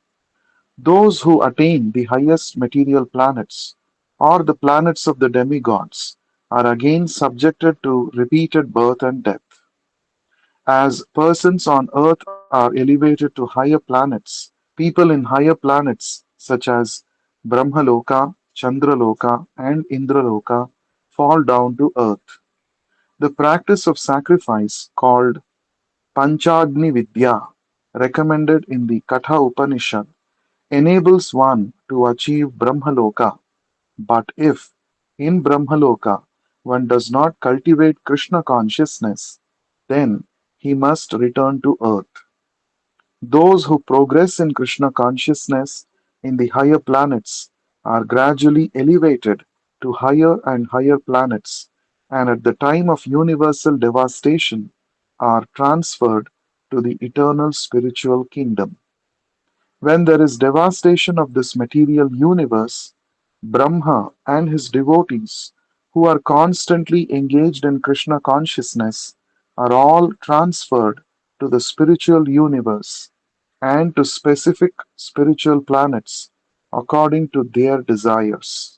Those who attain the highest material planets or the planets of the demigods are again subjected to repeated birth and death. As persons on earth are elevated to higher planets, people in higher planets such as Brahmaloka, Chandraloka, and Indraloka fall down to earth. The practice of sacrifice, called Panchagni Vidya, recommended in the Katha Upanishad, enables one to achieve Brahmaloka. But if, in Brahmaloka, one does not cultivate Krishna consciousness, then he must return to earth. Those who progress in Krishna consciousness in the higher planets are gradually elevated to higher and higher planets, and at the time of universal devastation are transferred to the eternal spiritual kingdom. When there is devastation of this material universe, Brahma and his devotees, who are constantly engaged in Krishna consciousness, are all transferred to the spiritual universe and to specific spiritual planets according to their desires.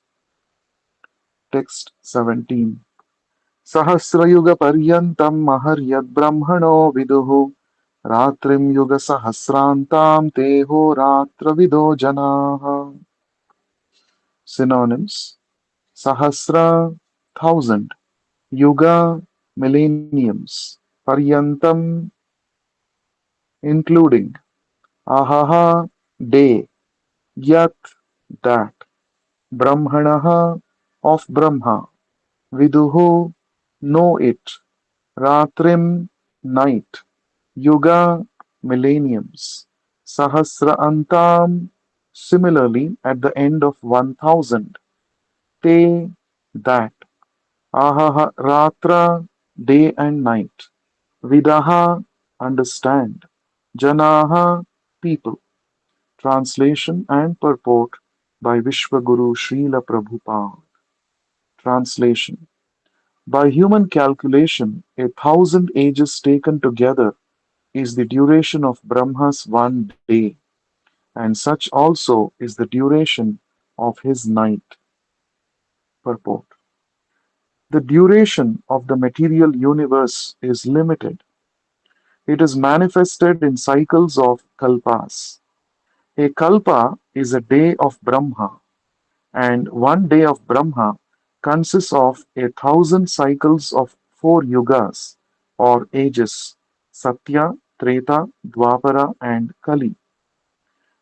Text 17. Sahasrayuga paryantam maharyad brahmano viduhu ratrim yuga sahasrantam teho ratravido janaha. Synonyms: Sahasra, thousand; Yuga, millenniums; Paryantam, including; Ahaha, day; Yat, that; Brahmanaha, of Brahma; Viduhu, know it; Ratrim, night; Yuga, millenniums; Sahasra Antam, similarly at the end of 1000; Te, that; Ahaha Ratra, day and night; Vidaha, understand; Janaha, people. Translation and purport by Vishwaguru Srila Prabhupada. Translation. By human calculation, 1000 ages taken together is the duration of Brahma's one day, and such also is the duration of his night. Purport. The duration of the material universe is limited. It is manifested in cycles of kalpas. A kalpa is a day of Brahma, and one day of Brahma consists of 1000 cycles of 4 yugas or ages: Satya, Treta, Dwapara, and Kali.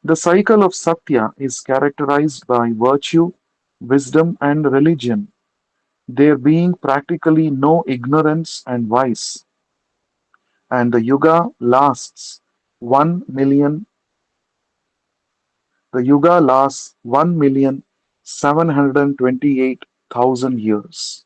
The cycle of Satya is characterized by virtue, wisdom, and religion, there being practically no ignorance and vice, and the yuga lasts 1 million. The yuga lasts 1,728,000 years.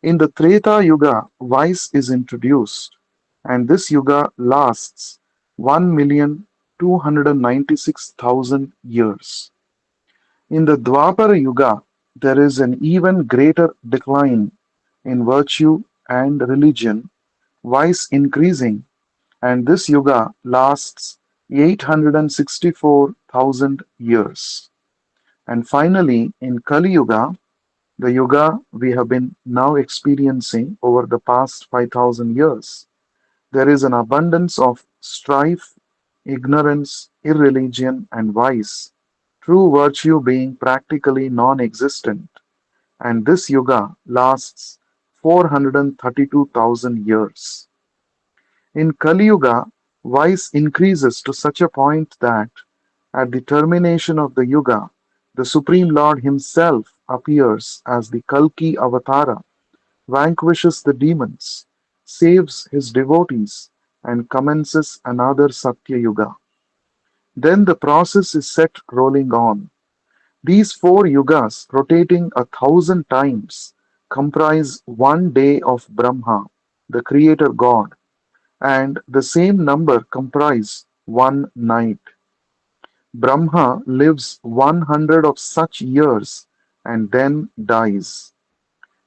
In the Treta Yuga, vice is introduced, and this yuga lasts 1,296,000 years. In the Dwapara Yuga, there is an even greater decline in virtue and religion, vice increasing, and this yuga lasts 864,000 years. And finally, in Kali Yuga, the yuga we have been now experiencing over the past 5,000 years, there is an abundance of strife, ignorance, irreligion, and vice, true virtue being practically non existent, and this yuga lasts 432,000 years. In Kali Yuga, vice increases to such a point that at the termination of the yuga, the Supreme Lord Himself appears as the Kalki Avatara, vanquishes the demons, saves his devotees, and commences another Satya Yuga. Then the process is set rolling on. These four yugas, rotating 1,000 times, comprise one day of Brahma, the creator God, and the same number comprise one night. Brahma lives 100 of such years and then dies.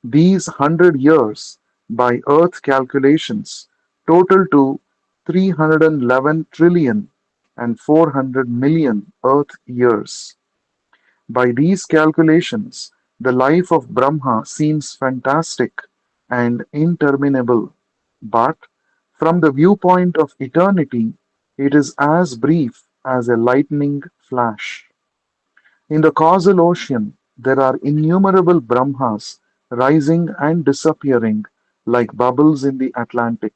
These 100 years, by earth calculations, total to 311 trillion and 400 million earth years. By these calculations, the life of Brahma seems fantastic and interminable, but from the viewpoint of eternity, it is as brief as a lightning flash. In the causal ocean, there are innumerable Brahmas rising and disappearing like bubbles in the Atlantic.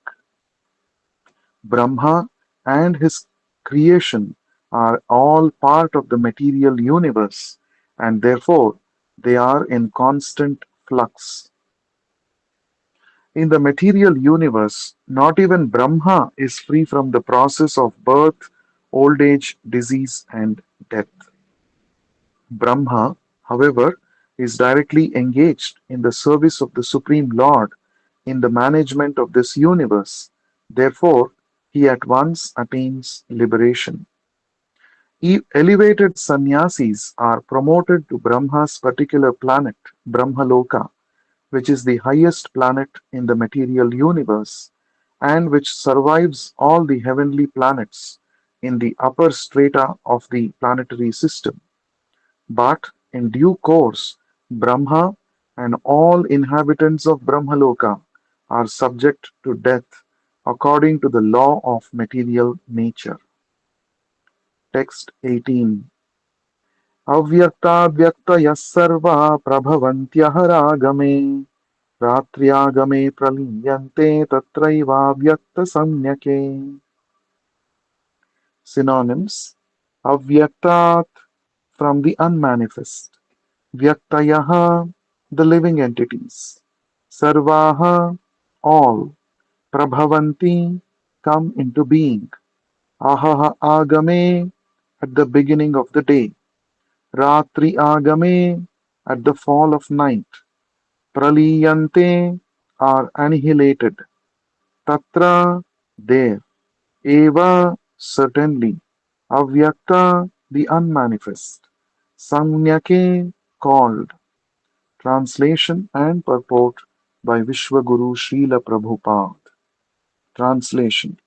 Brahma and his creation are all part of the material universe, and therefore they are in constant flux. In the material universe, not even Brahma is free from the process of birth, old age, disease, and death. Brahma, however, is directly engaged in the service of the Supreme Lord in the management of this universe. Therefore, he at once attains liberation. Elevated sannyasis are promoted to Brahma's particular planet, Brahmaloka, which is the highest planet in the material universe and which survives all the heavenly planets in the upper strata of the planetary system. But in due course, Brahma and all inhabitants of Brahmaloka are subject to death according to the law of material nature. Text 18. Avyaktavyaktayaः sarva prabhavantyah ragame ratriagame praliyante tatraivavyaktasamnyake. Synonyms: Avyaktat, from the unmanifest; Vyaktayaha, the living entities; Sarvaha, all; Prabhavanti, come into being; Ahaha agame, at the beginning of the day; Ratri agame, at the fall of night; Praliyante, are annihilated; Tatra, there; Eva, certainly; Avyakta, the unmanifest; Samnyake, called. Translation and purport by Vishwaguru Srila Prabhupada. Translation: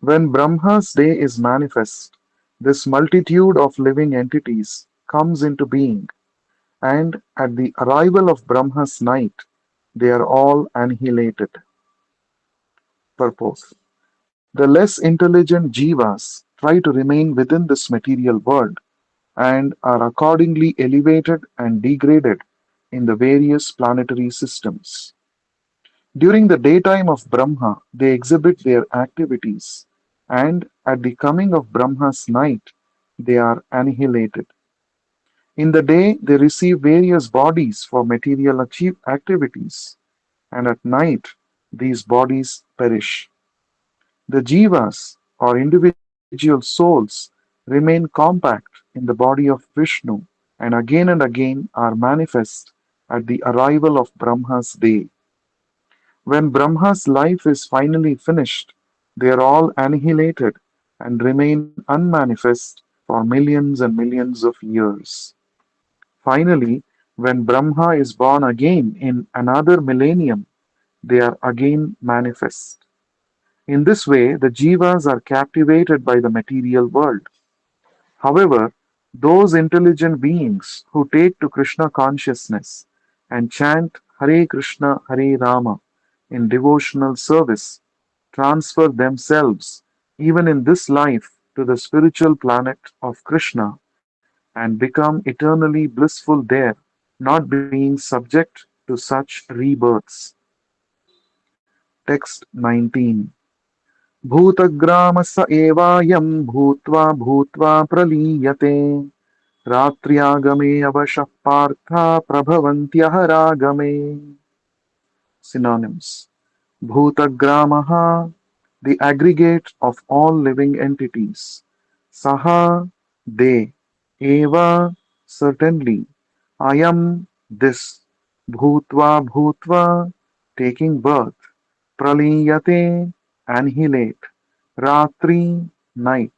When Brahma's day is manifest, this multitude of living entities comes into being, and at the arrival of Brahma's night, they are all annihilated. Purport: The less intelligent jivas try to remain within this material world and are accordingly elevated and degraded in the various planetary systems. During the daytime of Brahma, they exhibit their activities, and at the coming of Brahma's night, they are annihilated. In the day, they receive various bodies for material activities, and at night, these bodies perish. The jivas, or individual souls, remain compact in the body of Vishnu and again are manifest at the arrival of Brahma's day. When Brahma's life is finally finished, they are all annihilated and remain unmanifest for millions and millions of years. Finally, when Brahma is born again in another millennium, they are again manifest. In this way, the jivas are captivated by the material world. However, those intelligent beings who take to Krishna consciousness and chant Hare Krishna, Hare Rama in devotional service transfer themselves, even in this life, to the spiritual planet of Krishna and become eternally blissful there, not being subject to such rebirths. Text 19. भूतग्राम स एवायं भूत्वा भूत्वा प्रलीयते रात्र्यागमे अवशः Partha प्रभवन्त्यः रागमे. Synonyms. Bhutagramaha, the aggregate of all living entities. Saha, they. Eva, certainly. Ayam, this. Bhutva, bhutva, taking birth. Praliyate, annihilate. Ratri, night.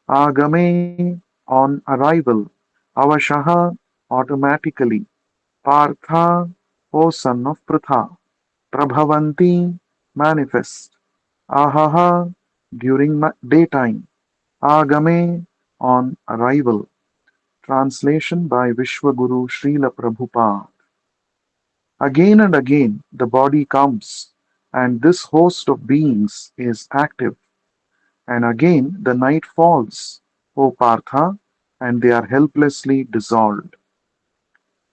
Agame, on arrival. Avashaha, automatically. Partha, O son of Pritha. Prabhavanti, manifest. Ahaha, during daytime. Agame, on arrival. Translation by Vishwaguru Srila Prabhupada. Again and again the body comes, and this host of beings is active. And again the night falls, O Partha, and they are helplessly dissolved.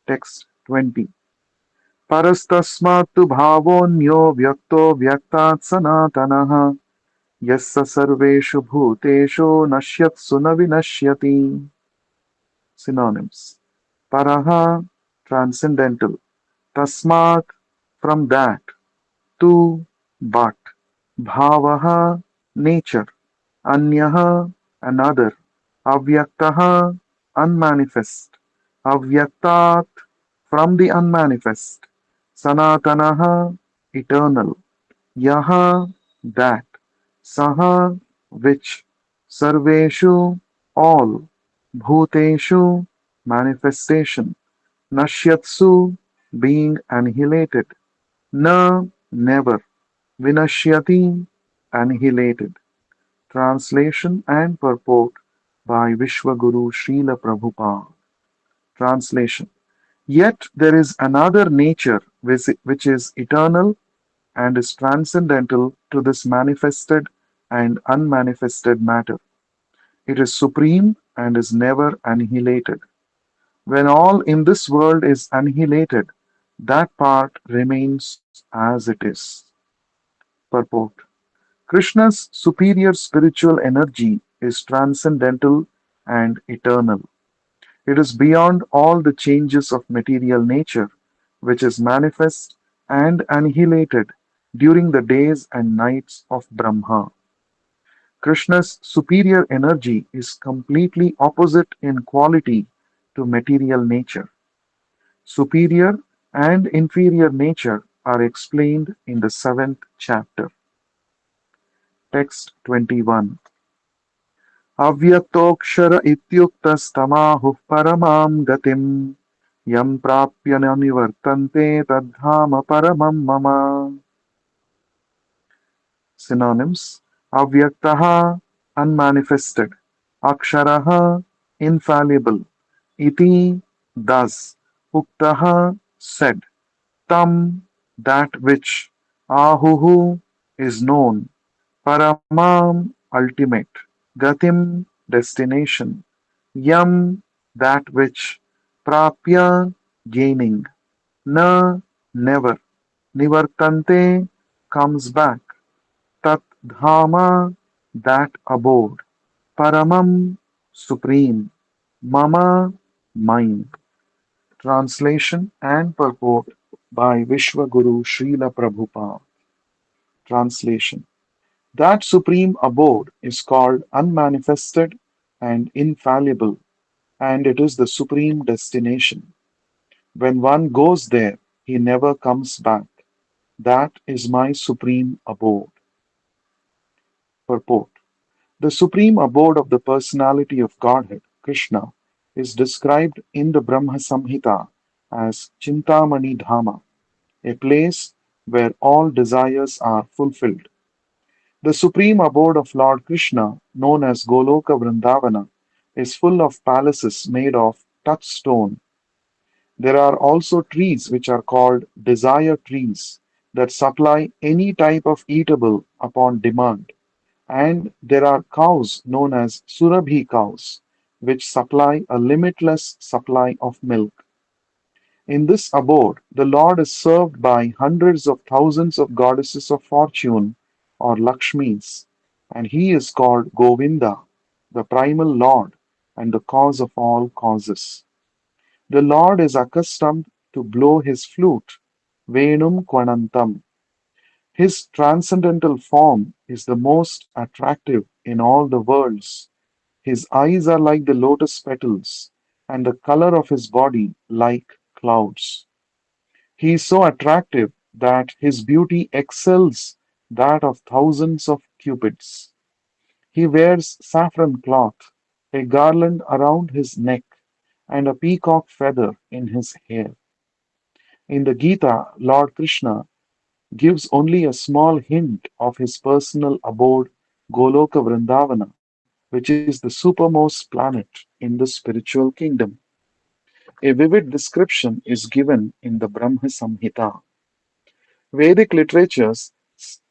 Text 20. परस्तस्मात्तु भावोऽन्यो व्यक्तो व्यक्तात् सनातनः यस्य सर्वेषु भूतेषु नश्यत्सु न विनश्यति. Synonyms. Paraha, transcendental. Tasmat, from that. Tu, but. Bhavaha, nature. Anyaha, another. Avyaktaha, unmanifest. Avyaktat, from the unmanifest. Sanatanaha, eternal. Yaha, that. Saha, which. Sarveshu, all. Bhuteshu, manifestation. Nashyatsu, being annihilated. Na, never. Vinashyati, annihilated. Translation and purport by Vishwaguru Srila Prabhupada. Translation. Yet there is another nature which is eternal and is transcendental to this manifested and unmanifested matter. It is supreme and is never annihilated. When all in this world is annihilated, that part remains as it is. Purport. Krishna's superior spiritual energy is transcendental and eternal. It is beyond all the changes of material nature, which is manifest and annihilated during the days and nights of Brahma. Krishna's superior energy is completely opposite in quality to material nature. Superior and inferior nature are explained in the seventh chapter. Text 21. Avyatokshara ityuktastamahuः paramam gatim yam prapya na nivartante tadhama paramam mama. Synonyms. Avyaktaha, unmanifested. Aksharaha, infallible. Iti, thus. Uktaha, said. Tam, that which. Ahuhu, is known. Paramam, ultimate. Gatim, destination. Yam, that which. Prapya, gaining. Na, never. Nivartante, comes back. Tat dhama, that abode. Paramam, supreme. Mama, mine. Translation and purport by Vishwaguru Srila Prabhupada. Translation. That supreme abode is called unmanifested and infallible, and it is the supreme destination. When one goes there, he never comes back. That is my supreme abode. Purport. The supreme abode of the personality of Godhead, Krishna, is described in the Brahma Samhita as Chintamani Dhama, a place where all desires are fulfilled. The supreme abode of Lord Krishna, known as Goloka Vrindavana, is full of palaces made of touchstone. There are also trees which are called desire trees that supply any type of eatable upon demand. And there are cows known as Surabhi cows, which supply a limitless supply of milk. In this abode, the Lord is served by hundreds of thousands of goddesses of fortune or Lakshmis, and he is called Govinda, the primal Lord and the cause of all causes. The Lord is accustomed to blow his flute, Venum Kwanantam. His transcendental form is the most attractive in all the worlds. His eyes are like the lotus petals, and the color of his body like clouds. He is so attractive that his beauty excels that of thousands of cupids. He wears saffron cloth, a garland around his neck, and a peacock feather in his hair. In the Gita, Lord Krishna gives only a small hint of his personal abode, Goloka Vrindavana, which is the supermost planet in the spiritual kingdom. A vivid description is given in the Brahma Samhita. Vedic literatures,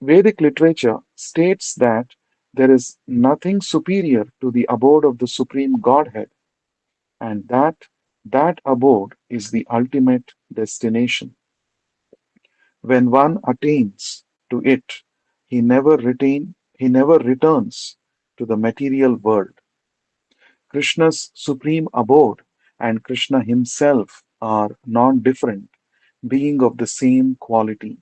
Vedic literature states that there is nothing superior to the abode of the Supreme Godhead, and that abode is the ultimate destination. When one attains to it, he never returns to the material world. Krishna's supreme abode and Krishna himself are non-different, being of the same quality.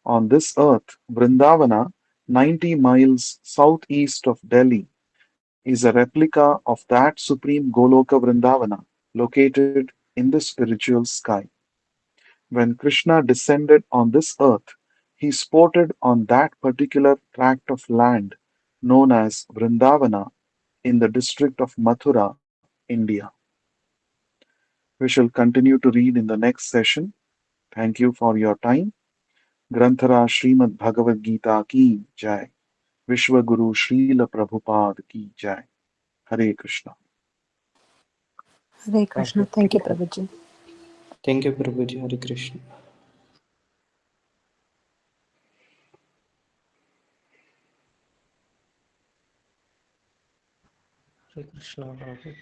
On this earth, Vrindavana, 90 miles southeast of Delhi, is a replica of that supreme Goloka Vrindavana located in the spiritual sky. When Krishna descended on this earth, he sported on that particular tract of land known as Vrindavana in the district of Mathura, India. We shall continue to read in the next session. Thank you for your time. Granthara Srimad Bhagavad Gita ki jai. Vishwaguru Srila Prabhupada ki jai. Hare Krishna. Hare Krishna. Thank you, Prabhuji. Thank you, Prabhuji. Hare Krishna. Hare Krishna, Prabhu.